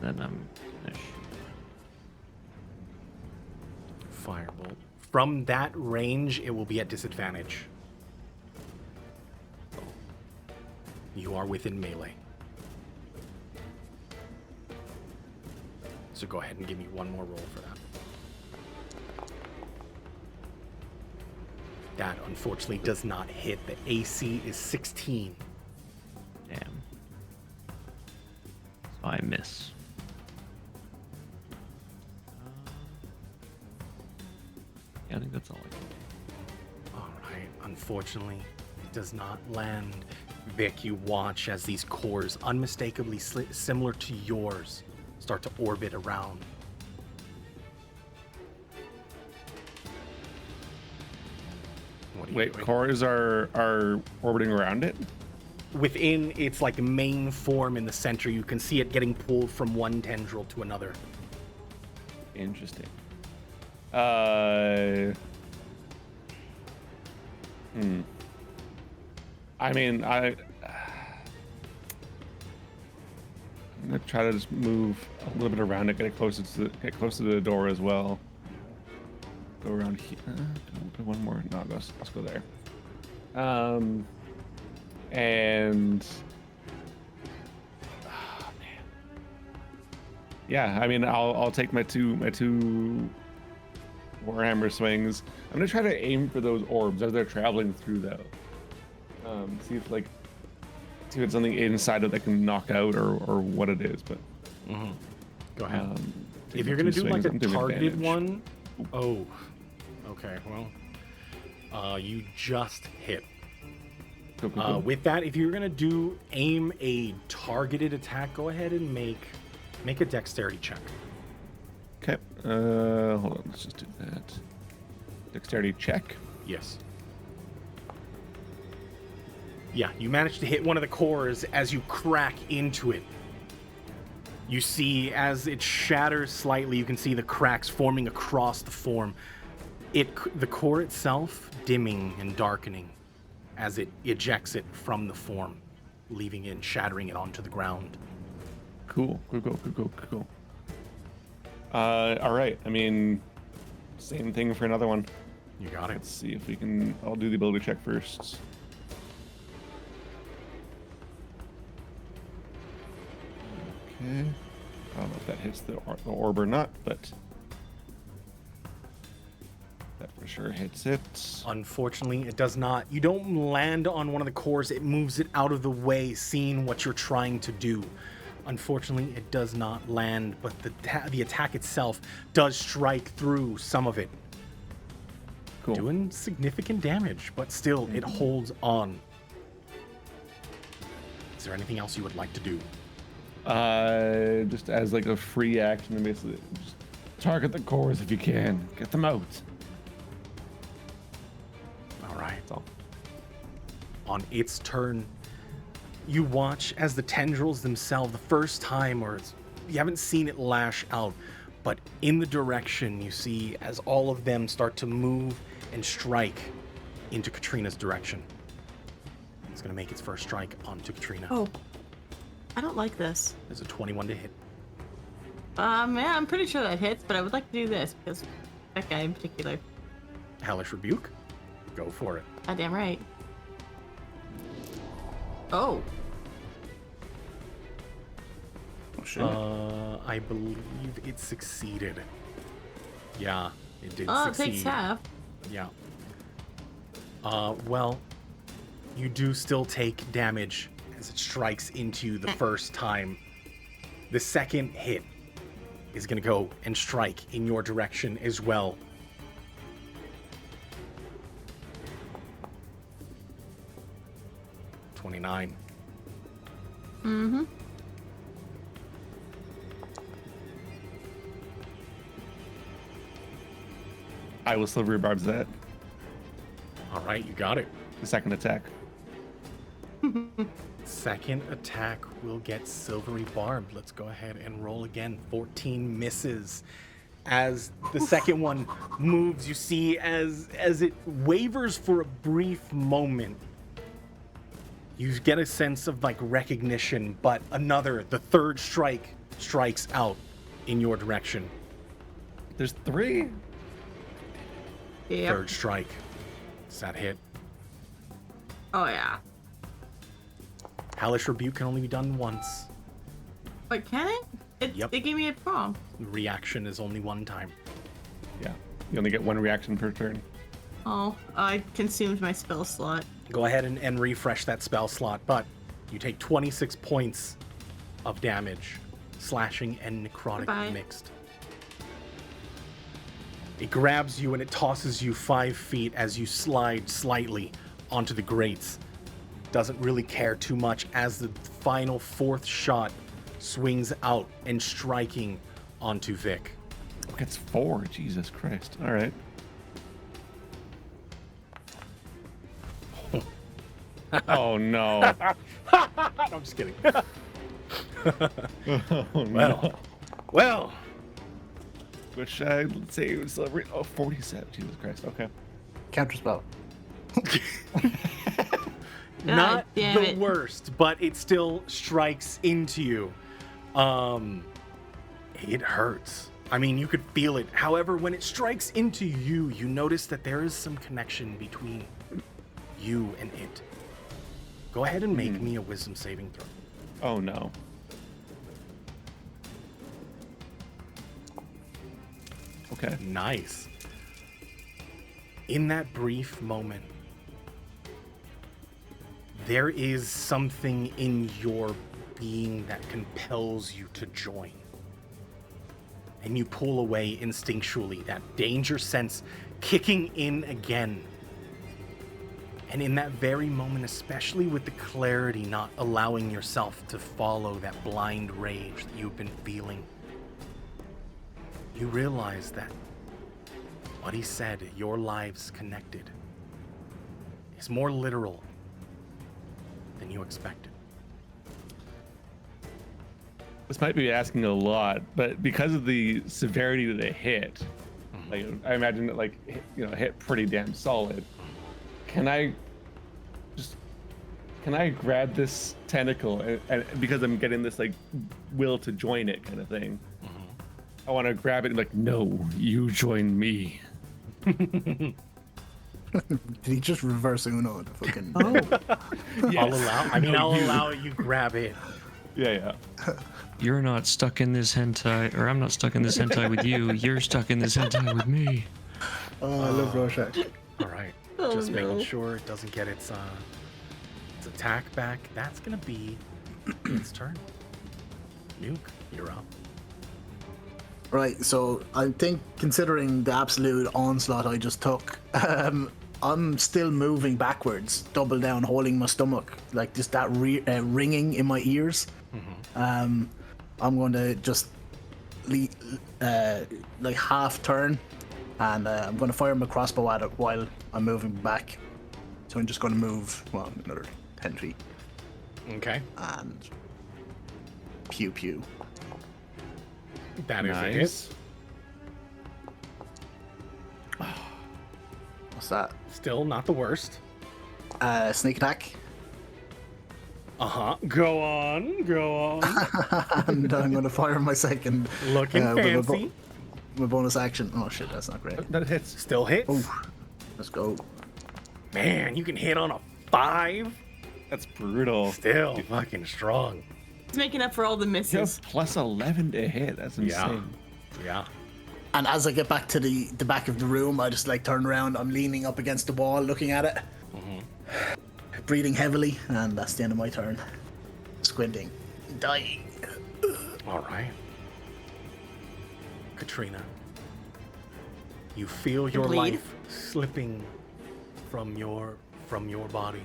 B: then I'm gonna shoot.
A: Firebolt. From that range, it will be at disadvantage. You are within melee. So go ahead and give me one more roll for that. That unfortunately does not hit. The AC is 16.
B: Damn. So I miss. Yeah, I think that's all I can do.
A: All right. Unfortunately, it does not land. Vic, you watch as these cores, unmistakably similar to yours, start to orbit around. What are you
G: Wait,
A: doing?
G: cores are orbiting around it?
A: Within its like main form in the center, you can see it getting pulled from one tendril to another.
G: Interesting. I mean, I'm gonna try to just move a little bit around it, get closer to the door as well. Go around here. Do one more. No, let's go there. And man. Yeah, I mean, I'll take my two Warhammer swings. I'm gonna try to aim for those orbs as they're traveling through though. See if it's something inside it that can knock out or what it is. But
A: Go ahead.
G: take
A: If
G: my
A: you're gonna
G: two
A: do like
G: swings,
A: a
G: I'm doing
A: targeted
G: advantage.
A: one, oh, okay. Well, you just hit.
G: Go.
A: With that, if you're gonna aim a targeted attack, go ahead and make a dexterity check.
G: Okay. Hold on. Let's just do that. Dexterity check.
A: Yes. Yeah, you manage to hit one of the cores as you crack into it. You see, as it shatters slightly, you can see the cracks forming across the form. The core itself dimming and darkening as it ejects it from the form, leaving it and shattering it onto the ground.
G: Cool. All right. I mean, same thing for another one.
A: You got it.
G: Let's see if we can. I'll do the ability check first. I don't know if that hits the orb or not, but that for sure hits it.
A: Unfortunately, it does not. You don't land on one of the cores. It moves it out of the way, seeing what you're trying to do. Unfortunately, it does not land, but the attack itself does strike through some of it.
G: Cool.
A: Doing significant damage, but still, it holds on. Is there anything else you would like to do?
G: Just as like a free action, and basically just target the cores if you can. Get them out.
A: All right.
G: That's all.
A: On its turn, you watch as the tendrils themselves, the first time, or you haven't seen it lash out, but in the direction you see as all of them start to move and strike into Katrina's direction. It's going to make its first strike onto Katrina.
F: Oh, I don't like this.
A: There's a 21 to hit.
H: Yeah, I'm pretty sure that hits, but I would like to do this because that guy in particular.
A: Hellish Rebuke. Go for it.
H: Goddamn right. Oh.
D: Oh, shit.
A: I believe it succeeded. Yeah, it did
H: Oh, it
A: succeed.
H: takes half.
A: Yeah. Well, you do still take damage as it strikes into you the first time. The second hit is going to go and strike in your direction as well. $29.
H: Mm-hmm.
G: I will silvery barbs that.
A: All right, you got it.
G: The second attack.
A: Second attack will get silvery barbed. Let's go ahead and roll again. 14 misses. As the second one moves, you see as it wavers for a brief moment. You get a sense of like recognition, but the third strike strikes out in your direction.
G: There's 3.
H: Yep.
A: Third strike. Does that hit?
H: Oh yeah.
A: Hellish Rebuke can only be done once.
H: But can it?
A: Yep.
H: It gave me a prompt.
A: Reaction is only one time.
G: Yeah. You only get 1 reaction per turn.
H: Oh, I consumed my spell slot.
A: Go ahead and refresh that spell slot, but you take 26 points of damage, slashing and necrotic
H: Goodbye.
A: mixed. It grabs you and it tosses you 5 feet as you slide slightly onto the grates. Doesn't really care too much as the final 4th shot swings out and striking onto Vic.
G: Gets 4. Jesus Christ. All right. Oh no.
A: No, I'm just kidding.
G: Oh no.
A: Well,
G: Which let's say it was 47. Jesus Christ. Okay.
D: Counterspell.
A: not
H: damn
A: the
H: it.
A: worst, but it still strikes into you. It hurts. I mean, you could feel it. However, when it strikes into you, you notice that there is some connection between you and it. Go ahead and make me a wisdom saving throw.
G: Oh no. Okay.
A: Nice. In that brief moment, there is something in your being that compels you to join. And you pull away instinctually, that danger sense kicking in again. And in that very moment, especially with the clarity not allowing yourself to follow that blind rage that you've been feeling, you realize that what he said, your lives connected, is more literal than you expected.
G: This might be asking a lot, but because of the severity of the hit, like I imagine it like hit pretty damn solid. Can I grab this tentacle and because I'm getting this like will to join it kind of thing? I want to grab it and like, no, you join me.
D: Did he just reverse Uno the fucking?
F: Oh,
A: I'll allow. I mean, I'll allow you grab it.
G: Yeah.
B: You're not stuck in this hentai, or I'm not stuck in this hentai with you. You're stuck in this hentai with me.
D: Oh, I love Rorschach.
A: All right.
F: Oh,
A: Just
F: no.
A: making sure it doesn't get its attack back. That's gonna be its turn. Nuke, you're up.
D: Right, so I think considering the absolute onslaught I just took, I'm still moving backwards, double down, holding my stomach, like just that ringing in my ears. I'm going to just like half turn, and I'm going to fire my crossbow at it while I'm moving back. So I'm just going to move, well, another 10 feet,
A: Okay.
D: and pew pew.
A: That is a hit.
G: Nice.
D: What's that?
A: Still not the worst.
D: Sneak attack.
A: Go on.
D: And I'm going to fire my second.
A: Looking
D: with my
A: fancy.
D: my bonus action. Oh shit, that's not great.
G: That hits.
A: Still hits.
D: Oh, let's go.
A: Man, you can hit on a 5.
G: That's brutal.
A: Still fucking strong.
F: It's making up for all the
G: You
F: misses.
G: have plus 11 to hit. That's insane.
A: Yeah.
D: And as I get back to the back of the room, I just like turn around. I'm leaning up against the wall, looking at it, breathing heavily, and that's the end of my turn. Squinting, dying.
A: All right. Katrina, you feel your
F: Bleed?
A: life slipping from your body,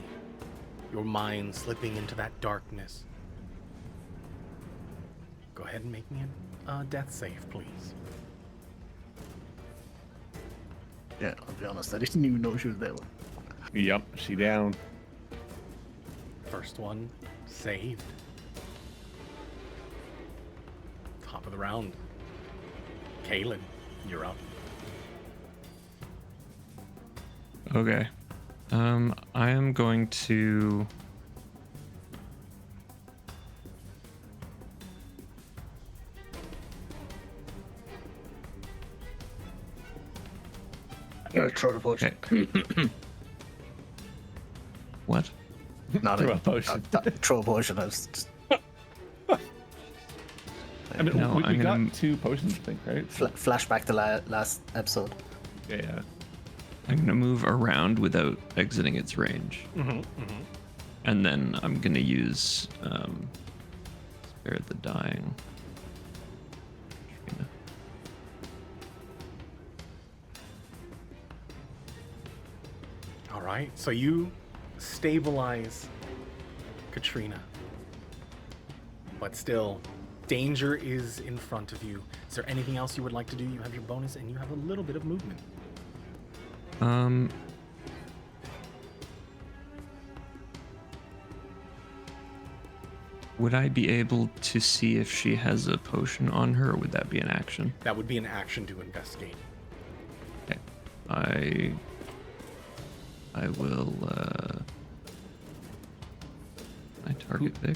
A: your mind slipping into that darkness. Go ahead and make me a death save, please.
D: Yeah, I'll be honest. I didn't even know she was there.
G: Yep, she down.
A: First one saved. Top of the round. Kaylin, you're up.
B: Okay. I am going to.
D: Throw the potion.
B: Okay. What?
D: Not
G: Throw
D: a
G: a potion.
D: Throw a potion. I was just
G: I mean,
B: No,
G: we
B: I'm
G: got
B: gonna-
G: 2 potions, I think, right?
D: flashback to last episode.
G: Yeah.
B: I'm gonna move around without exiting its range, and then I'm gonna use spare the dying. Katrina.
A: All right, so you stabilize Katrina, but still, danger is in front of you. Is there anything else you would like to do? You have your bonus, and you have a little bit of movement.
B: Would I be able to see if she has a potion on her, or would that be an action?
A: That would be an action to investigate.
B: Okay. I will I target Vic.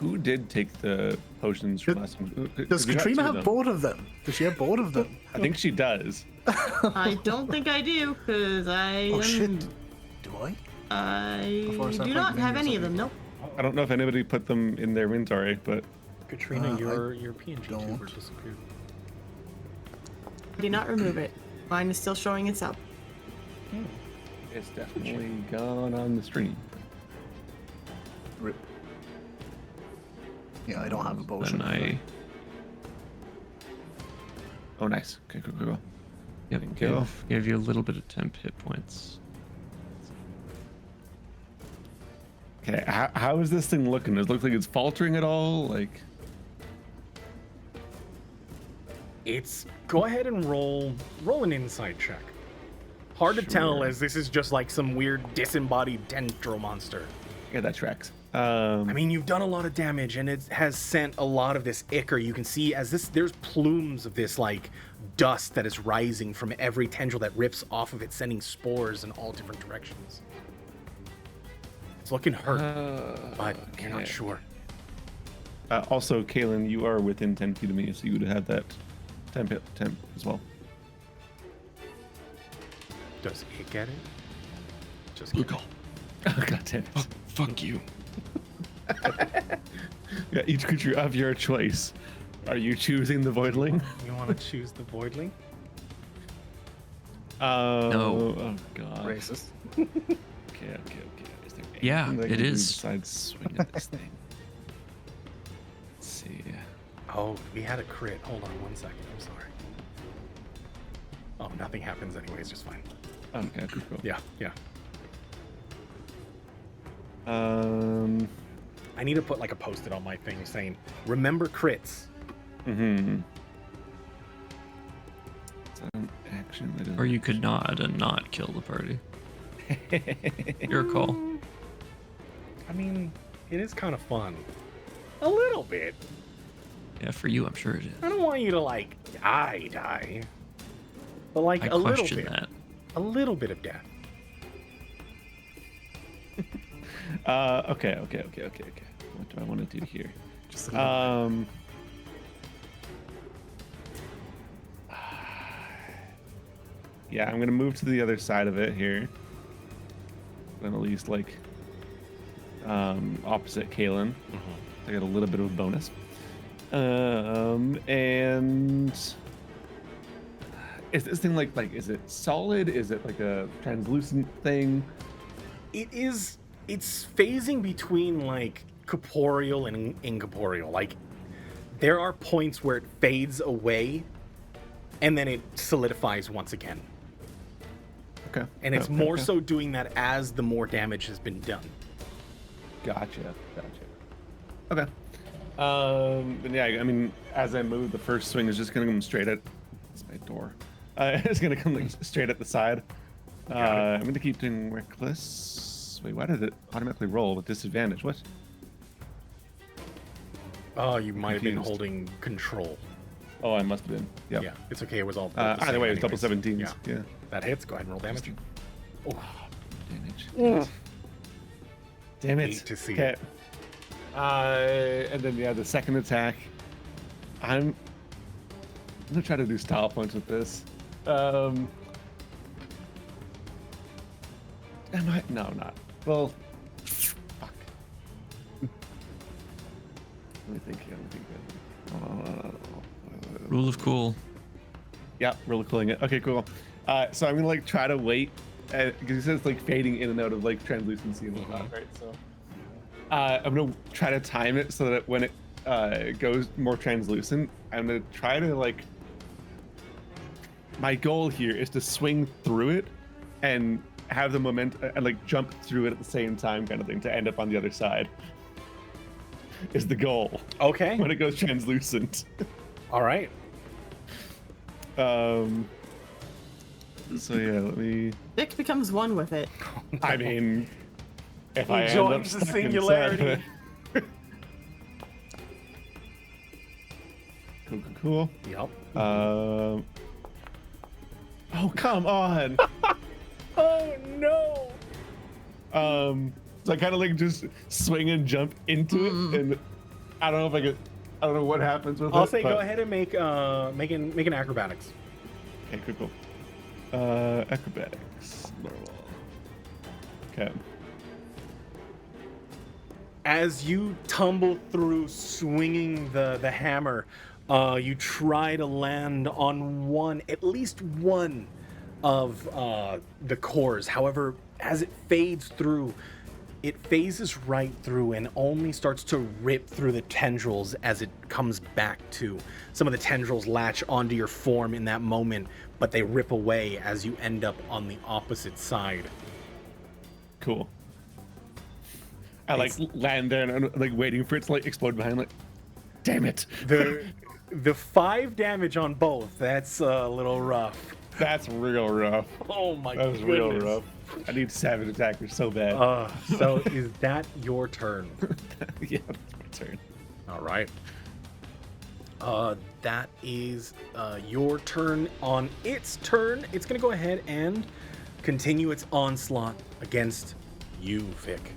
G: Who did take the potions from last time?
D: Does
G: We got
D: Katrina
G: 2 of
D: have
G: them.
D: both of them? Does she have both of them?
G: I think she does.
H: I don't think I do, because I
D: Oh shit.
H: am.
D: Do I?
H: I
D: Before I start
H: do not
D: playing
H: have
D: games,
H: any
D: I
H: of them.
D: think.
H: Nope.
G: I don't know if anybody put them in their inventory, but
A: Katrina,
D: I
A: your PNG tuber
D: don't.
A: disappeared.
F: I did not remove it. Mine is still showing itself.
G: it's definitely gone on the stream.
D: Rip. Yeah, I don't have a potion.
B: Then I
G: Oh, nice. Okay, cool.
B: yep,
G: Thank you.
B: gave you a little bit of temp hit points.
G: Okay, how is this thing looking? Does it look like it's faltering at all? Like,
A: It's go ahead and roll an insight check. Hard to tell
G: Sure.
A: as this is just like some weird disembodied dendro monster.
G: yeah, that tracks.
A: I mean, you've done a lot of damage, and it has sent a lot of this ichor. You can see as there's plumes of this like dust that is rising from every tendril that rips off of it, sending spores in all different directions. It's looking hurt, but you're not
G: okay.
A: sure.
G: Also, Kaylin, you are within 10 feet of me, so you would have that temp as well.
A: Does it get it? Just kidding.
G: Oh, God damn it.
B: Fuck you.
G: Yeah, each creature of your choice. Are you choosing the voidling?
A: You want to choose the voidling?
B: No.
G: Oh god.
D: Racist.
G: Okay. Is there
B: Yeah,
G: anything I
B: it
G: can do
B: is.
G: besides swing at this thing? Let's see.
A: Oh, we had a crit. Hold on 1 second. I'm sorry. Oh, nothing happens anyways. Just fine.
G: Okay, cool.
A: Yeah. I need to put like a post-it on my thing saying, "Remember crits."
G: Mm-hmm. Is that an action? That
B: Or you could nod and not kill the party. Your call.
A: I mean, it is kind of fun. A little bit.
B: Yeah, for you, I'm sure it is.
A: I don't want you to like die. But like
B: I
A: a little
B: question
A: bit.
B: that.
A: A little bit of death.
G: Okay. What do I want to do here?
D: Just a little
G: Yeah, I'm gonna move to the other side of it here. I'm at least like opposite Kalen. I got a little bit of a bonus. And is this thing like is it solid? Is it like a translucent thing?
A: It's phasing between like corporeal and incorporeal. Like there are points where it fades away and then it solidifies once again.
G: Okay.
A: And it's more so doing that as the more damage has been done.
G: Gotcha. Okay. Then yeah, I mean, as I move, the first swing is just gonna come straight at. It's my door. It's gonna come like straight at the side. I'm gonna keep doing reckless. Wait, why did it automatically roll with disadvantage? What?
A: Oh, you might have been
G: Confused.
A: holding control.
G: Oh, I must have been. Yep.
A: Yeah, it's okay. It was all.
G: Either way, it was double
A: anyways.
G: 17s. Yeah.
A: That hits. Go ahead and roll damage. Oh,
G: Damage. Damn it.
A: hate to see
G: Okay.
A: it.
G: And then yeah, the second attack. I'm gonna try to do style points with this. Am I? No, I'm not. Well, fuck. Let me think here.
B: Rule of cool.
G: Yeah, really cooling it. Okay, cool. So I'm gonna like try to wait, because he says like fading in and out of like translucency and whatnot, right? So I'm gonna try to time it so that when it goes more translucent, I'm gonna try to like. My goal here is to swing through it and have the momentum and like jump through it at the same time, kind of thing, to end up on the other side. Is the goal
A: Okay.
G: when it goes translucent.
A: All right.
G: So yeah, let me.
H: Vic becomes one with it.
G: I mean, if
A: He
G: I end up
A: joins the
G: stuck inside of
A: singularity.
G: it. Cool.
A: Yep.
G: Oh, come on.
A: Oh no.
G: So I kind of like just swing and jump into it, and I don't know if I could. I don't know what happens with it.
A: I'll say
G: but-
A: go ahead and make an acrobatics.
G: Okay, cool. Acrobatics. Normal. Okay.
A: As you tumble through, swinging the hammer, you try to land on at least one of the cores. However, as it fades through, it phases right through and only starts to rip through the tendrils as it comes back to. Some of the tendrils latch onto your form in that moment, but they rip away as you end up on the opposite side.
G: Cool. I like land there and I'm like waiting for it to like explode behind. Like, damn it.
A: The 5 damage on both. That's a little rough.
G: That's real rough.
A: Oh my
G: That was
A: goodness.
G: real rough. I need savage attackers so bad.
A: So is that your turn?
G: Yeah, that's my turn.
A: All right. That is your turn. On its turn, it's gonna go ahead and continue its onslaught against you, Vic.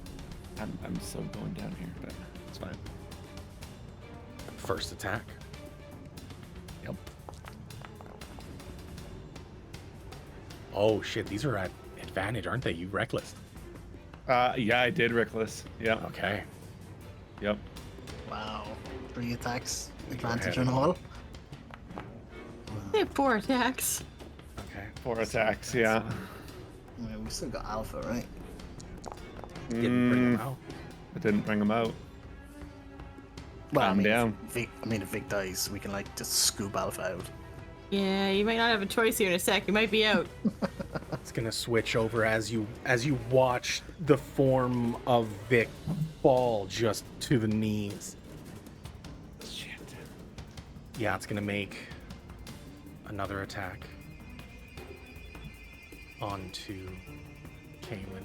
G: I'm so going down here, but it's fine.
A: First attack.
G: Yep.
A: Oh shit, these are at advantage, aren't they? You reckless.
G: Yeah, I did reckless. Yeah.
A: Okay.
G: Yep.
D: Wow. 3 attacks.
A: Go
D: Advantage
A: ahead
D: on
A: and-
D: all.
H: They have 4 attacks.
A: Okay.
G: 4 attacks, yeah.
D: Yeah, we still got Alpha, right?
A: Didn't bring him out.
G: It didn't bring him out.
D: Well,
G: Calm down.
D: If Vic dies, we can like just scoop Alpha out.
H: Yeah, you might not have a choice here in a sec. You might be out.
A: It's gonna switch over as you watch the form of Vic fall just to the knees.
G: Shit.
A: Yeah, it's gonna make another attack onto Kaylin.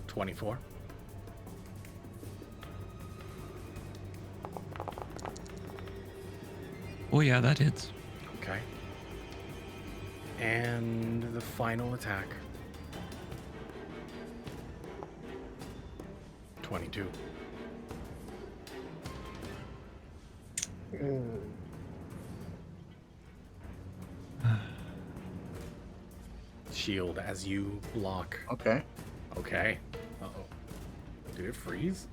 A: $24.
B: Oh yeah, that hits.
A: Okay. And the final attack. 22. Shield as you block.
D: Okay.
A: Okay. Uh-oh. Did it freeze?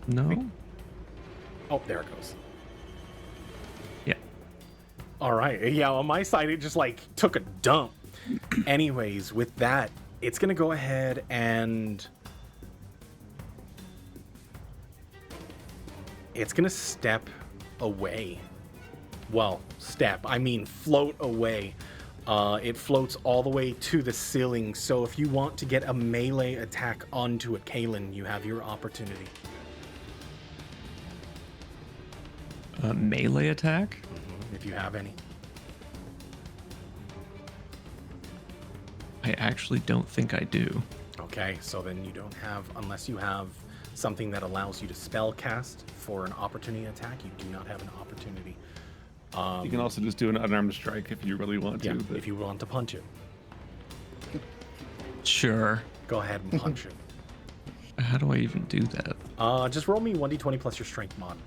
B: No.
A: Oh, there it goes.
B: Yeah.
A: All right. Yeah, on my side, it just like took a dump. Anyways, with that, it's going to go ahead and it's going to step away. Well, I mean float away. It floats all the way to the ceiling. So if you want to get a melee attack onto it, Kaylin, you have your opportunity.
B: Melee attack?
A: If you have any.
B: I actually don't think I do.
A: Okay, so then you don't have, unless you have something that allows you to spell cast for an opportunity attack, you do not have an opportunity.
G: You can also just do an unarmed strike if you really want
A: Yeah,
G: to. But
A: if you want to punch it,
B: Sure.
A: go ahead and punch it.
B: How do I even do that?
A: Just roll me 1d20 plus your strength mod.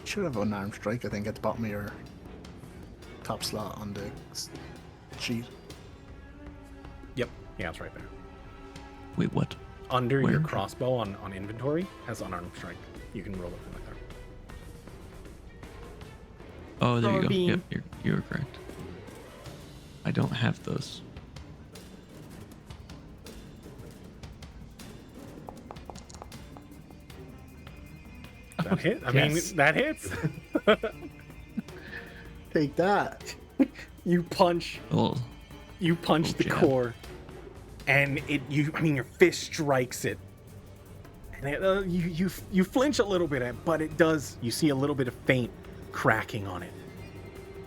D: Should have unarmed strike, I think, at the bottom of your top slot on the sheet.
A: Yep, yeah, it's right there.
B: Wait, what?
A: Under your
B: Where?
A: crossbow on inventory has unarmed strike. You can roll it from right there.
B: Oh, there
H: Throw
B: you
H: a
B: go.
H: beam.
B: Yep, you're correct. I don't have those.
A: That hit? I
B: Yes.
A: mean, that hits.
D: Take that.
A: You punch
B: Oh,
A: the
B: jab.
A: core, and your fist strikes it, and it, you flinch a little bit, but it does. You see a little bit of faint cracking on it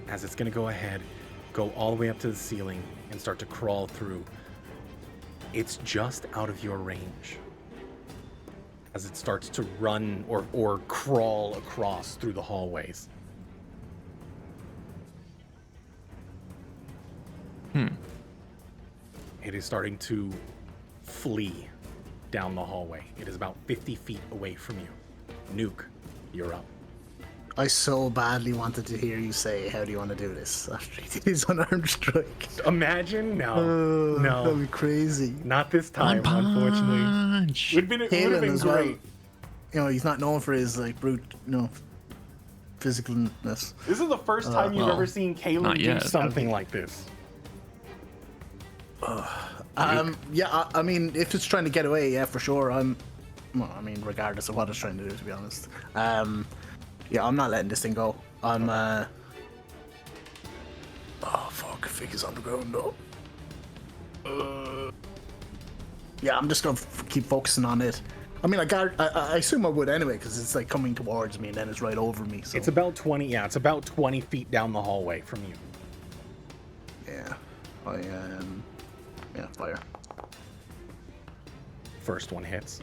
A: as it's gonna go ahead, go all the way up to the ceiling, and start to crawl through. It's just out of your range as it starts to run or crawl across through the hallways. It is starting to flee down the hallway. It is about 50 feet away from you. Nuke, you're up.
D: I so badly wanted to hear you say, "How do you want to do this?" After he did his unarmed strike.
A: Imagine? No.
D: Oh, that'd
A: No.
D: be crazy.
A: Not this time,
B: One
A: unfortunately.
B: punch.
A: It would have
D: Kaylin
A: been
D: as well.
A: great.
D: You know, he's not known for his like brute, physicalness.
A: This is the first time you've
B: well,
A: ever seen Kaylin
B: not
A: do
B: yet.
A: something like this.
D: Yeah, I mean, if it's trying to get away, yeah, for sure. Well, I mean, regardless of what it's trying to do, to be honest. Yeah, I'm not letting this thing go. Oh fuck! Fig is on the ground though. Yeah, I'm just gonna keep focusing on it. I mean, I assume I would anyway, because it's like coming towards me and then it's right over me. So
A: It's about 20, yeah, it's about 20 feet down the hallway from you.
D: yeah, yeah, fire.
A: First one hits.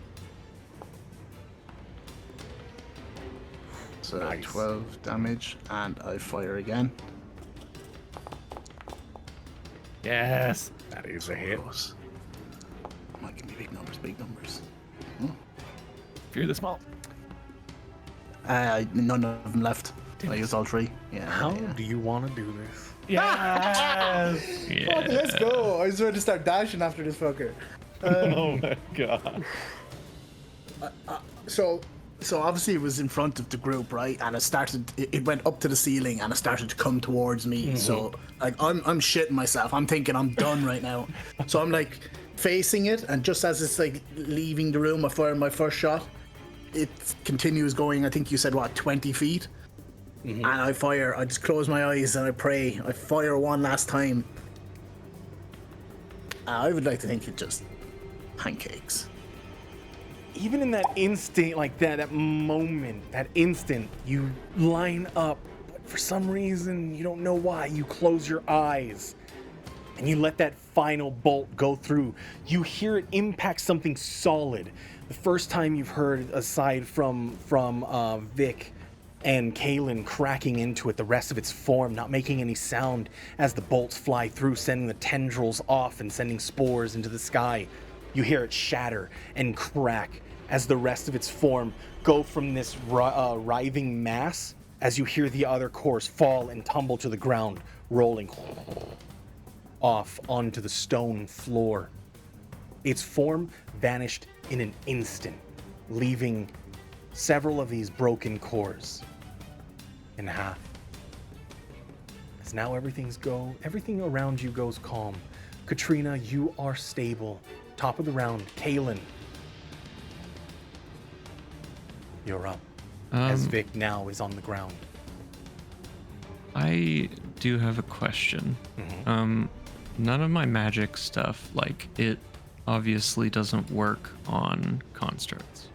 D: So
A: Nice.
D: 12 damage, and I fire again.
G: yes.
A: That is a hit.
D: Close. Come on, give me big numbers, big numbers.
G: Fear the small.
D: None of them left. I use all three. Yeah.
A: How
D: yeah.
A: do you want to do this?
G: Yes.
B: Yeah.
D: Let's go. I just want to start dashing after this fucker.
G: Oh my god.
D: So obviously it was in front of the group, right? And it went up to the ceiling and it started to come towards me. So like I'm shitting myself. I'm thinking I'm done right now. So I'm like facing it, and just as it's like leaving the room, I fire my first shot. It continues going, I think you said what, 20 feet? And I fire, I just close my eyes and I pray. I fire one last time. I would like to think it just pancakes.
A: Even in that instant, like that moment, that instant, you line up, but for some reason, you don't know why, you close your eyes and you let that final bolt go through. You hear it impact something solid. The first time you've heard, aside from Vic and Kaylin cracking into it, the rest of its form not making any sound as the bolts fly through, sending the tendrils off and sending spores into the sky. You hear it shatter and crack as the rest of its form go from this writhing mass, as you hear the other cores fall and tumble to the ground, rolling off onto the stone floor. Its form vanished in an instant, leaving several of these broken cores in half. As now everything around you goes calm. Katrina, you are stable. Top of the round, Kaylin. You're up. As Vic now is on the ground.
B: I do have a question. None of my magic stuff, like, it obviously doesn't work on constructs.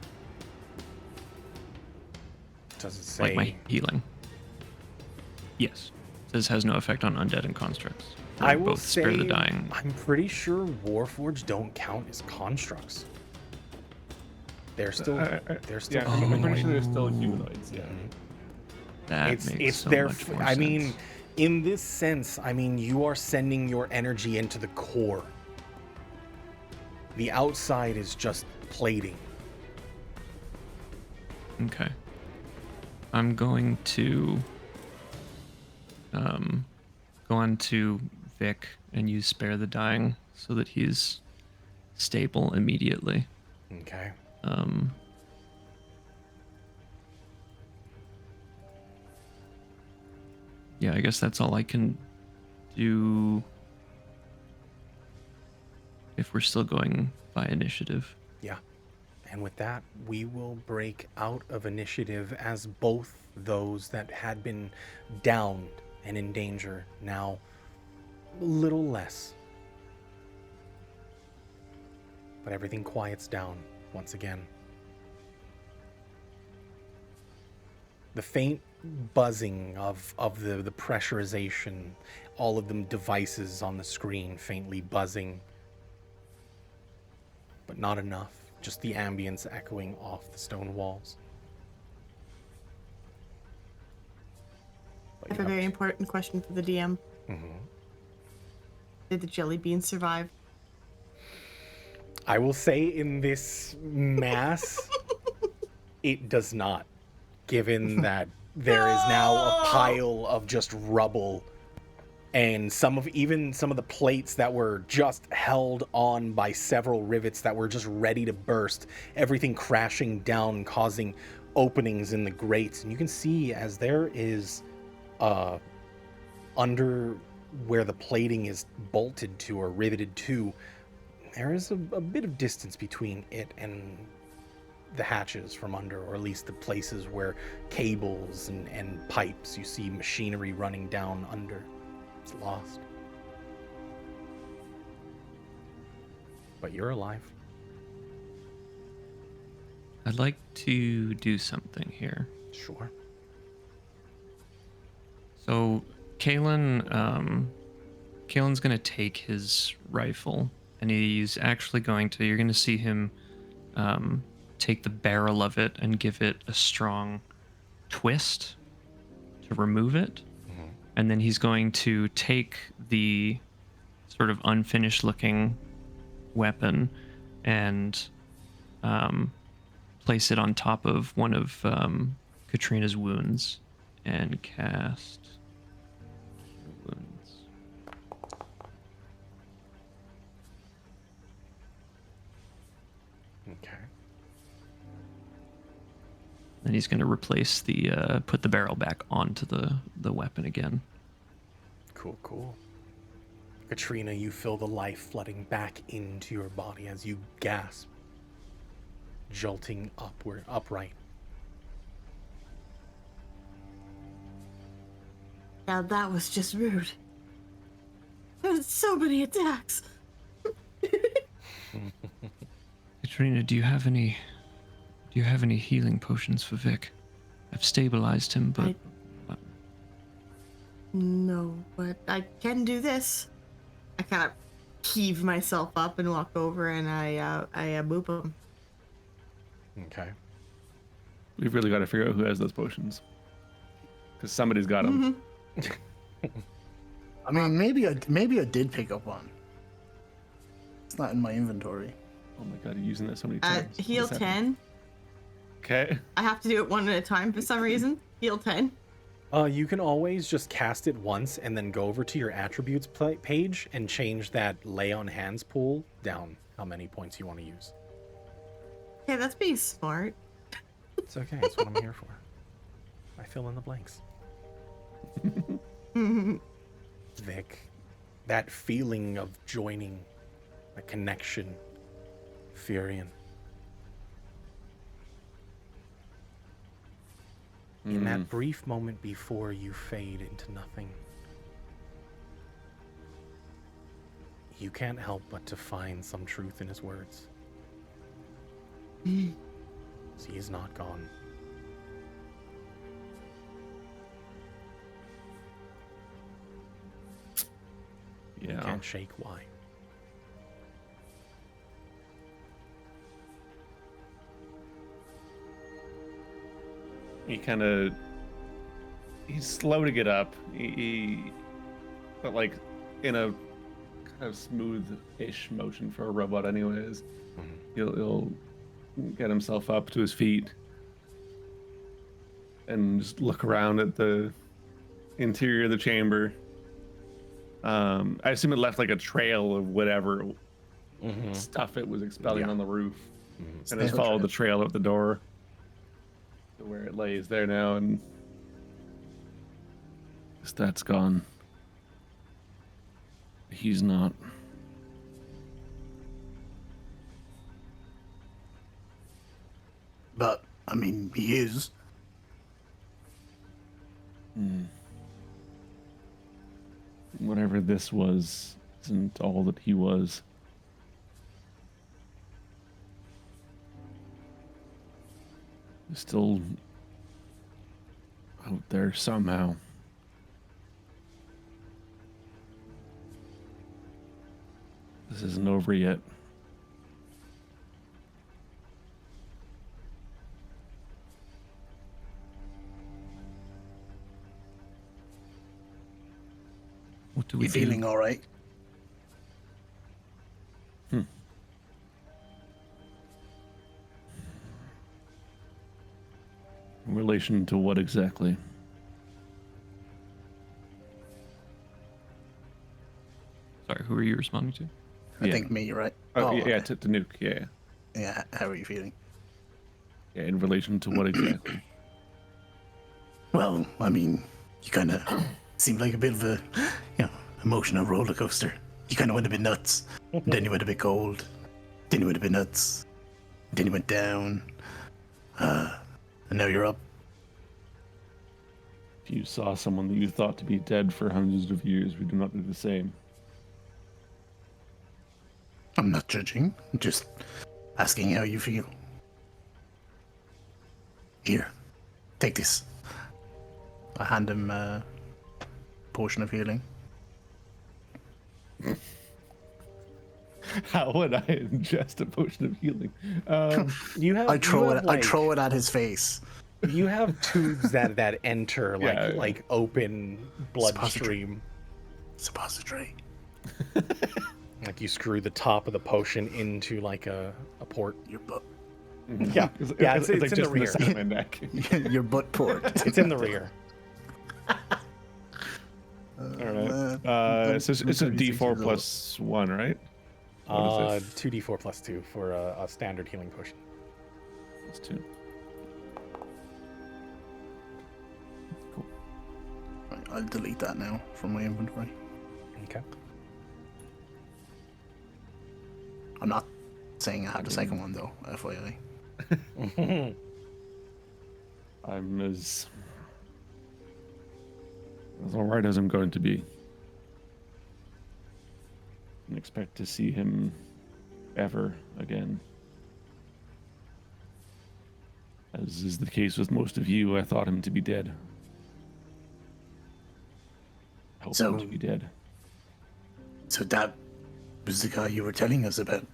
A: Does it say?
B: Like my healing. Yes. It says has no effect on undead and constructs.
A: I will
B: both
A: say,
B: spare the dying.
A: I'm pretty sure Warforged don't count as constructs. They're still
G: Yeah, I'm
A: humanoid.
G: pretty sure they're still humanoids. Yeah.
B: That makes
A: It's
B: so
A: their.
B: much more
A: I mean,
B: sense.
A: in this sense, I mean, you are sending your energy into the core. The outside is just plating.
B: Okay. I'm going to go on to Vic and use spare the dying so that he's stable immediately.
A: Okay.
B: Yeah, I guess that's all I can do if we're still going by initiative.
A: Yeah. And with that, we will break out of initiative as both those that had been downed and in danger now a little less. But everything quiets down once again. The faint buzzing of the pressurization, all of them devices on the screen faintly buzzing, but not enough. Just the ambience echoing off the stone walls.
H: I have a very important question for the DM. Did the jelly bean survive?
A: I will say in this mass, it does not, given that there is now a pile of just rubble and some of the plates that were just held on by several rivets that were just ready to burst, everything crashing down, causing openings in the grates. And you can see as there is under where the plating is bolted to or riveted to, there is a bit of distance between it and the hatches from under, or at least the places where cables and pipes, you see machinery running down under. It's lost. But you're alive.
B: I'd like to do something here.
A: Sure.
B: So Kalen's gonna take his rifle, and he's actually you're gonna see him take the barrel of it and give it a strong twist to remove it. And then he's going to take the sort of unfinished looking weapon and place it on top of one of Katrina's wounds and cast Cure Wounds.
A: Okay.
B: And he's going to replace the put the barrel back onto the weapon again.
A: Cool, cool. Katrina, you feel the life flooding back into your body as you gasp, jolting upright.
F: Now that was just rude. There's so many attacks.
B: Katrina, do you have any healing potions for Vic? I've stabilized him, but
F: No, but I can do this. I kind of heave myself up and walk over, and I boop him.
A: Okay.
G: We've really got to figure out who has those potions. Because somebody's got them.
D: I mean, maybe I did pick up one. It's not in my inventory.
G: Oh my god, you're using that so many times.
H: Heal
G: What's happening?
H: 10.
G: Okay.
H: I have to do it one at a time for some reason. Heal 10.
A: You can always just cast it once and then go over to your attributes page and change that lay on hands pool down how many points you want to use.
H: Okay, that's being smart.
A: It's okay. That's what I'm here for. I fill in the blanks. Vic, that feeling of joining, a connection, Furion. In that brief moment before you fade into nothing, you can't help but to find some truth in his words. He is not gone. You
G: Yeah.
A: can't shake why.
G: He kind of, he's slow to get up. But like in a kind of smooth-ish motion for a robot, anyways. He'll get himself up to his feet and just look around at the interior of the chamber. I assume it left like a trail of whatever stuff it was expelling
A: Yeah.
G: on the roof, and
D: Snail
G: just followed
D: trail.
G: the trail out the door to where it lays there now, and that's gone. He's not.
D: But I mean, he is.
G: Whatever this was isn't all that he was. He's still out there somehow. This isn't over yet.
B: what do we
D: You
B: do?
D: feeling all right?
G: In relation to what exactly?
B: Sorry, who are you responding to?
D: I
G: Yeah.
D: think me, right?
G: Oh, yeah,
D: okay.
G: to Nuke, yeah.
D: Yeah. How are you feeling?
G: Yeah, in relation to what exactly?
D: Well, I mean, you kind of seemed like a bit of a, emotional roller coaster. You kind of went a bit nuts, then you went a bit cold, then you went a bit nuts, then you went down, and now you're up.
G: If you saw someone that you thought to be dead for hundreds of years, we do not do the same.
D: I'm not judging, I'm just asking how you feel. Here, take this. I hand him a potion of healing.
G: How would I ingest a potion of healing?
A: You have.
D: I throw
A: you
D: it.
A: have,
D: I throw it at his face.
A: You have tubes that enter
G: Yeah.
A: like open bloodstream.
D: Suppository.
A: Like you screw the top of the potion into like a port.
D: Your butt.
A: Yeah, yeah, it's
G: like
A: in
G: just
A: the rear.
G: side of my neck.
D: Your butt port.
A: It's in the rear.
G: All right. It's a D4 plus 1, right? What is it?
A: 2d4 plus 2 for a standard healing potion.
G: Plus 2. Cool.
D: Right, I'll delete that now from my inventory.
A: Okay.
D: I'm not saying I had a second one though, FYI.
G: I'm as alright as I'm going to be. And expect to see him ever again. As is the case with most of you, I thought him to be dead. Hope him to be dead.
D: So that was the guy you were telling us about.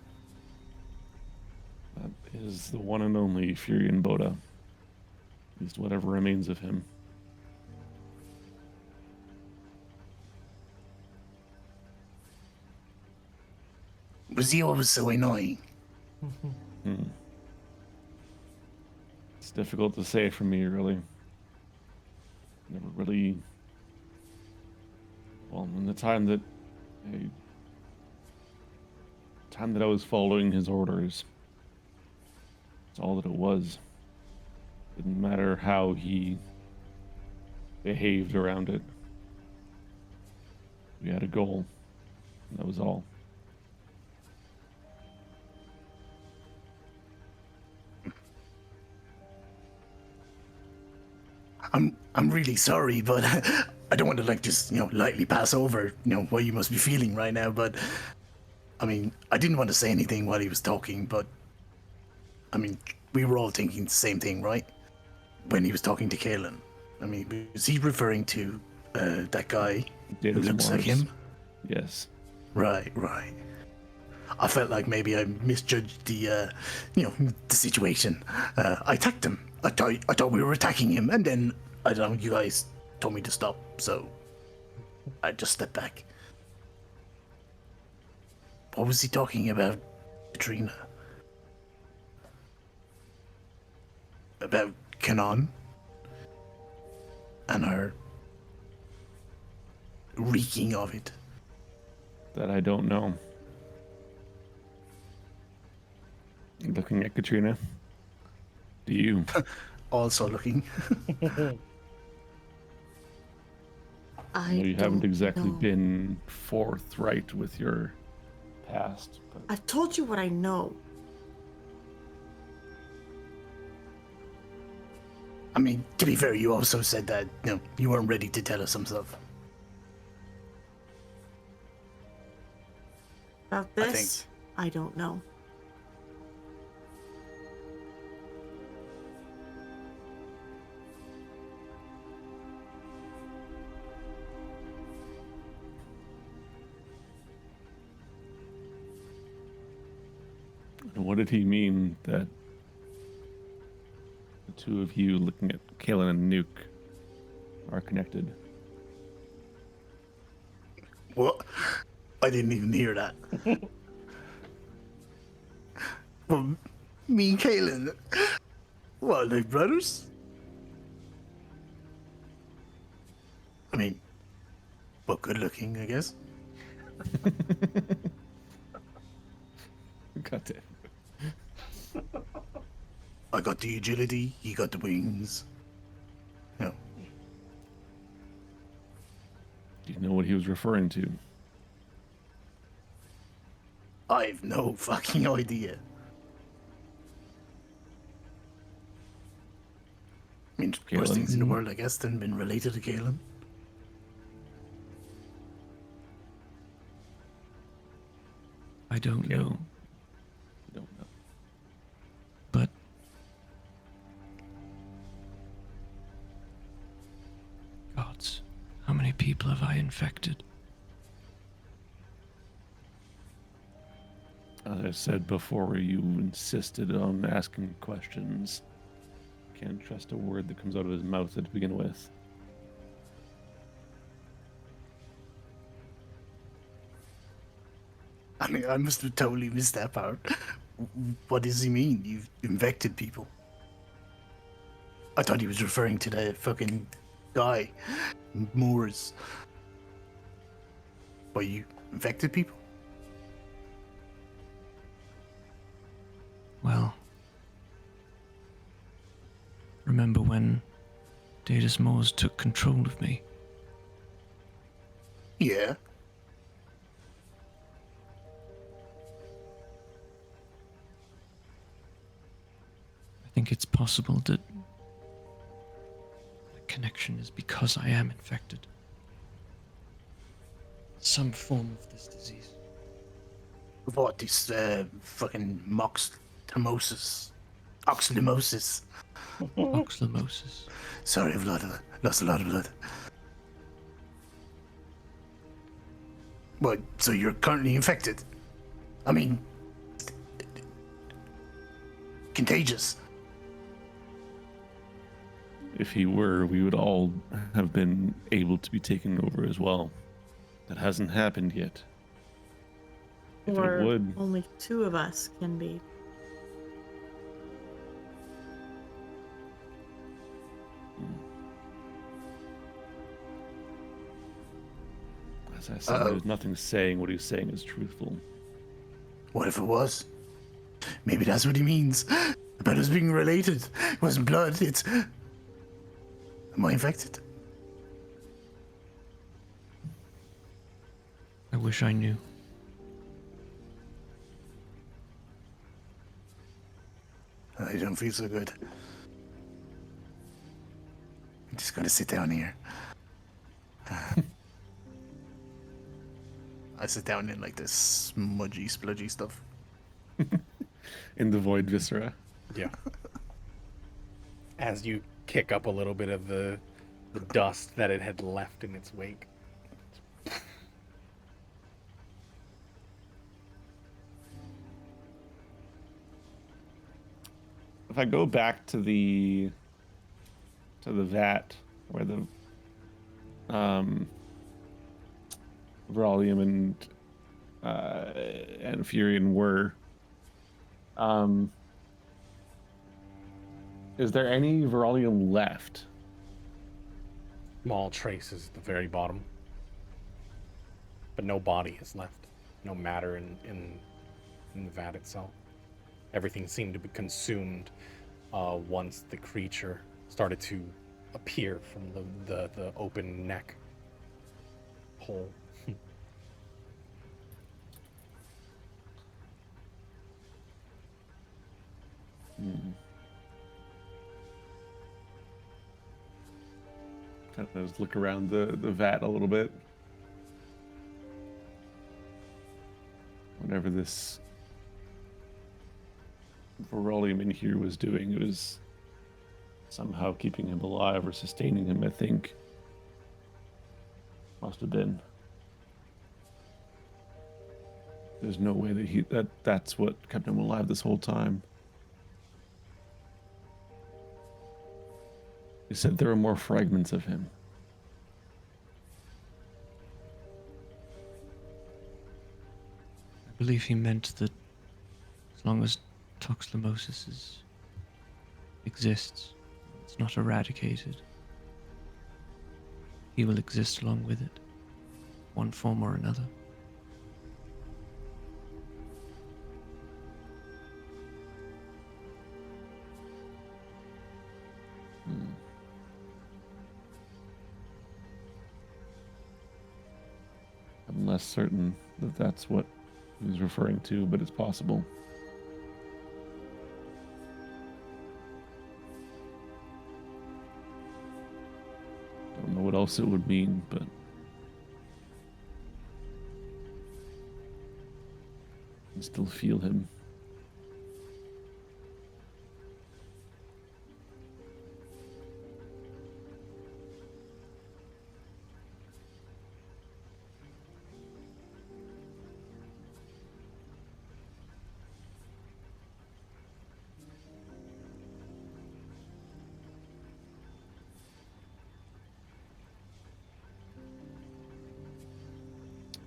G: That is the one and only Furion Boda. At least whatever remains of him.
D: Was he always so annoying?
G: It's difficult to say for me, really. Never really. Well, in the time that I was following his orders, that's all that it was. Didn't matter how he behaved around it. We had a goal, and that was all.
D: I'm really sorry, but I don't want to just lightly pass over what you must be feeling right now. But I mean, I didn't want to say anything while he was talking, but I mean, we were all thinking the same thing, right? When he was talking to Kaelin. I mean, was he referring to that guy who looks like him?
G: Yes.
D: Right. I felt like maybe I misjudged the situation. I attacked him. I thought we were attacking him, and then I don't know. You guys told me to stop, so I just stepped back. What was he talking about, Katrina? About Kanon and her reeking of it.
G: That I don't know. Looking at Katrina. Do you?
D: Also looking.
F: I
G: You haven't exactly
F: know.
G: been forthright with your past. But
F: I've told you what I know.
D: I mean, to be fair, you also said that you weren't ready to tell us some stuff.
F: About this, I don't know.
G: what did he mean that the two of you looking at Kaelin and Nuke are connected?
D: What? I didn't even hear that. Well, me and Kaelin, what, like brothers? I mean, well, good looking, I guess.
G: Got it.
D: I got the agility, he got the wings.
G: Do you know what he was referring to?
D: I've no fucking idea. I mean, worst
G: Kaelin?
D: things in the world, I guess, than been related to Kaelin.
B: I don't know.
G: I don't know.
B: But gods, how many people have I infected?
G: As I said before, you insisted on asking questions. Can't trust a word that comes out of his mouth to begin with.
D: I mean, I must have totally missed that part. What does he mean? You've infected people? I thought he was referring to the fucking guy, Moors. By you infected people?
B: Well, remember when Datus Moors took control of me?
D: Yeah.
B: I think it's possible that the connection is because I am infected. Some form of this disease.
D: What, this fucking moxtamosis? Oxlimosis.
B: Oxalomosis.
D: Sorry, I've lost a lot of blood. What, so you're currently infected? I mean, contagious.
G: If he were, we would all have been able to be taken over as well. That hasn't happened yet. If
F: Or
G: it would,
F: only 2 of us can be.
G: as I said, there's nothing saying what he's saying is truthful.
D: What if it was? Maybe that's what he means. About us being related. It wasn't blood, it's... Am I infected?
B: I wish I knew.
D: I don't feel so good. I'm just gonna sit down here. I sit down in like this smudgy, spludgy stuff.
G: In the void viscera.
A: Yeah. As you kick up a little bit of the dust that it had left in its wake.
G: If I go back to the vat where the Viralium and Furion were, is there any Viralium left?
A: Small traces at the very bottom. But no body is left. No matter in the vat itself. Everything seemed to be consumed once the creature started to appear from the open neck hole.
G: Kind of just look around the vat a little bit. Whatever this Viralium in here was doing, it was somehow keeping him alive or sustaining him, I think. Must have been. There's no way that that's what kept him alive this whole time. You said there were more fragments of him.
B: I believe he meant that as long as toxlomosis exists, it's not eradicated, he will exist along with it, one form or another.
G: I'm less certain that that's what he was referring to, but it's possible. Don't know what else it would mean, but I still feel him.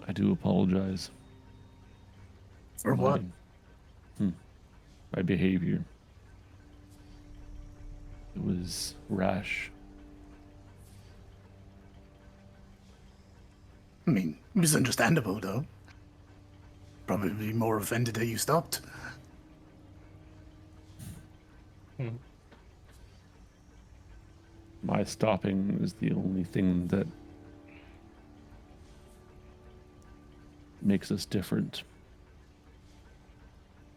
G: I do apologize.
D: For what?
G: My behavior. It was rash.
D: I mean, it was understandable, though. Probably more offended that you stopped.
G: My stopping is the only thing that makes us different.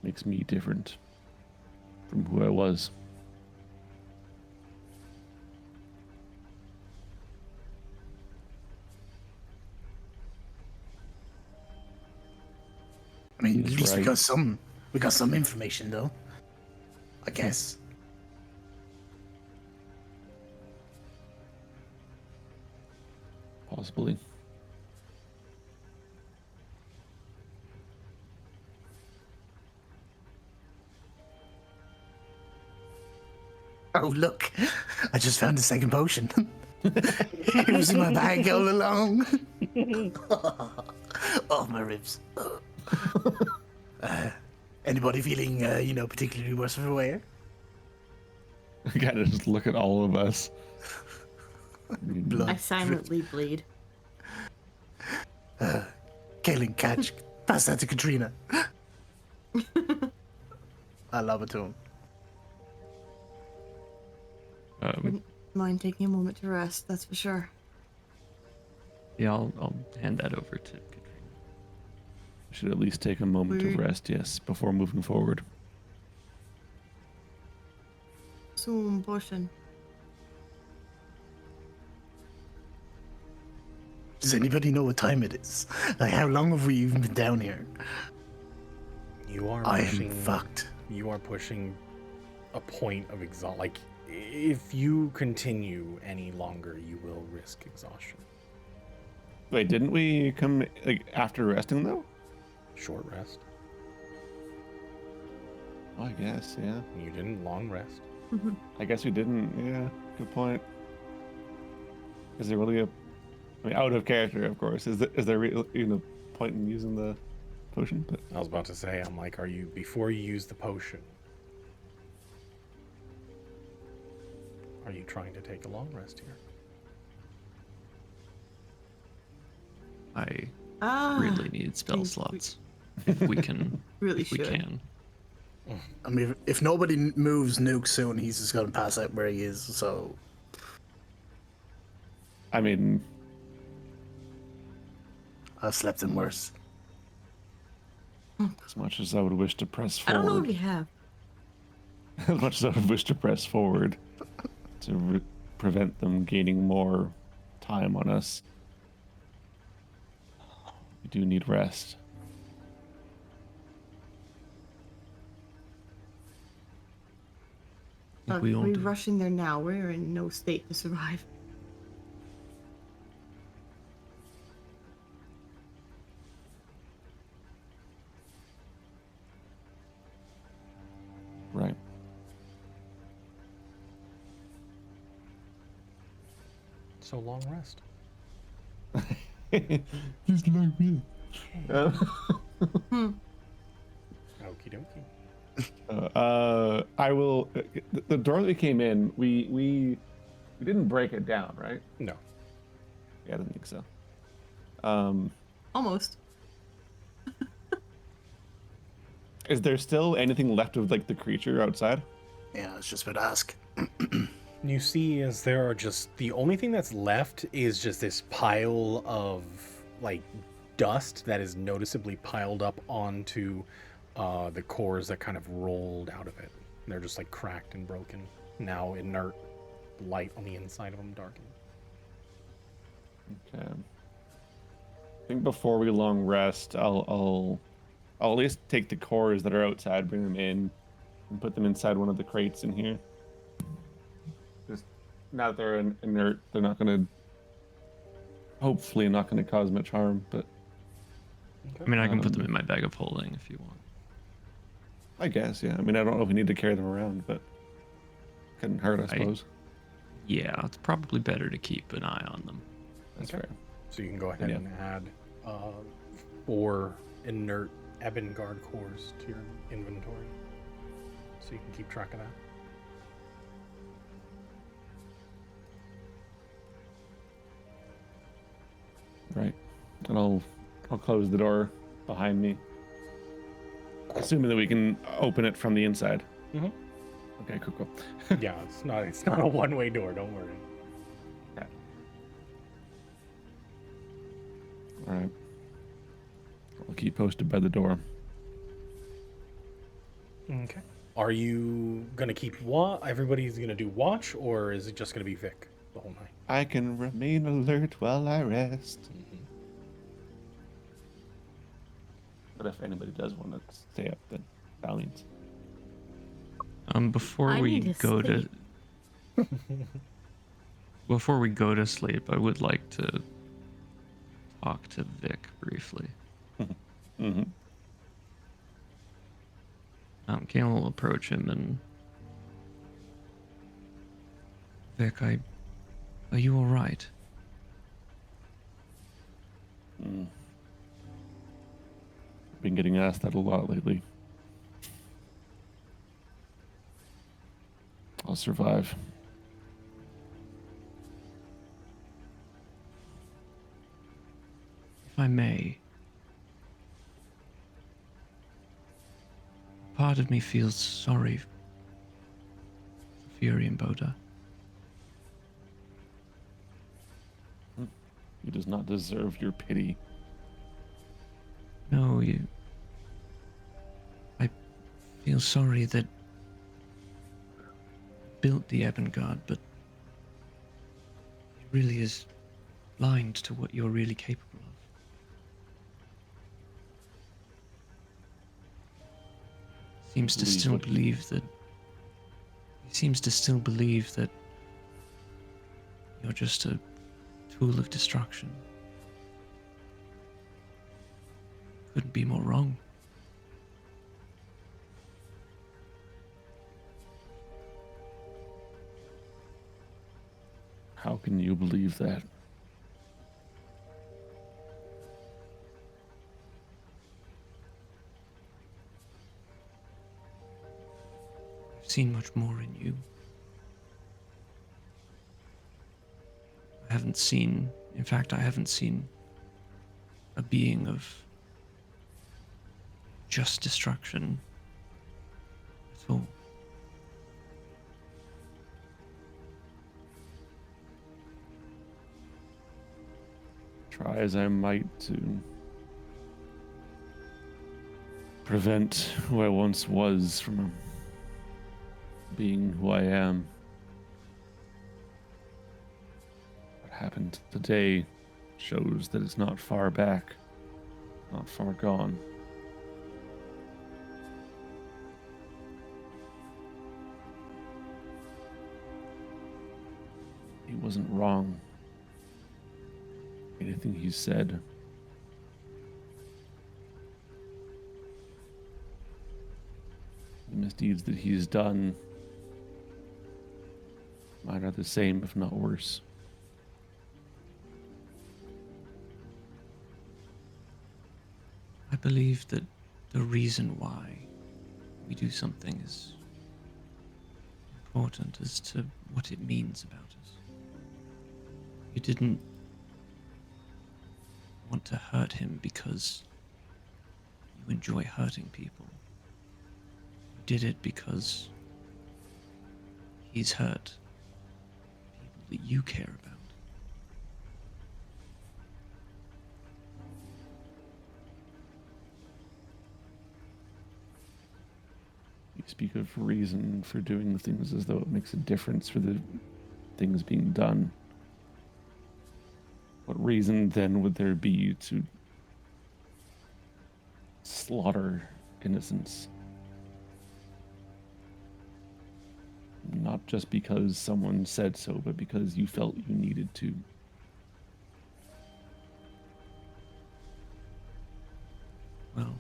G: Makes me different from who I was.
D: I mean,
G: He's
D: at least
G: right.
D: we got some information, though. I guess.
G: Possibly.
D: Oh, look. I just found the second potion. It was in my bag all along. Oh, my ribs. Anybody feeling, particularly worse for wear?
G: I gotta just look at all of us.
D: Blood.
F: I silently bleed.
D: Kaelin, catch. Pass that to Katrina. I love it to him.
F: Wouldn't mind taking a moment to rest, that's for sure.
B: Yeah, I'll hand that over to Katrina.
G: Should at least take a moment of rest, yes, before moving forward.
F: Soon potion.
D: Does anybody know what time it is? Like, how long have we even been down here?
A: You are
D: I
A: pushing.
D: am fucked.
A: You are pushing a point of exhaustion. Like, if you continue any longer, you will risk exhaustion.
G: Wait, didn't we come like after resting though?
A: Short rest.
G: Oh, I guess, yeah.
A: You didn't long rest.
G: I guess we didn't. Yeah, good point. Is there really out of character, of course. Is there even a point in using the potion? But
A: I was about to say, I'm like, before you use the potion, are you trying to take a long rest here?
B: I really need spell
F: think
B: slots. If we can,
F: Really
B: if we
F: should.
B: can.
D: I mean, if nobody moves Nuke soon, he's just gonna pass out where he is, so...
G: I mean,
D: I've slept in worse.
G: as much as I would wish to press
F: I don't know
G: forward,
F: what we have.
G: as much as I would wish to press forward to prevent them gaining more time on us, we do need rest.
B: Like we all
F: We're
B: do.
F: rushing there now. We're in no state to survive.
G: Right.
A: So long rest.
G: Just like me.
A: Okie dokie.
G: I will. The door that we came in, we didn't break it down, right?
A: No.
G: Yeah, I didn't think so.
F: Almost.
G: Is there still anything left of like the creature outside?
D: Yeah, I was just about to ask.
A: You see, as there are just the only thing that's left is just this pile of like dust that is noticeably piled up onto the cores that kind of rolled out of it. They're just like cracked and broken, now inert. Light on the inside of them darkened.
G: Okay. I think before we long rest, I'll at least take the cores that are outside, bring them in, and put them inside one of the crates in here. Just now that they're inert, they're not gonna. Hopefully, not gonna cause much harm. But
B: I mean, I can put them in my bag of holding if you want.
G: I guess, yeah. I mean, I don't know if we need to carry them around, but couldn't hurt, I suppose.
B: Yeah, it's probably better to keep an eye on them.
G: That's
A: Okay.
G: fair.
A: So you can go ahead
G: Yeah.
A: and add 4 inert Ebon Guard cores to your inventory, so you can keep track of that.
G: Right. And I'll close the door behind me, assuming that we can open it from the inside.
A: Mhm.
G: Okay, cool.
A: Yeah, it's not a one-way door. Don't worry.
G: All right. I'll keep posted by the door.
A: Okay. Are you gonna keep everybody's gonna do watch, or is it just gonna be Vic the whole night?
G: I can remain alert while I rest. But if anybody does want to stay up, then by all means.
B: Before
F: I
B: we
F: need to
B: go
F: sleep.
B: before we go to sleep, I would like to talk to Vic briefly.
G: Mm-hmm.
B: Kalen will approach him and Vic, are you all right?
G: Been getting asked that a lot lately. I'll survive.
B: If I may, part of me feels sorry for Fury and Boda.
G: He does not deserve your pity.
B: No, I feel sorry that built the Ebengard, but it really is blind to what you're really capable of. Seems to
G: Believe
B: still
G: what he-
B: believe that. He seems to still believe that you're just a tool of destruction. Couldn't be more wrong.
G: How can you believe that?
B: I've seen much more in you. I haven't seen a being of just destruction at all.
G: Try as I might to prevent who I once was from being who I am. What happened today shows that it's not far back, not far gone. He wasn't wrong. Anything he said. The misdeeds that he's done, mine are the same, if not worse.
B: I believe that the reason why we do something is important as to what it means about us. You didn't want to hurt him because you enjoy hurting people. You did it because he's hurt people that you care about.
G: You speak of reason for doing the things as though it makes a difference for the things being done. What reason then would there be to slaughter innocents? Not just because someone said so, but because you felt you needed to.
B: Well,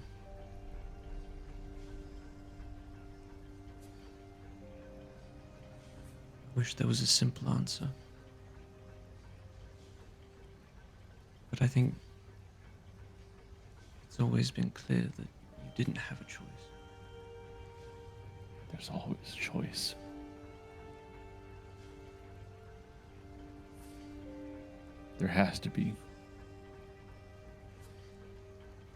B: I wish there was a simple answer. But I think it's always been clear that you didn't have a choice.
G: There's always choice. There has to be.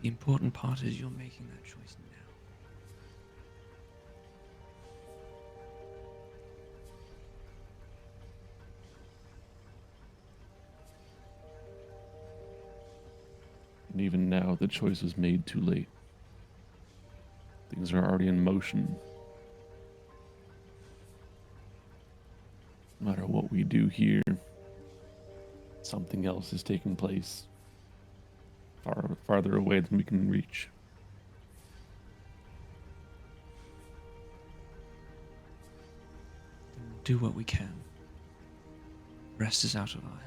B: The important part is you're making that choice now.
G: And even now, the choice was made too late. Things are already in motion. No matter what we do here, something else is taking place farther away than we can reach.
B: Do what we can. Rest is out of our hands.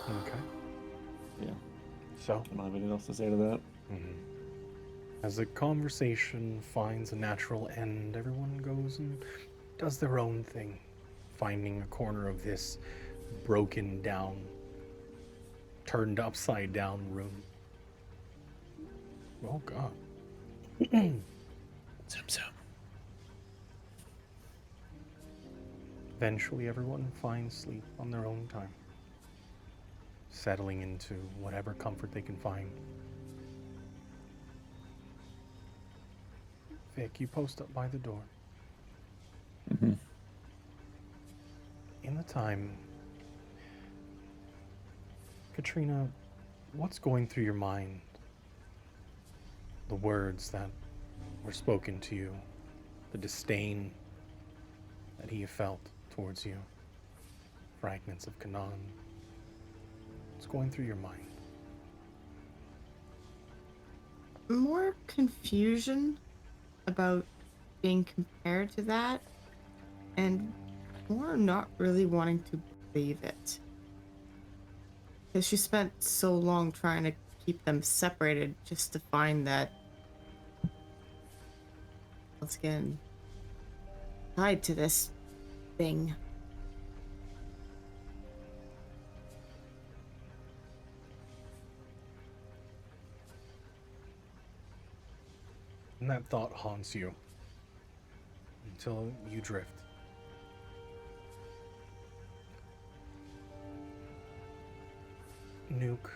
A: Okay.
G: Yeah.
A: So,
G: I don't have anything else to say to that.
A: as the conversation finds a natural end, everyone goes and does their own thing, finding a corner of this broken down, turned upside down room. Oh, God.
B: Zoom zoom.
A: Eventually, everyone finds sleep on their own time, settling into whatever comfort they can find. Vic, you post up by the door.
G: Mm-hmm.
A: In the time, Katrina, what's going through your mind? The words that were spoken to you, the disdain that he felt towards you, fragments of Canaan. What's going through your mind?
H: More confusion about being compared to that, and more not really wanting to believe it. Because she spent so long trying to keep them separated just to find that, once again, tied to this thing.
A: And that thought haunts you until you drift. Nuke,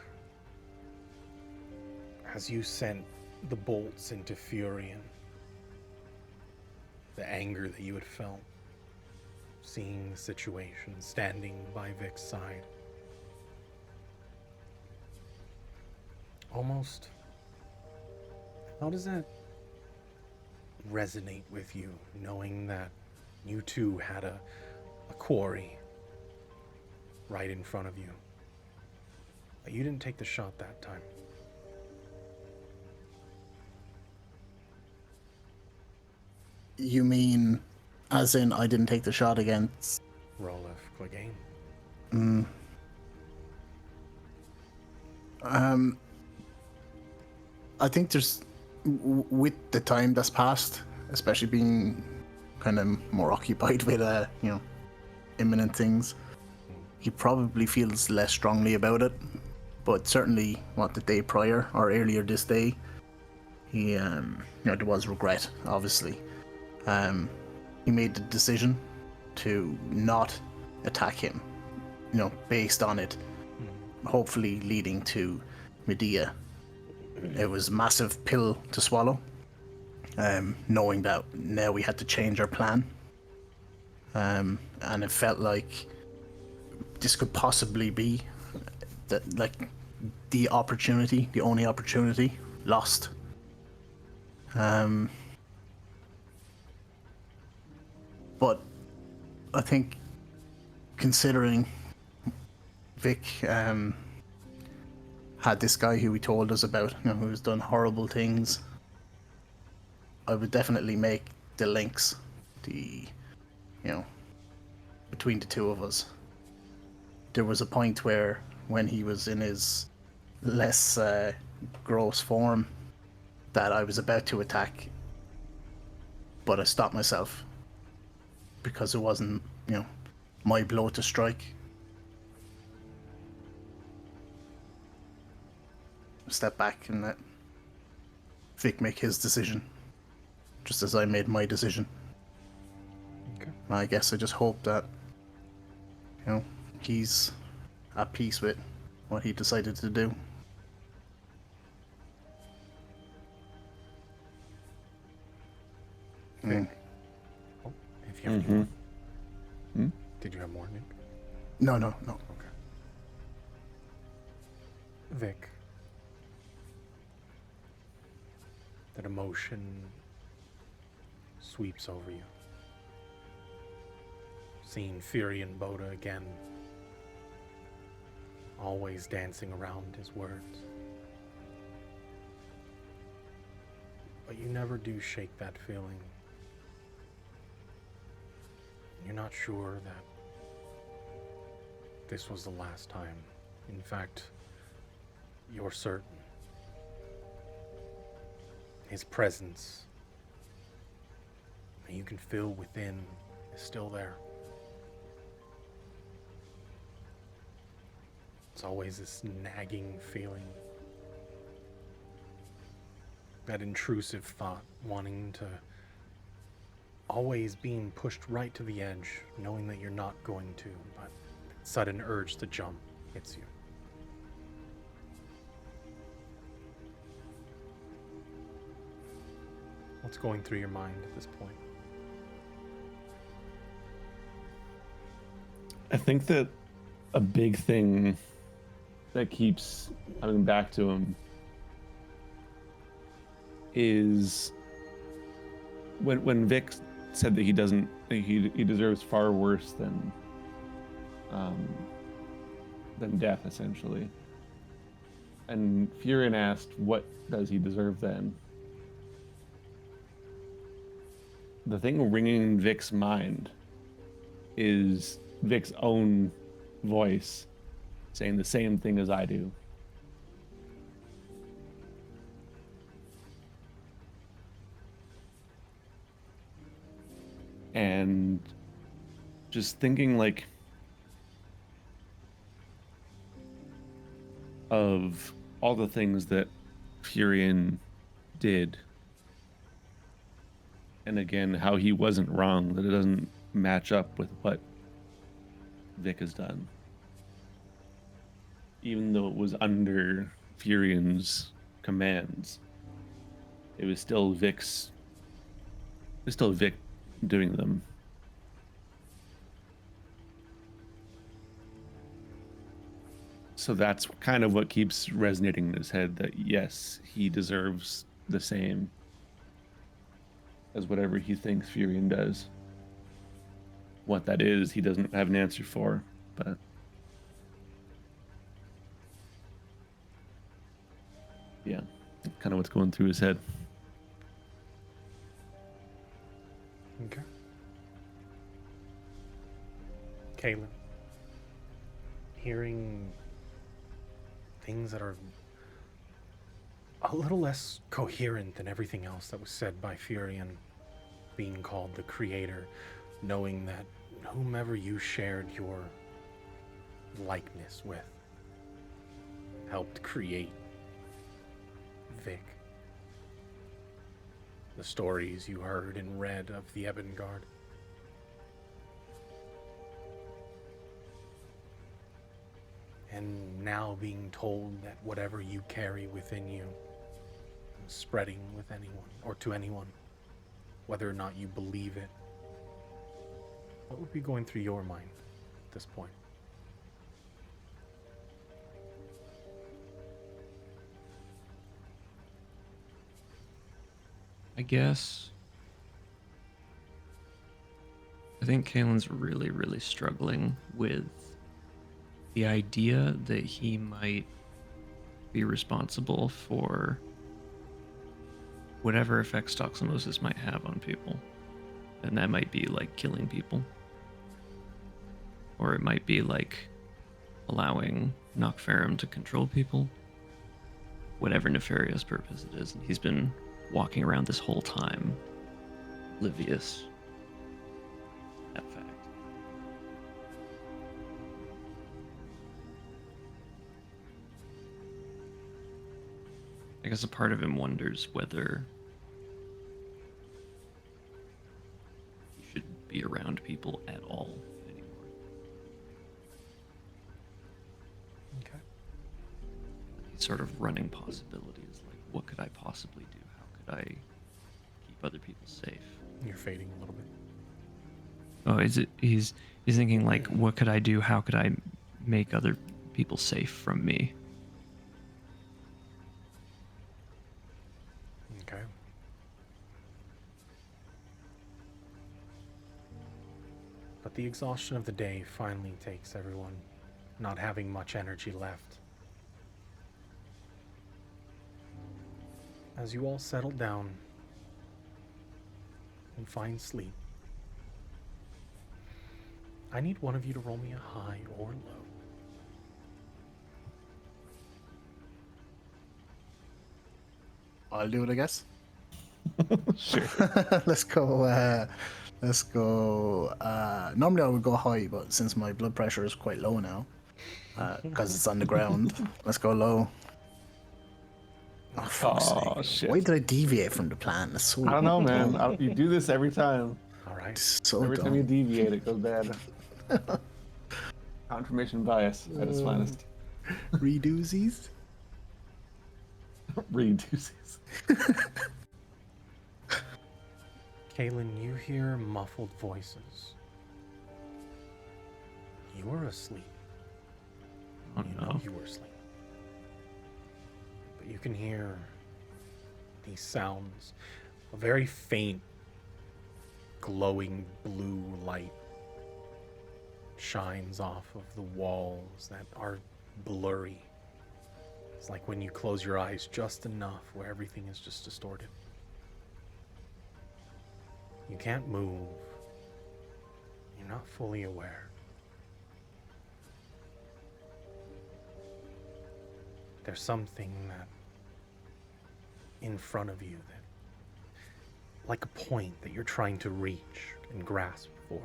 A: as you sent the bolts into Furion, the anger that you had felt, seeing the situation, standing by Vic's side, almost, how does that resonate with you, knowing that you too had a quarry right in front of you? But you didn't take the shot that time.
D: You mean, as in, I didn't take the shot against?
A: Rolef Clegane.
D: I think there's, with the time that's passed, especially being kind of more occupied with, imminent things, he probably feels less strongly about it. But certainly, the day prior or earlier this day, he, there was regret, obviously. He made the decision to not attack him, based on it, hopefully leading to Medea. It was a massive pill to swallow, knowing that now we had to change our plan. And it felt like this could possibly be the opportunity, the only opportunity lost. But I think, considering Vic had this guy who he told us about, who's done horrible things, I would definitely make the links, between the two of us. There was a point where, when he was in his less gross form, that I was about to attack, but I stopped myself because it wasn't, my blow to strike. Step back and let Vic make his decision, just as I made my decision.
A: Okay.
D: I guess I just hope that, he's at peace with what he decided to do.
A: Vic. Oh, if you have
G: Mm-hmm.
A: more. Did you have more, Nick?
D: No.
A: Okay. Vic. That emotion sweeps over you. Seeing Fury and Boda again, always dancing around his words. But you never do shake that feeling. You're not sure that this was the last time. In fact, you're certain. His presence that you can feel within is still there. It's always this nagging feeling, that intrusive thought, wanting to, always being pushed right to the edge, knowing that you're not going to, but sudden urge to jump hits you. What's going through your mind at this point?
G: I think that a big thing that keeps coming back to him is when Vic said that he deserves far worse than death, essentially. And Furion asked, what does he deserve then? The thing ringing in Vic's mind is Vic's own voice saying the same thing as I do. And just thinking like of all the things that Furion did, and again how he wasn't wrong, that it doesn't match up with what Vic has done, even though it was under Furion's commands. It was still Vic doing them. So that's kind of what keeps resonating in his head, that yes, he deserves the same as whatever he thinks Furion does. What that is, he doesn't have an answer for, but yeah, kind of what's going through his head.
A: Okay. Kaylin, hearing things that are a little less coherent than everything else that was said by Furion, being called the creator, knowing that whomever you shared your likeness with helped create Vic. The stories you heard and read of the Ebengard. And now being told that whatever you carry within you is spreading with anyone, or to anyone, whether or not you believe it. What would be going through your mind at this point?
B: I guess I think Kalen's really, really struggling with the idea that he might be responsible for whatever effects toxinosis might have on people. And that might be like killing people. Or it might be like allowing Nocferum to control people. Whatever nefarious purpose it is. And he's been walking around this whole time oblivious to that fact. I guess a part of him wonders whether he should be around people at all anymore.
A: Okay.
B: These sort of running possibilities, like what could I possibly do? How could I keep other people safe?
A: You're fading a little bit.
B: Oh, is it? He's thinking like, what could I do? How could I make other people safe from me?
A: Okay. But the exhaustion of the day finally takes everyone, not having much energy left. As you all settle down and find sleep, I need one of you to roll me a high or low.
D: I'll do it, I guess.
G: Sure.
D: Let's go. Let's go. Normally I would go high, but since my blood pressure is quite low now, because it's on the ground, let's go low. Oh, fuck's
G: Oh,
D: sake.
G: shit.
D: Why did I deviate from the plan? That's so
G: I don't know, man.
D: dumb.
G: You do this every time.
A: All right.
D: So
G: Every
D: dumb.
G: time you deviate, it goes bad. Confirmation bias at its finest.
D: Redoozies.
G: Reduces.
A: Kaylin, you hear muffled voices. You were asleep.
B: Oh
A: You know
B: no.
A: you were asleep. But you can hear these sounds. A very faint, glowing blue light shines off of the walls that are blurry. It's like when you close your eyes just enough where everything is just distorted. You can't move. You're not fully aware. There's something that in front of you that, like a point that you're trying to reach and grasp for.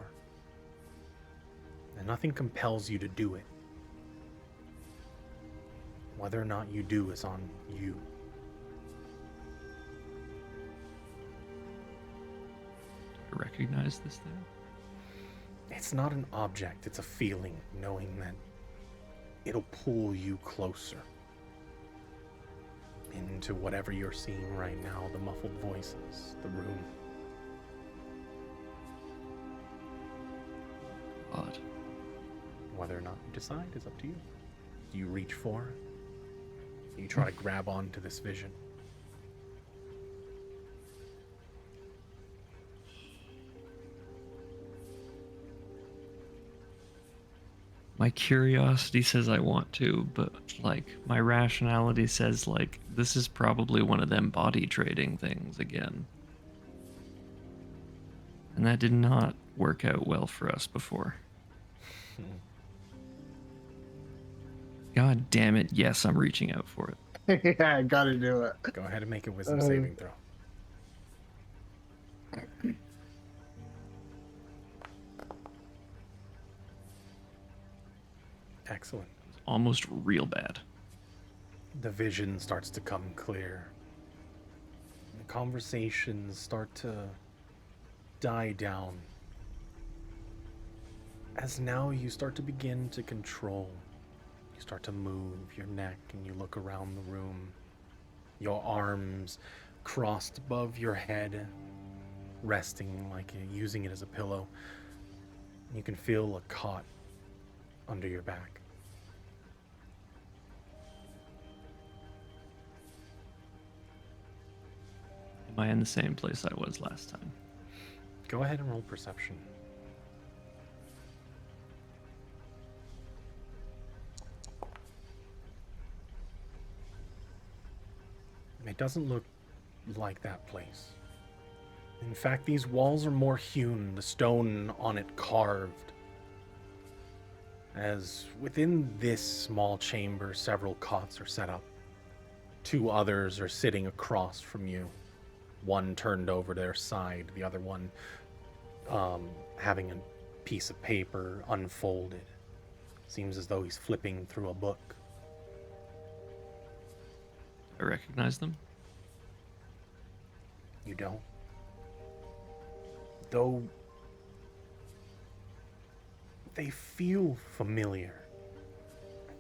A: And nothing compels you to do it. Whether or not you do is on you.
B: Do I recognize this thing?
A: It's not an object, it's a feeling, knowing that it'll pull you closer into whatever you're seeing right now, the muffled voices, the room.
B: Odd.
A: Whether or not you decide is up to you. Do you reach for it? Do you try to grab onto this vision?
B: My curiosity says I want to, but like my rationality says like this is probably one of them body trading things again. And that did not work out well for us before. God damn it, yes, I'm reaching out for it.
D: Yeah, I gotta do it.
A: Go ahead and make a wisdom saving throw. Excellent.
B: Almost real bad.
A: The vision starts to come clear. The conversations start to die down. As now you start to begin to control. You start to move your neck and you look around the room. Your arms crossed above your head, resting like using it as a pillow. You can feel a cot under your back.
B: Am I in the same place I was last time?
A: Go ahead and roll perception. It doesn't look like that place. In fact, these walls are more hewn, the stone on it carved. As within this small chamber, several cots are set up. Two others are sitting across from you, one turned over to their side, the other one having a piece of paper unfolded. Seems as though he's flipping through a book.
B: I recognize them.
A: You don't? Though they feel familiar.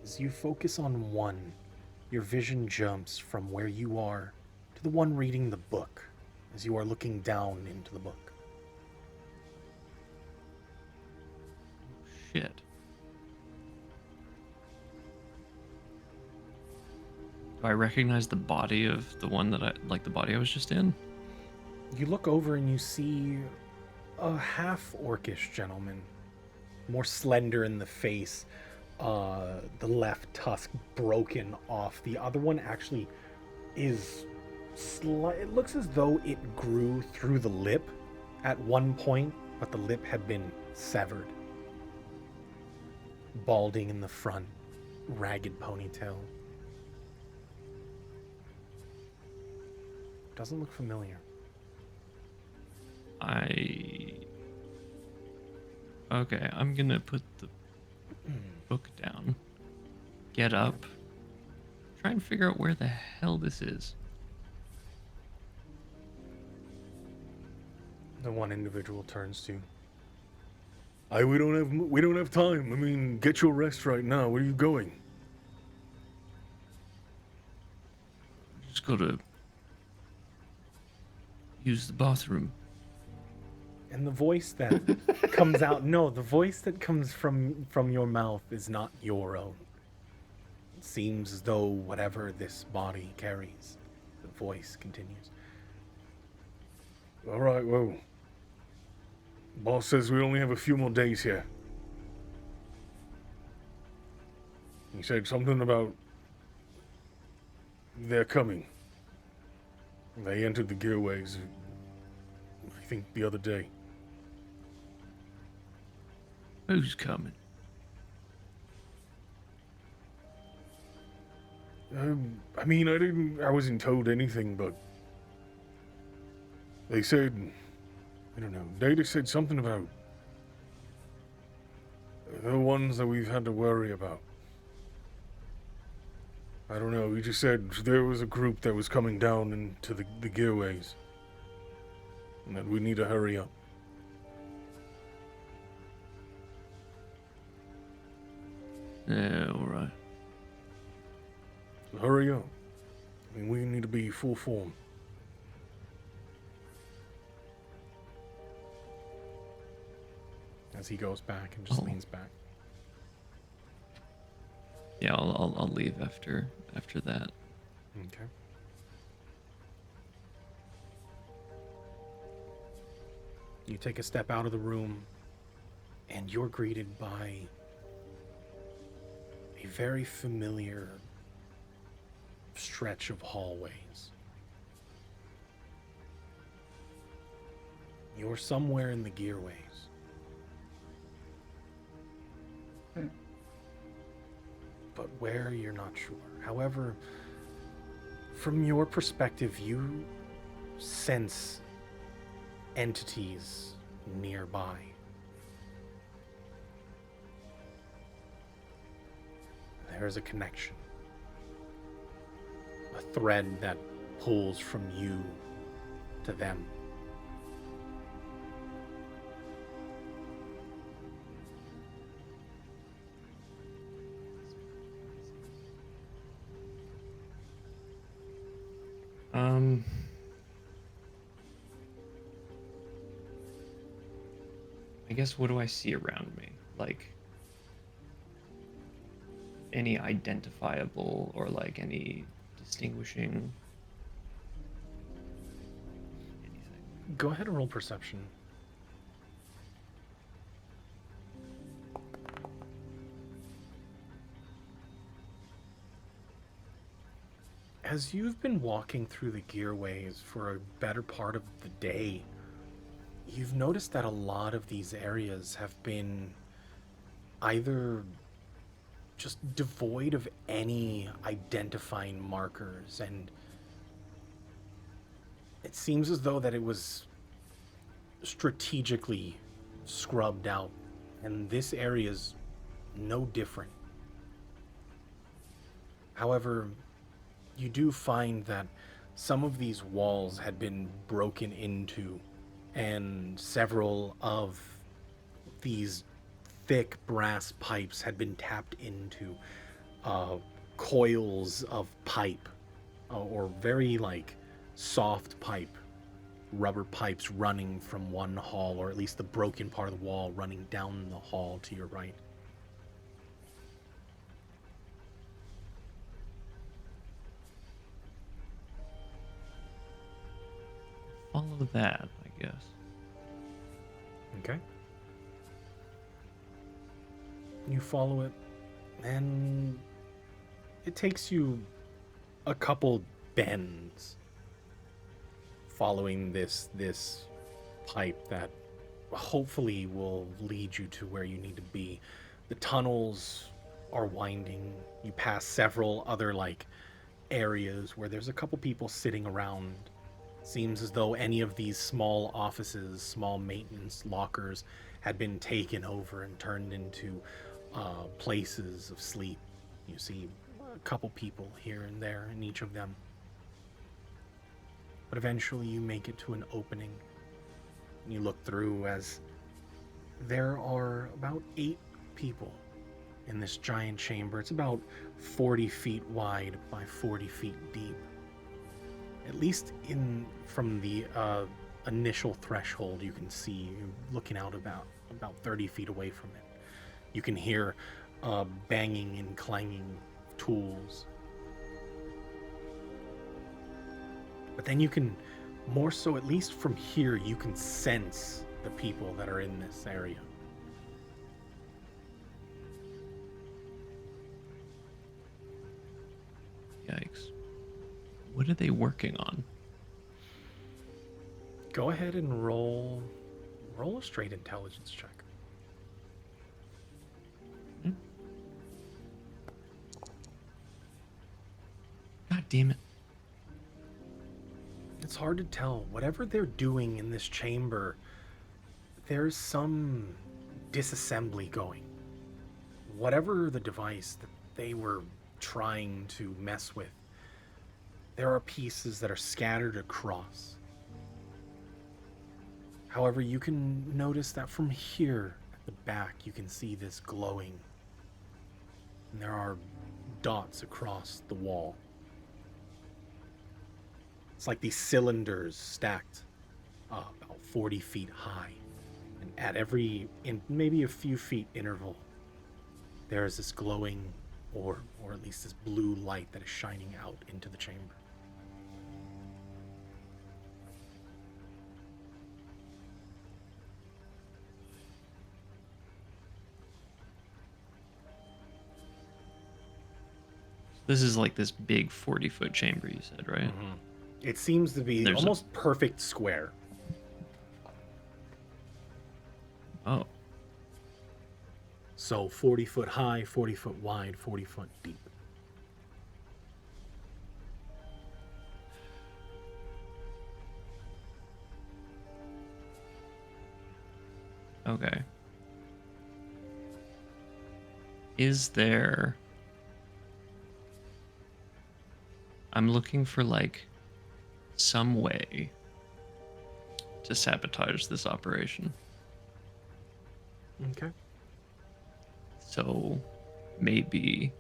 A: As you focus on one, your vision jumps from where you are to the one reading the book, as you are looking down into the book.
B: Shit. Do I recognize the body of the one that the body I was just in?
A: You look over and you see a half-orcish gentleman, more slender in the face, the left tusk broken off. The other one actually is it looks as though it grew through the lip at one point, but the lip had been severed. Balding in the front, ragged ponytail. Doesn't look familiar.
B: Okay, I'm gonna put the book down. Get up. Try and figure out where the hell this is.
A: The one individual turns to. We don't have time. I mean, get your rest right now. Where are you going?
B: Just gotta use the bathroom.
A: And the voice that comes out, no, the voice that comes from your mouth is not your own. It seems as though whatever this body carries, the voice continues. All right, well, boss says we only have a few more days here. He said something about they're coming. They entered the gearways, I think, the other day.
B: Who's coming?
A: I mean, I wasn't told anything, but they said, I don't know, Data said something about the ones that we've had to worry about. I don't know, he just said there was a group that was coming down into the gearways, and that we need to hurry up.
B: Yeah, alright.
A: So hurry up. I mean, we need to be full form. As he goes back and just leans back.
B: Yeah, I'll leave after that.
A: Okay. You take a step out of the room, and you're greeted by a very familiar stretch of hallways. You're somewhere in the gearways. But where, you're not sure. However, from your perspective, you sense entities nearby. There's a connection. A thread that pulls from you to them.
B: I guess, what do I see around me? Like, any identifiable or like any distinguishing anything?
A: Go ahead and roll perception. As you've been walking through the gearways for a better part of the day, you've noticed that a lot of these areas have been either just devoid of any identifying markers, and It seems as though that it was strategically scrubbed out, and this area is no different. However, you do find that some of these walls had been broken into, and several of these thick brass pipes had been tapped into. Coils of pipe, or very like soft pipe, rubber pipes running from one hall, or at least the broken part of the wall running down the hall to your right.
B: Follow that, I guess.
A: Okay. You follow it, and it takes you a couple bends following this pipe that hopefully will lead you to where you need to be. The tunnels are winding. You pass several other like areas where there's a couple people sitting around. Seems as though any of these small offices, small maintenance lockers had been taken over and turned into places of sleep. You see a couple people here and there in each of them. But eventually you make it to an opening. You look through as there are about 8 people in this giant chamber. It's about 40 feet wide by 40 feet deep. At least from the initial threshold, you can see, looking out about 30 feet away from it. You can hear banging and clanging tools. But then you can, more so at least from here, you can sense the people that are in this area.
B: Yikes. What are they working on?
A: Go ahead and roll a straight intelligence check.
B: God damn it.
A: It's hard to tell. Whatever they're doing in this chamber, there's some disassembly going. Whatever the device that they were trying to mess with, there are pieces that are scattered across. However, you can notice that from here at the back, you can see this glowing. And there are dots across the wall. It's like these cylinders stacked about 40 feet high. And at in maybe a few feet interval, there is this glowing orb, or at least this blue light that is shining out into the chamber.
B: This is like this big 40-foot chamber, you said, right?
A: Mm-hmm. It seems to be almost perfect square.
B: Oh.
A: So 40 foot high, 40 foot wide, 40 foot deep.
B: Okay. Is there... I'm looking for, like, some way to sabotage this operation.
A: Okay.
B: So, maybe...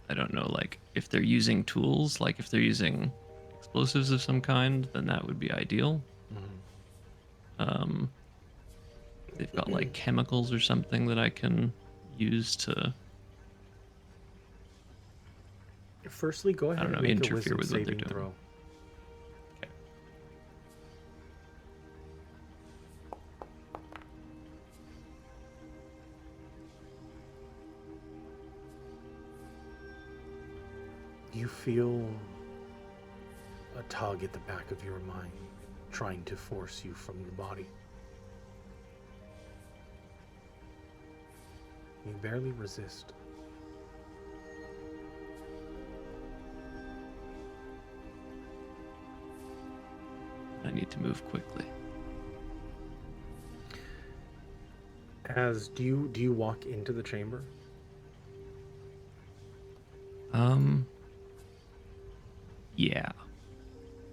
B: I don't know, like, if they're using tools, like if they're using explosives of some kind, then that would be ideal.
A: Mm-hmm.
B: They've got, like, chemicals or something that I can use to...
A: Firstly, go ahead
B: I don't know,
A: and make a
B: interfere
A: wisdom
B: with what they're
A: saving
B: doing.
A: throw.
B: Okay.
A: You feel a tug at the back of your mind, trying to force you from the body. You barely resist.
B: I need to move quickly.
A: Do you walk into the chamber?
B: Yeah.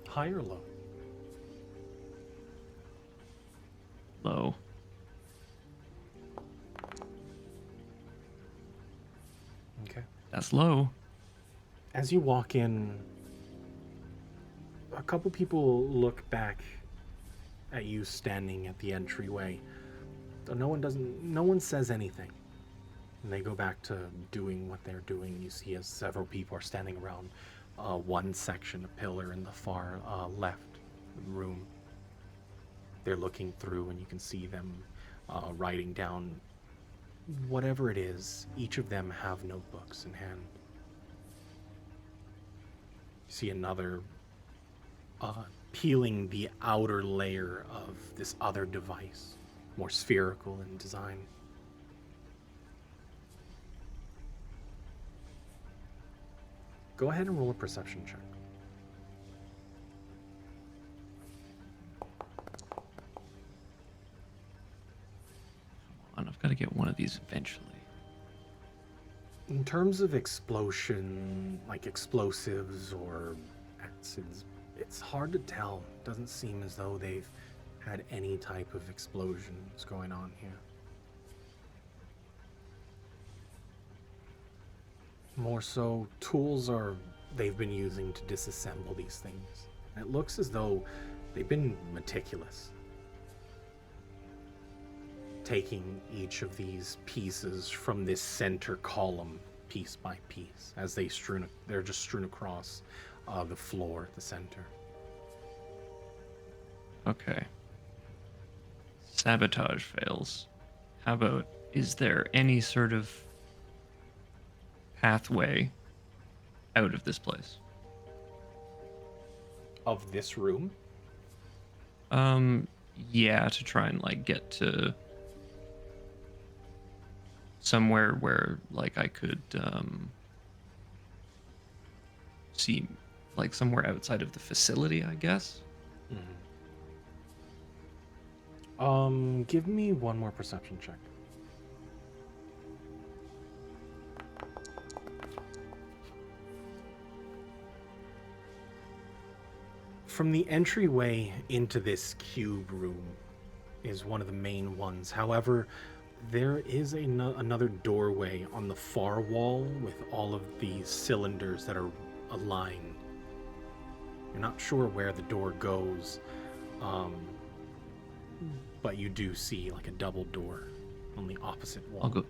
A: High or low?
B: Low.
A: Okay.
B: That's low.
A: As you walk in, a couple people look back at you standing at the entryway. Though no one says anything. And they go back to doing what they're doing. You see as several people are standing around one section, a pillar in the far left room. They're looking through and you can see them writing down whatever it is. Each of them have notebooks in hand. You see another peeling the outer layer of this other device, more spherical in design. Go ahead and roll a perception check.
B: Come on, I've got to get one of these eventually.
A: In terms of explosion, like explosives or acids, it's hard to tell. It doesn't seem as though they've had any type of explosions going on here. More so, tools they've been using to disassemble these things. And it looks as though they've been meticulous, taking each of these pieces from this center column piece by piece as they're just strewn across the floor at the center.
B: Okay. Sabotage fails. How about, is there any sort of pathway out of this place?
A: Of this room?
B: Yeah, to try and like get to somewhere where like I could see like somewhere outside of the facility, I guess.
A: Give me one more perception check. From the entryway into this cube room is one of the main ones. However, there is another doorway on the far wall with all of these cylinders that are aligned. You're not sure where the door goes, but you do see like a double door on the opposite wall.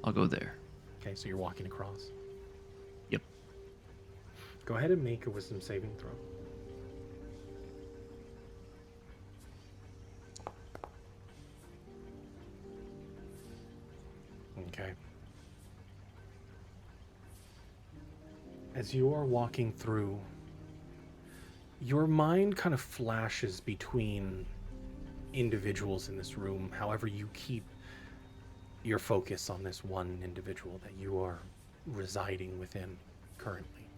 B: I'll go there.
A: Okay, so you're walking across.
B: Yep.
A: Go ahead and make a wisdom saving throw. Okay. As you are walking through, your mind kind of flashes between individuals in this room. However, you keep your focus on this one individual that you are residing within currently.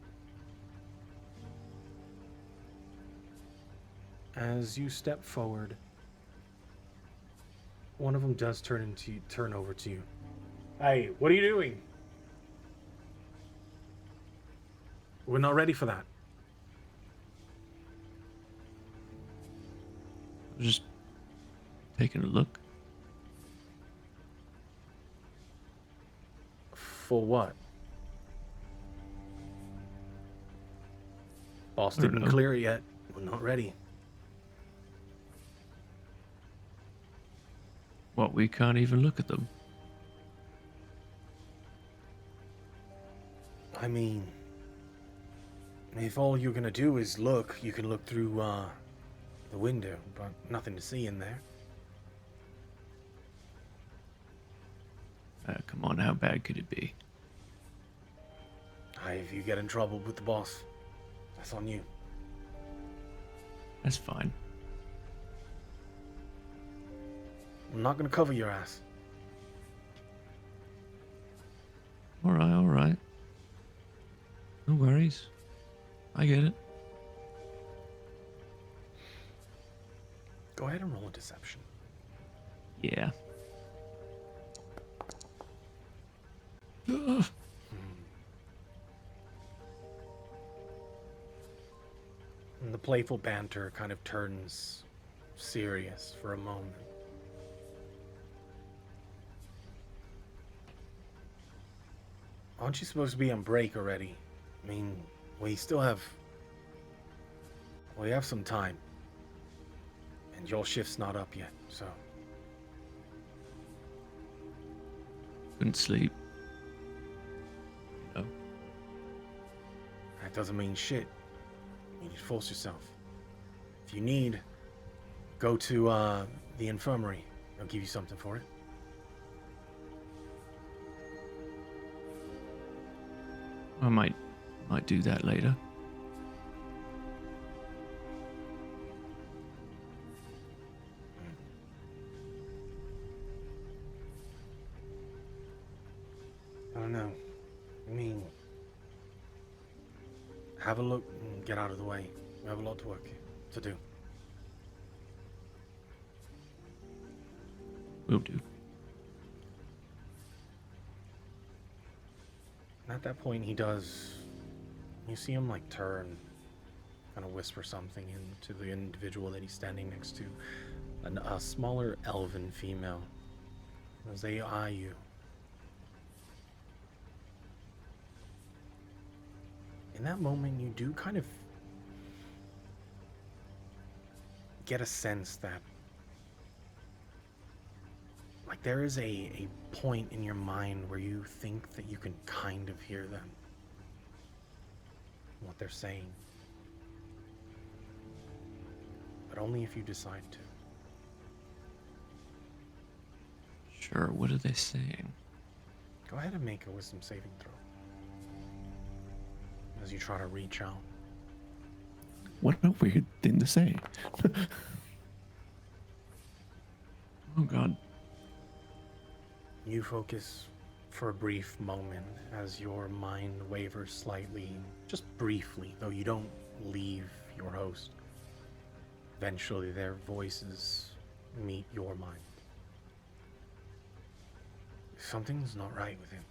A: As you step forward, one of them does turn over to you. Hey, what are you doing? We're not ready for that.
B: Just taking a look.
A: For what? Boss
B: I don't
A: didn't
B: know.
A: clear it yet. We're not ready.
B: What, we can't even look at them?
A: I mean, if all you're gonna do is look, you can look through the window, but nothing to see in there.
B: Come on, how bad could it be?
A: If you get in trouble with the boss, that's on you.
B: That's fine.
A: I'm not gonna cover your ass.
B: All right. No worries. I get it.
A: Go ahead and roll a deception.
B: Yeah.
A: And the playful banter kind of turns serious for a moment. Aren't you supposed to be on break already? I mean, we have some time. And your shift's not up yet, so.
B: Couldn't sleep. Oh.
A: That doesn't mean shit. You need to force yourself. If you need, go to the infirmary. I'll give you something for it.
B: I might do that later.
A: I don't know. I mean, have a look and get out of the way. We have a lot to do.
B: Will do.
A: And at that point, you see him like turn, kind of whisper something into the individual that he's standing next to, a smaller elven female, as they eye you. In that moment, you do kind of get a sense that, like, there is a point in your mind where you think that you can kind of hear them, what they're saying, but only if you decide to.
B: Sure, what are they saying?
A: Go ahead and make a wisdom saving throw as you try to reach out.
G: What a weird thing to say.
B: Oh god.
A: You focus for a brief moment as your mind wavers slightly, just briefly, though you don't leave your host. Eventually their voices meet your mind. Something's not right with him.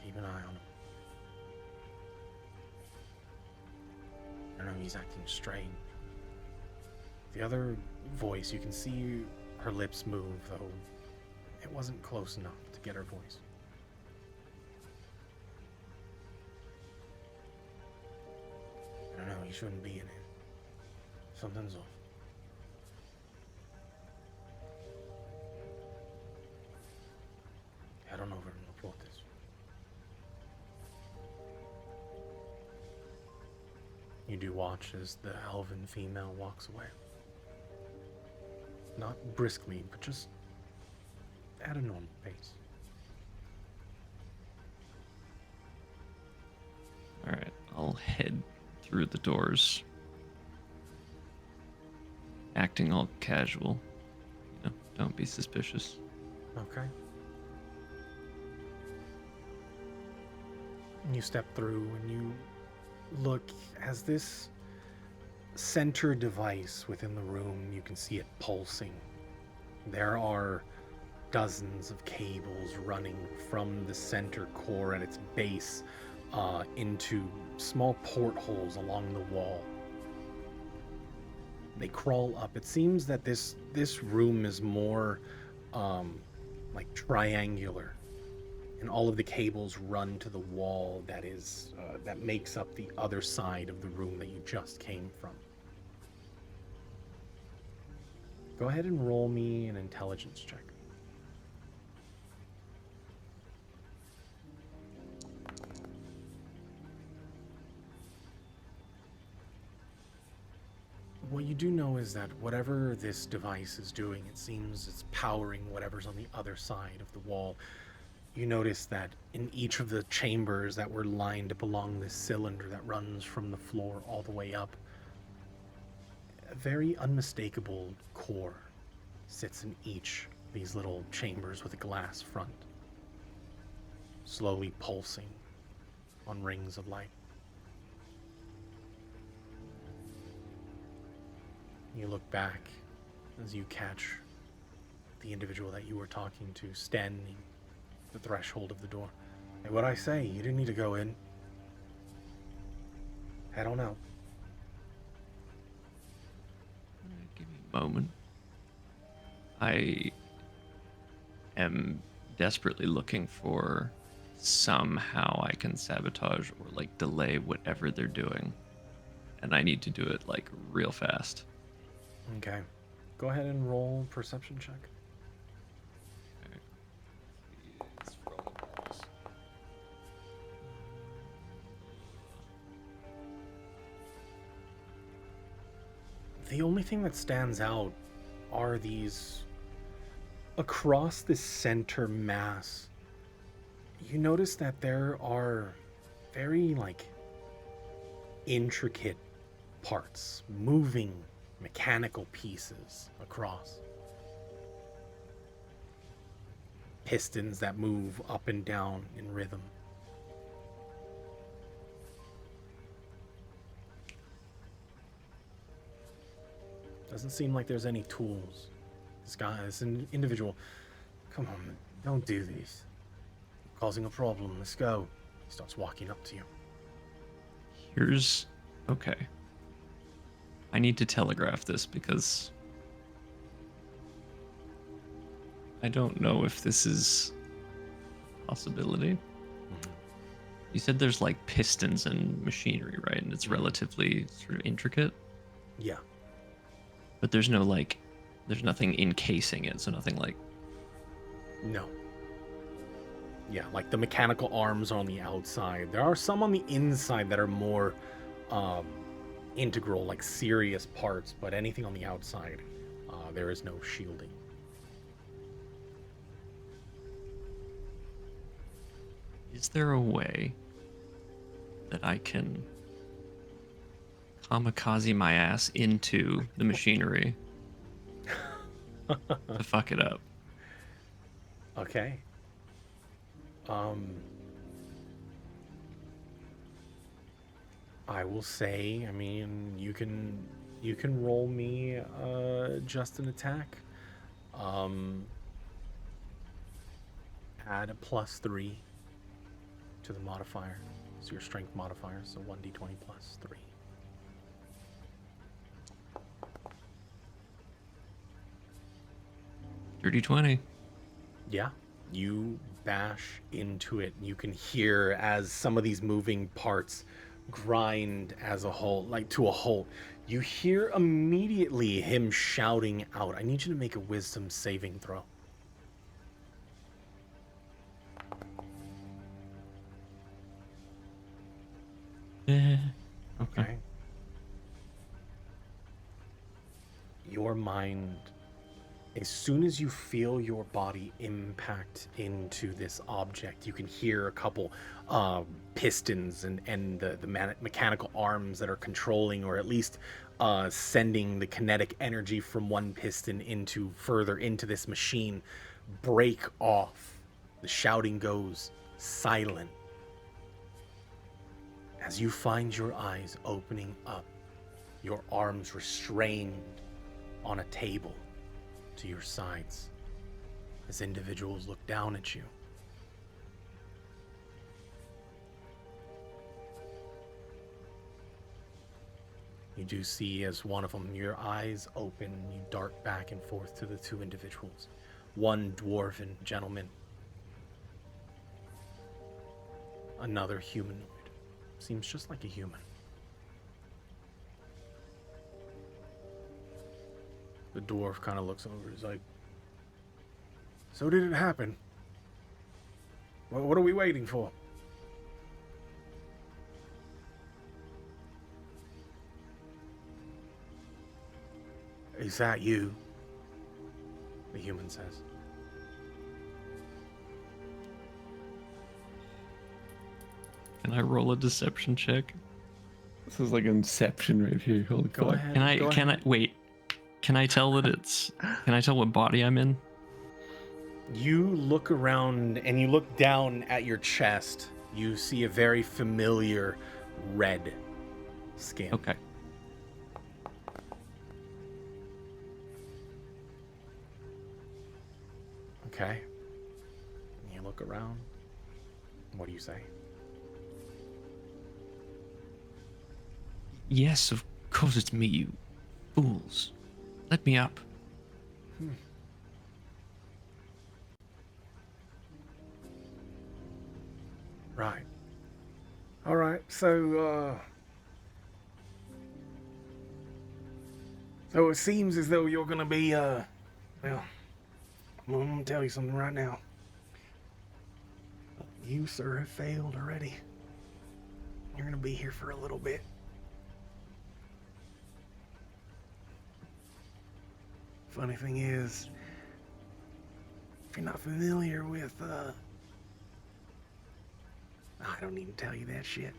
A: Keep an eye on him. I don't know, he's acting strange. The other voice, you can see her lips move, though it wasn't close enough to get her voice. I don't know, he shouldn't be in it. Something's off. Head on over and report this. You do watch as the elven female walks away. Not briskly, but just at a normal pace.
B: Alright, I'll head through the doors. Acting all casual. You know, don't be suspicious.
A: Okay. And you step through and you look as this center device within the room, you can see it pulsing. There are dozens of cables running from the center core at its base into small portholes along the wall. They crawl up. It seems that this room is more like triangular, and all of the cables run to the wall that makes up the other side of the room that you just came from. Go ahead and roll me an intelligence check. What you do know is that whatever this device is doing, it seems it's powering whatever's on the other side of the wall. You notice that in each of the chambers that were lined up along this cylinder that runs from the floor all the way up, a very unmistakable core sits in each of these little chambers with a glass front, slowly pulsing on rings of light. You look back as you catch the individual that you were talking to standing at the threshold of the door. Hey, what'd I say? You didn't need to go in. Head on out.
B: Give me a moment. I am desperately looking for somehow I can sabotage or like delay whatever they're doing. And I need to do it like real fast.
A: Okay. Go ahead and roll perception check. The only thing that stands out are these across the center mass. You notice that there are very like intricate parts, moving mechanical pieces across. Pistons that move up and down in rhythm. Doesn't seem like there's any tools. This individual, come on, don't do this. You're causing a problem, let's go. He starts walking up to you.
B: Okay. I need to telegraph this because I don't know if this is a possibility.
A: Mm-hmm.
B: You said there's like pistons and machinery, right? And it's relatively sort of intricate,
A: Yeah.
B: but there's nothing encasing it, so nothing like.
A: No. Yeah, like the mechanical arms are on the outside. There are some on the inside that are more integral, like serious parts, but anything on the outside, there is no shielding.
B: Is there a way that I can kamikaze my ass into the machinery to fuck it up?
A: Okay. I will say, I mean, you can roll me just an attack. Add a +3 to the modifier. So your strength modifier, so 1d20 plus 3.
B: Dirty 20.
A: Yeah, you bash into it. You can hear as some of these moving parts grind as a whole, like to a halt. You hear immediately him shouting out. I need you to make a wisdom saving throw.
B: Yeah.
A: Okay. Your mind, as soon as you feel your body impact into this object, you can hear a couple pistons and the mechanical arms that are controlling, or at least sending the kinetic energy from one piston into further into this machine, break off. The shouting goes silent. As you find your eyes opening up, your arms restrained on a table to your sides, as individuals look down at you. You do see as one of them, your eyes open, you dart back and forth to the two individuals. One dwarven gentleman, another humanoid. Seems just like a human. The dwarf kind of looks over. He's like, so did it happen? What are we waiting for? Is that you? The human says.
B: Can I roll a deception check?
G: This is like Inception right here. Holy
A: Go
G: fuck.
A: ahead.
B: Can I wait? Can I tell what body I'm in?
A: You look around and you look down at your chest. You see a very familiar red skin.
B: Okay.
A: Okay. You look around. What do you say?
B: Yes, of course it's me, you fools. Let me up.
A: Right. All right. So it seems as though you're gonna be well, I'm gonna tell you something right now. You, sir, have failed already. You're gonna be here for a little bit. Funny thing is, if you're not familiar with I don't need to tell you that shit.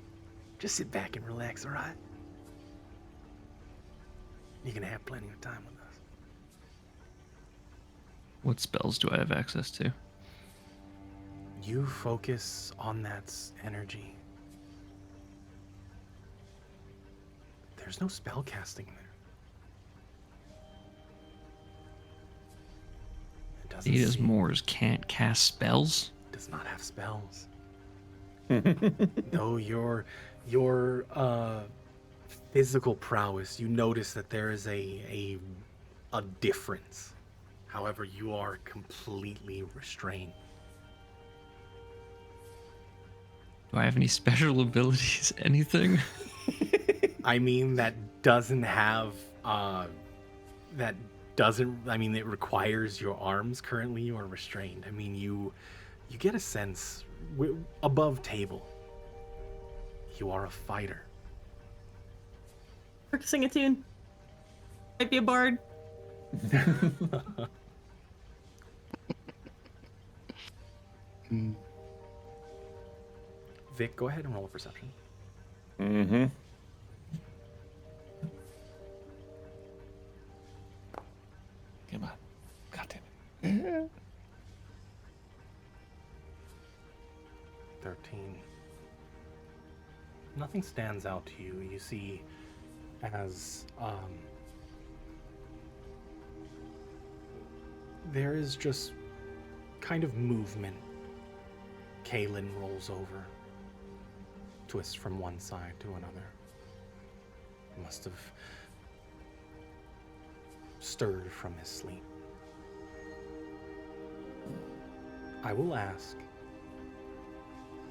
A: Just sit back and relax, alright? You're gonna have plenty of time with us.
B: What spells do I have access to?
A: You focus on that energy. There's no spell casting there. It doesn't
B: Ada's
A: seem-
B: Moors can't cast spells?
A: does not have spells. Though your physical prowess, you notice that there is a difference. However, you are completely restrained.
B: Do I have any special abilities? Anything?
A: I mean, that doesn't have I mean, it requires your arms. Currently you are restrained. I mean, you get a sense above table, you are a fighter.
H: Sing a tune. Might be a bard.
A: Vic, go ahead and roll a perception.
G: Mm-hmm. Come on. God damn it.
A: 13. Nothing stands out to you. You see, as there is just kind of movement. Kalen rolls over, twists from one side to another. Must have stirred from his sleep. I will ask,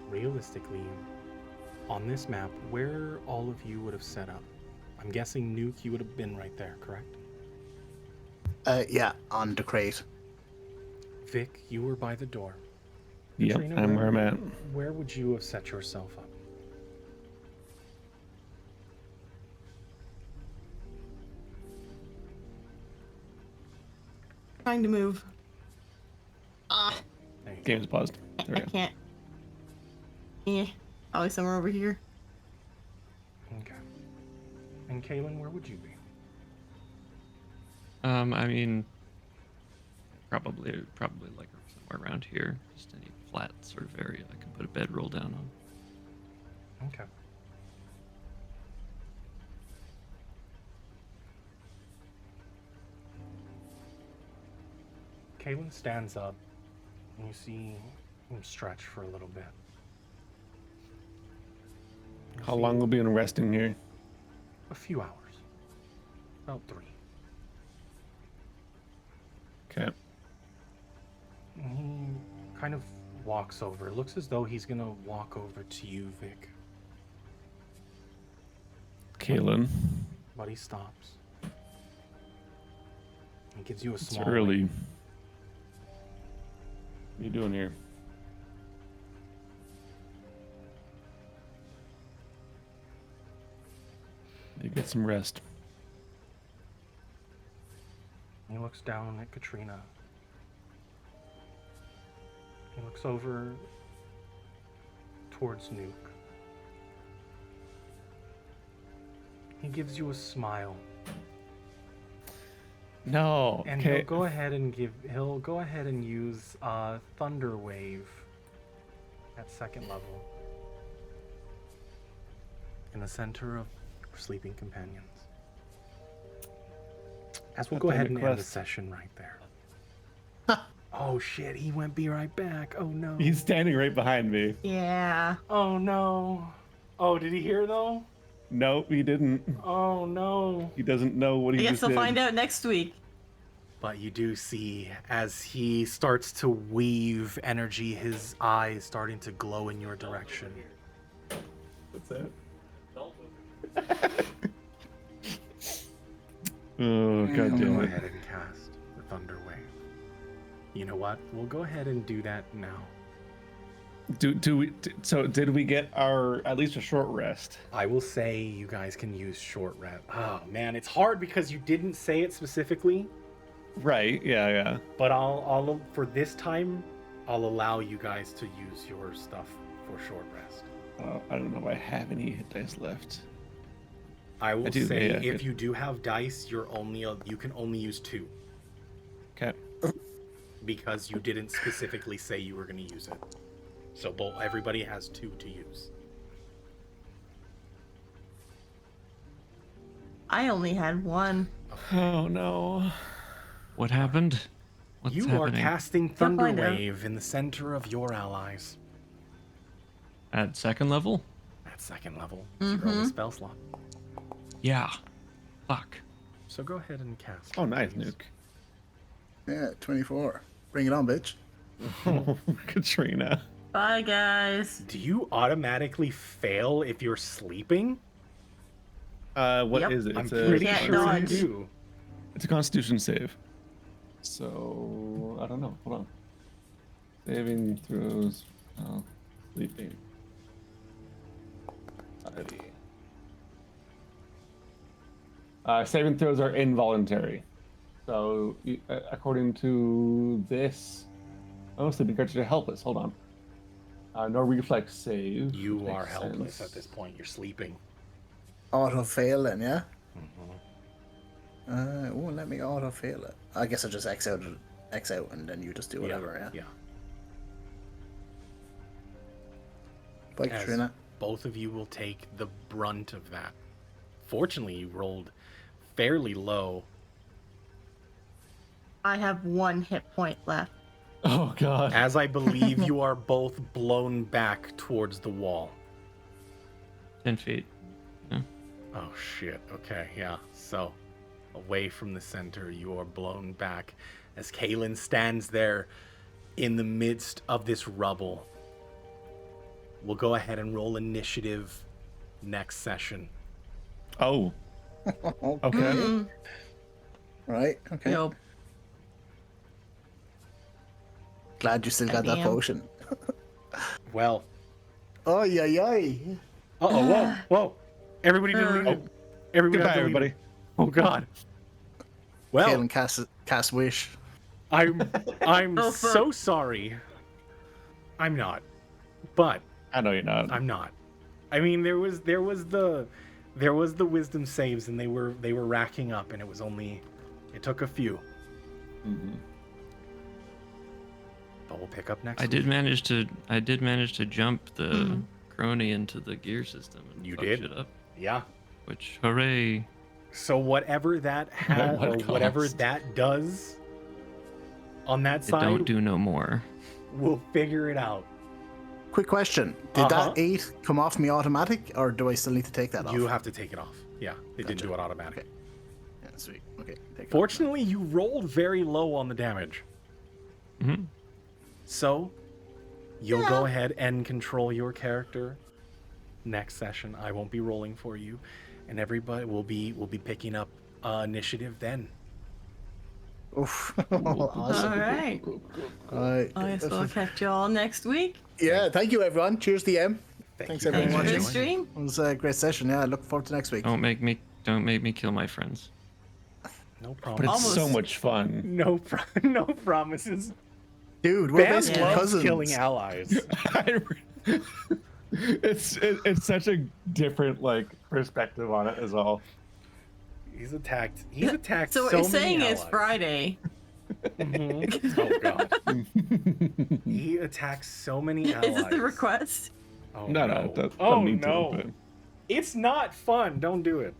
A: realistically, on this map, where all of you would have set up. I'm guessing Nuke, you would have been right there, correct?
D: Yeah, on the crate.
A: Vic, you were by the door.
G: Yep,
A: Katrina,
G: I'm where I'm at.
A: Where would you have set yourself up?
H: Trying to move.
A: There you go.
G: Game's paused. There we
H: I
G: go.
H: can't. Yeah. Probably somewhere over here.
A: Okay. And Kalen, where would you be?
B: I mean, probably like somewhere around here. Just any flat sort of area I can put a bedroll down on.
A: Okay. Kalen stands up, and you see him stretch for a little bit. You
G: How
A: see
G: long will be in resting here?
A: A few hours. About 3.
G: Okay.
A: And he kind of walks over. It looks as though he's gonna walk over to you, Vic.
G: Kalen.
A: But he stops. He gives you a
G: It's
A: small
G: early.
A: wave.
G: What are you doing here? You get some rest.
A: He looks down at Katrina. He looks over towards Nuke. He gives you a smile.
G: No.
A: And
G: Okay.
A: he'll go ahead and use Thunder Wave at 2nd level in the center of Sleeping Companions. As we'll go ahead and end the
G: Quest.
A: session right there. Oh shit, he went be right back. Oh no.
G: He's standing right behind me.
H: Yeah.
A: Oh no. Oh, did he hear though?
G: Nope, he didn't.
A: Oh no.
G: He doesn't know what
H: I
G: he
H: guess
G: just
H: we'll
G: did.
H: find out next week.
A: But you do see, as he starts to weave energy, his eyes starting to glow in your direction.
G: What's that? Oh, god
A: Go
G: damn it.
A: ahead and cast the Thunder Wave. You know what? We'll go ahead and do that now.
G: So did we get our at least a short rest?
A: I will say you guys can use short rest. Oh man, it's hard because you didn't say it specifically.
G: Right, yeah.
A: But I'll for this time, I'll allow you guys to use your stuff for short rest.
G: I don't know if I have any hit dice left.
A: I will
G: do,
A: say
G: yeah,
A: if
G: good.
A: you do have dice, you can only use 2
G: Okay.
A: because you didn't specifically say you were going to use it. So everybody has 2 to use.
H: I only had 1.
G: Oh no.
B: What happened? What's
A: You
B: happening?
A: are casting Thunder
H: find out.
A: Wave in the center of your allies
B: At second level?
A: at second level. It's your only spell slot.
B: Yeah. Fuck.
A: So go ahead and cast.
G: Oh, nice,
A: please.
G: Nuke.
D: Yeah, 24. Bring it on, bitch.
G: Oh, Katrina.
H: Bye, guys.
A: Do you automatically fail if you're sleeping?
G: What
H: Yep.
G: is it?
A: I'm
G: It's
A: pretty
H: Can't
A: sure you
H: dodge.
A: do.
G: It's a Constitution save. So I don't know. Hold on. Saving throws. Oh, sleeping. Saving throws are involuntary. So according to this, oh, sleeping creatures are helpless. Hold on. No reflex save.
A: You
G: which
A: are
G: makes
A: helpless
G: sense.
A: at this point. You're sleeping.
D: Auto fail then, yeah? Won't let me auto fail it. I guess I just X out and then you just do whatever, yeah? Bye,
A: As
D: Katrina.
A: both of you will take the brunt of that. Fortunately, you rolled fairly low.
H: I have 1 hit point left.
G: Oh god.
A: As I believe you are both blown back towards the wall.
B: 10 feet.
A: Oh shit. Okay, yeah. So, away from the center, you are blown back as Kaylin stands there in the midst of this rubble. We'll go ahead and roll initiative next session.
G: Oh. Okay.
D: Right, okay.
H: Yo,
D: Glad you still got that
H: Damn.
D: potion.
A: Well,
D: Oh, yeah.
A: whoa. Everybody deleted. Everybody
G: Goodbye,
A: got deleted.
G: everybody.
A: Oh god. Well,
D: Kaylin cast Wish.
A: I'm
H: Oh, fuck.
A: so sorry. I'm not. But
G: I know you're not.
A: I'm not. I mean, there was the wisdom saves, and they were racking up, and it took a few.
G: Mhm.
A: But we'll pick up next.
B: I
A: week.
B: did manage to jump the crony into the gear system and
A: You
B: fuck
A: did?
B: shit up.
A: Yeah.
B: Which hooray.
A: So whatever that
G: At what
A: or whatever
G: cost?
A: that does on that
B: It
A: side,
B: don't do no more.
A: we'll figure it out.
D: Quick question. Did
A: Uh-huh.
D: that 8 come off me automatic, or do I still need to take that off?
A: You have to take it off. Yeah, it didn't
D: Gotcha.
A: do it automatic.
D: Okay. Yeah, sweet. Okay. Take it off.
A: Fortunately, you rolled very low on the damage.
B: Mhm.
A: So, you'll go ahead and control your character next session. I won't be rolling for you, and everybody will be picking up initiative then.
D: Oof.
H: all
D: Awesome.
H: right.
D: Alright.
H: I guess we'll catch you all next week.
D: Yeah, thank you, everyone. Cheers, DM. Thanks,
A: you
D: everyone,
A: guys
H: Thanks
A: for
H: for the
D: watching.
A: joining.
H: stream.
D: It was a great session. Yeah, I look forward to next week.
B: Don't make me kill my friends.
A: No
G: But
A: problem.
G: it's so
H: Almost.
G: much fun.
A: No promises.
D: Dude, we're
A: Bam
D: basically
A: loves
D: cousins.
A: killing allies.
G: It's such a different perspective on it as well.
A: He's attacked
H: So what
A: so
H: you're
A: many
H: saying is
A: allies.
H: Friday.
A: Mhm. Oh god. He attacks so many allies.
H: Is this the request?
A: Oh,
G: No,
A: no.
G: don't
A: Oh
G: need to,
A: no.
G: but-
A: It's not fun. Don't do it.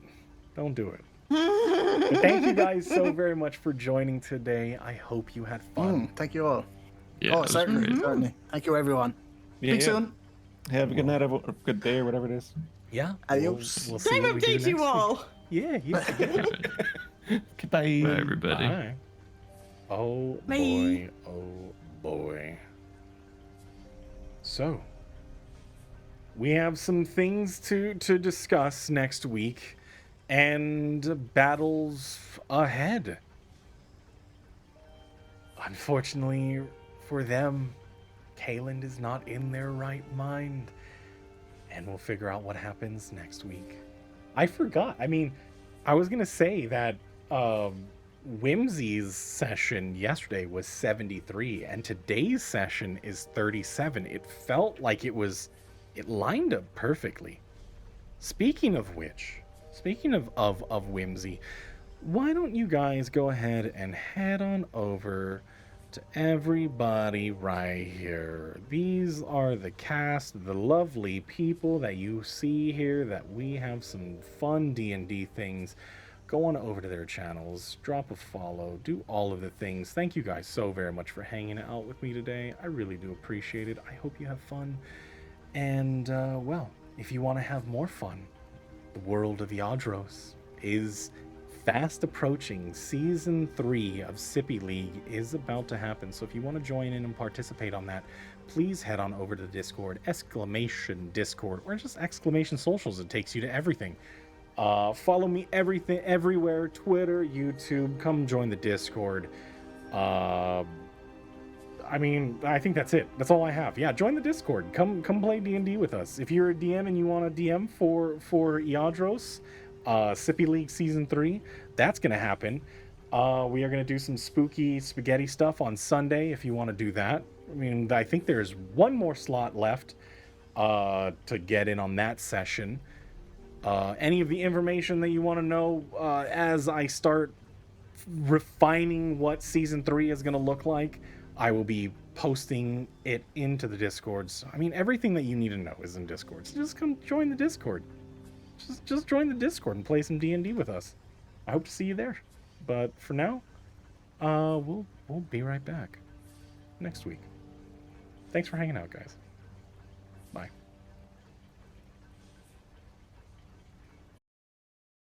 A: Don't do it. But thank you guys so very much for joining today. I hope you had fun.
D: Thank you all.
B: Yeah,
D: Oh,
B: it was
D: certainly,
B: great.
D: certainly. Thank you, everyone.
G: Yeah,
D: Speak
G: yeah.
D: soon.
G: Have a good night, or good day, or whatever it is.
A: Yeah.
D: Adios.
A: We'll see
H: Time
A: what we do
H: update
A: next
H: you
A: week.
H: all.
A: Yeah, you too.
G: Goodbye.
B: Bye, everybody.
A: Bye. Oh
H: Bye.
A: boy. Oh boy. So, we have some things to discuss next week and battles ahead. Unfortunately for them, Kayland is not in their right mind. And we'll figure out what happens next week. I forgot. I mean, I was going to say that Whimsy's session yesterday was 73, and today's session is 37. It felt like it lined up perfectly. Speaking of which, speaking of Whimsy, why don't you guys go ahead and head on over to everybody right here. These are the cast, the lovely people that you see here, that we have some fun D&D things. Go on over to their channels, drop a follow, do all of the things. Thank you guys so very much for hanging out with me today. I really do appreciate it. I hope you have fun. And, well, if you want to have more fun, the world of Yadros is fast approaching. Season 3 of Sippy League is about to happen. So if you want to join in and participate on that, please head on over to the Discord, !Discord, or just !Socials. It takes you to everything. Follow me everywhere, Twitter, YouTube. Come join the Discord. I mean, I think that's it. That's all I have. Yeah, join the Discord. Come play D&D with us. If you're a DM and you want a DM for Yadros, Sippy League Season 3, that's going to happen. We are going to do some spooky spaghetti stuff on Sunday if you want to do that. I mean, I think there's one more slot left to get in on that session. Any of the information that you want to know as I start refining what Season 3 is going to look like, I will be posting it into the Discords. I mean, everything that you need to know is in Discord. So just come join the Discord. Just join the Discord and play some D&D with us. I hope to see you there. But for now, we'll be right back next week. Thanks for hanging out, guys.